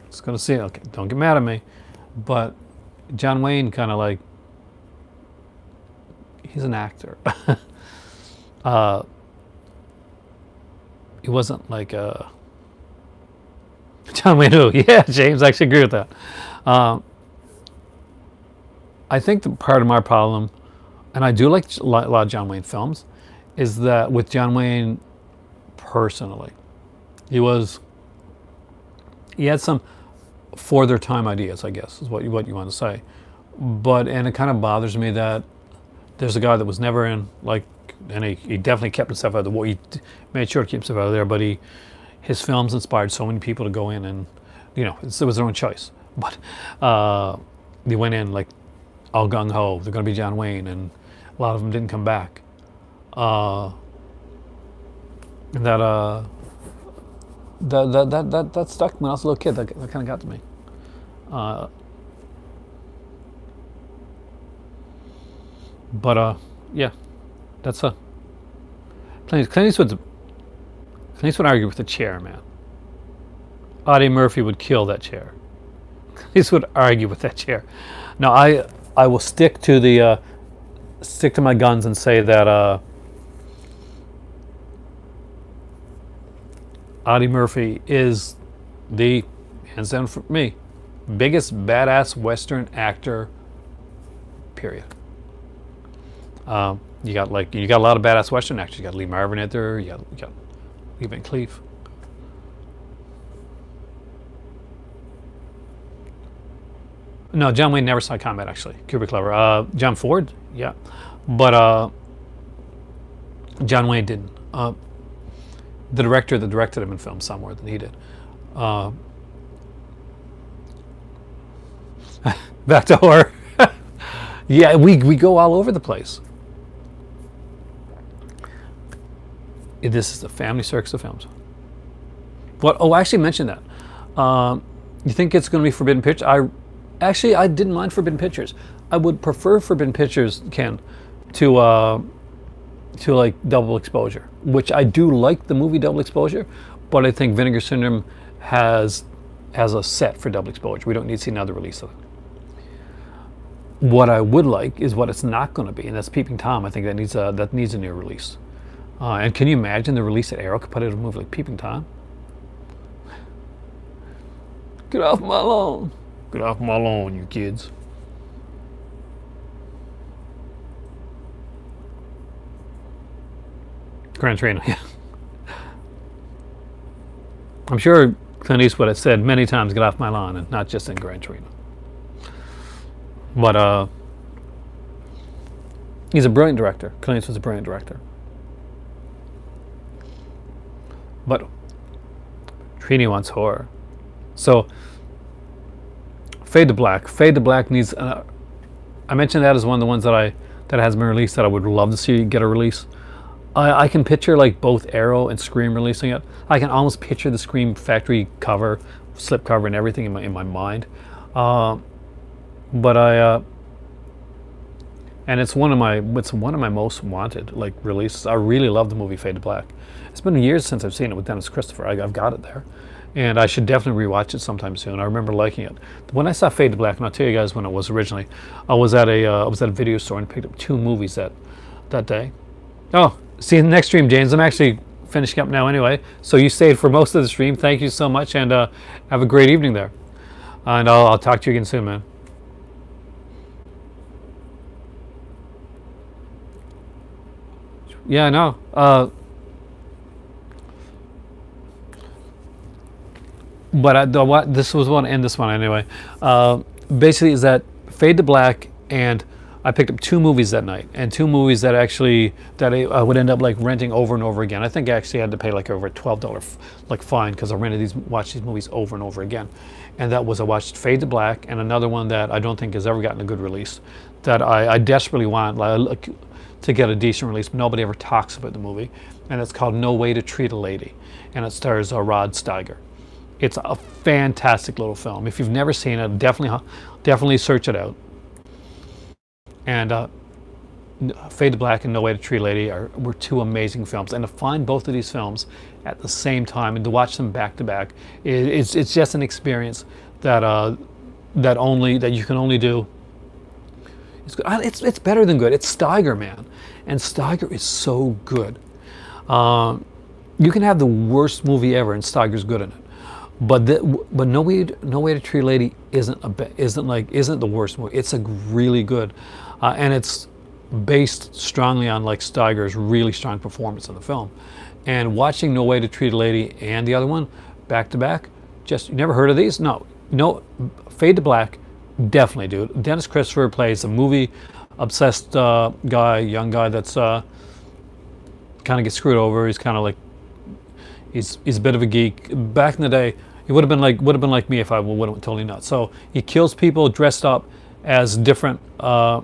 I was gonna say, okay, don't get mad at me, but John Wayne kind of like. He's an actor. He wasn't like John Wayne who? Yeah, James, I actually agree with that. I think the part of my problem, and I do like a lot of John Wayne films, is that with John Wayne personally, he had some for their time ideas, I guess, is what you want to say. And it kind of bothers me that there's a guy that was never in, like, and he definitely kept himself out of the war. He made sure to keep himself out of there, but his films inspired so many people to go in, and it was their own choice. But they went in like all gung ho. They're going to be John Wayne, and a lot of them didn't come back. And that stuck when I was a little kid. That kind of got to me. Yeah, that's a. Clint Eastwood argue with the chair, man. Audie Murphy would kill that chair. Clint Eastwood argue with that chair. Now I will stick to my guns and say that Audie Murphy is the, hands down for me, biggest badass Western actor. Period. You got a lot of badass Western actors. You got Lee Marvin out there. You got Lee Van Cleef. No, John Wayne never saw combat, actually. Cuba Clever. John Ford, yeah, but John Wayne didn't. The director that directed him in film saw more than he did. Back to horror. Yeah, we go all over the place. This is the family circus of films. What? Oh, I actually mentioned that. You think it's going to be Forbidden Pictures? I didn't mind Forbidden Pictures. I would prefer Forbidden Pictures, Ken, to like Double Exposure, which I do like the movie Double Exposure, but I think Vinegar Syndrome has a set for Double Exposure. We don't need to see another release of it. What I would like is what it's not going to be, and that's Peeping Tom. I think that needs a new release. And can you imagine the release that Arrow could put out a movie like Peeping Tom? Get off my lawn. Get off my lawn, you kids. Gran Torino, yeah. I'm sure Clint Eastwood has said many times, get off my lawn, and not just in Gran Torino. But he's a brilliant director. Clint Eastwood's a brilliant director. But Trini wants horror. So Fade to Black. Fade to Black needs. I mentioned that as one of the ones that has been released that I would love to see get a release. I can picture like both Arrow and Scream releasing it. I can almost picture the Scream factory cover, slip cover, and everything in my mind. But and it's one of my most wanted like releases. I really love the movie Fade to Black. It's been years since I've seen it with Dennis Christopher. I've got it there, and I should definitely rewatch it sometime soon. I remember liking it. When I saw Fade to Black, and I'll tell you guys when it was originally. I was at a video store and picked up 2 movies that day. Oh, see you in the next stream, James. I'm actually finishing up now anyway. So you stayed for most of the stream. Thank you so much, and have a great evening there. And I'll talk to you again soon, man. Yeah, I know. But what this was one and this one anyway. Basically, is that Fade to Black, and I picked up 2 movies that night, and 2 movies that actually that I would end up like renting over and over again. I think I actually had to pay like over a $12 like fine because I watched these movies over and over again. And that was, I watched Fade to Black, and another one that I don't think has ever gotten a good release, that I desperately want like to get a decent release, but nobody ever talks about the movie, and it's called No Way to Treat a Lady, and it stars Rod Steiger. It's a fantastic little film. If you've never seen it, definitely search it out. And Fade to Black and No Way to Treat a Lady were 2 amazing films. And to find both of these films at the same time and to watch them back to back, it's just an experience that you can only do. It's better than good. It's Steiger, man, and Steiger is so good. You can have the worst movie ever, and Steiger's good in it. But No Way to Treat a Lady isn't the worst movie. It's a really good, and it's based strongly on like Steiger's really strong performance in the film. And watching No Way to Treat a Lady and the other one back to back, just, you never heard of these? No, Fade to Black, definitely, dude. Dennis Christopher plays a movie obsessed young guy that's kind of gets screwed over. He's kind of like, he's a bit of a geek. Back in the day, he would have been like me if I would have totally nuts. So he kills people dressed up as different. I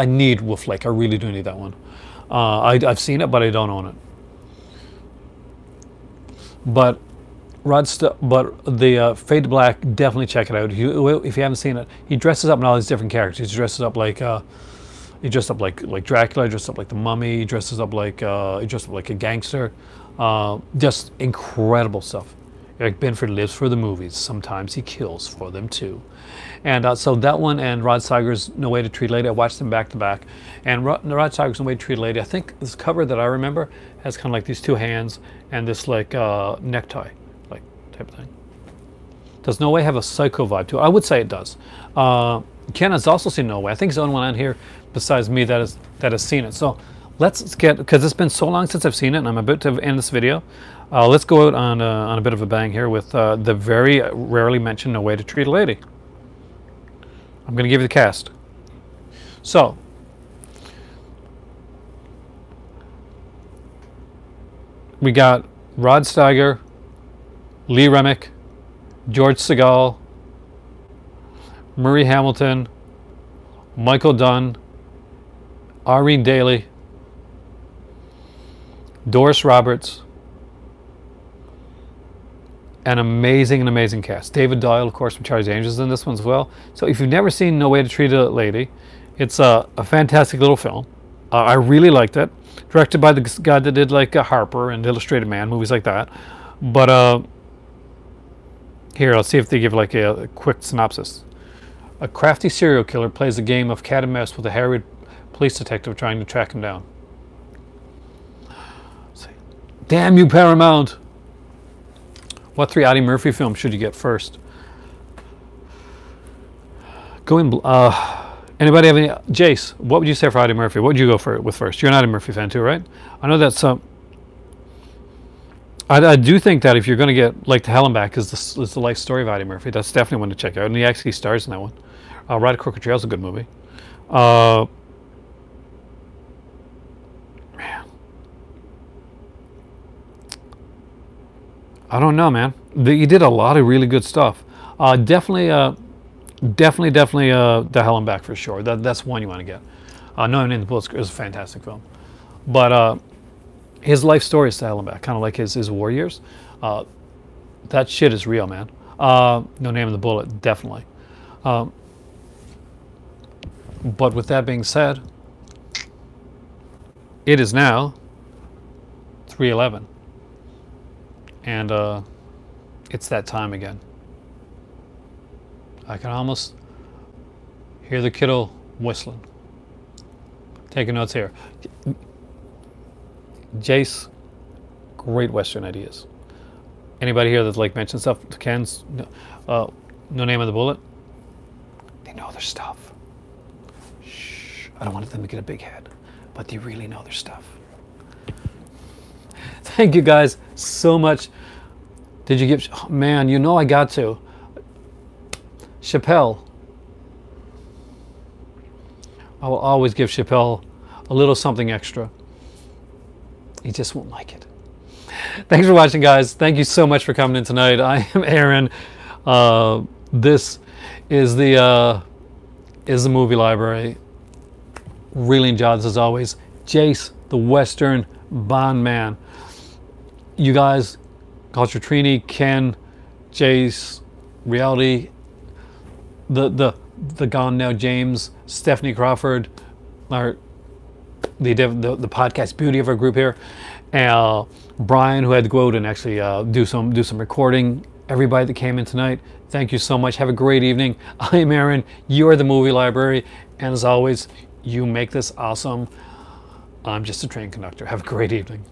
need Wolf Lake. I really do need that one. I've seen it, but I don't own it. But the Fade to Black, definitely check it out. If you haven't seen it, he dresses up in all these different characters. He dresses up like Dracula. He dresses up like the Mummy. He dresses up like a gangster. Just incredible stuff. Eric Binford lives for the movies. Sometimes he kills for them too. And so that one and Rod Steiger's No Way to Treat a Lady, I watched them back to back. And Rod Steiger's No Way to Treat a Lady, I think this cover that I remember has kind of like these 2 hands and this like necktie, like type of thing. Does No Way have a psycho vibe to it? I would say it does. Ken has also seen No Way. I think he's the only one on here besides me that has seen it. So let's get, because it's been so long since I've seen it and I'm about to end this video. Let's go out on a bit of a bang here with the very rarely mentioned No Way to Treat a Lady. I'm going to give you the cast. So, we got Rod Steiger, Lee Remick, George Segal, Murray Hamilton, Michael Dunn, Irene Daly, Doris Roberts. An amazing cast. David Doyle, of course, from Charlie's Angels in this one as well. So if you've never seen No Way to Treat a Lady, it's a fantastic little film. I really liked it. Directed by the guy that did like Harper and Illustrated Man, movies like that. But here, let's see if they give like a quick synopsis. A crafty serial killer plays a game of cat and mouse with a harried police detective trying to track him down. Damn you, Paramount! What 3 Eddie Murphy films should you get first? Anybody have any? Jace, what would you say for Eddie Murphy? What would you go with first? You're an Eddie Murphy fan too, right? I know that's I do think that if you're going to get like The Hell and Back is the life story of Eddie Murphy, that's definitely one to check out. And he actually stars in that one. Ride a Crooked Trail is a good movie. Man, I don't know, man. He did a lot of really good stuff. Definitely The Hell and Back for sure. That's one you want to get. No Name in the Bullets is a fantastic film, but his life story is The Hell and Back, kind of like his war years. That shit is real, man. No Name in the Bullet, definitely. But with that being said, it is now 3:11. And it's that time again. I can almost hear the kiddo whistling. Taking notes here. Jace, great Western ideas. Anybody here that like mentioned stuff to Ken's? No name of the bullet. They know their stuff. Shh. I don't want them to get a big head, but they really know their stuff. Thank you guys so much. Did you give? Oh, man, you know I got to. Chappelle. I will always give Chappelle a little something extra. He just won't like it. Thanks for watching, guys. Thank you so much for coming in tonight. I am Aaron. This is the movie library. Really enjoyed this as always. Jace, the Western Bond man. You guys, Culture Trini, Ken, Jace, Reality, the gone now James, Stephanie Crawford, the podcast beauty of our group here, Brian, who had to go out and actually do some recording. Everybody that came in tonight, thank you so much. Have a great evening. I am Aaron. You are the movie library, and as always, you make this awesome. I'm just a train conductor. Have a great evening.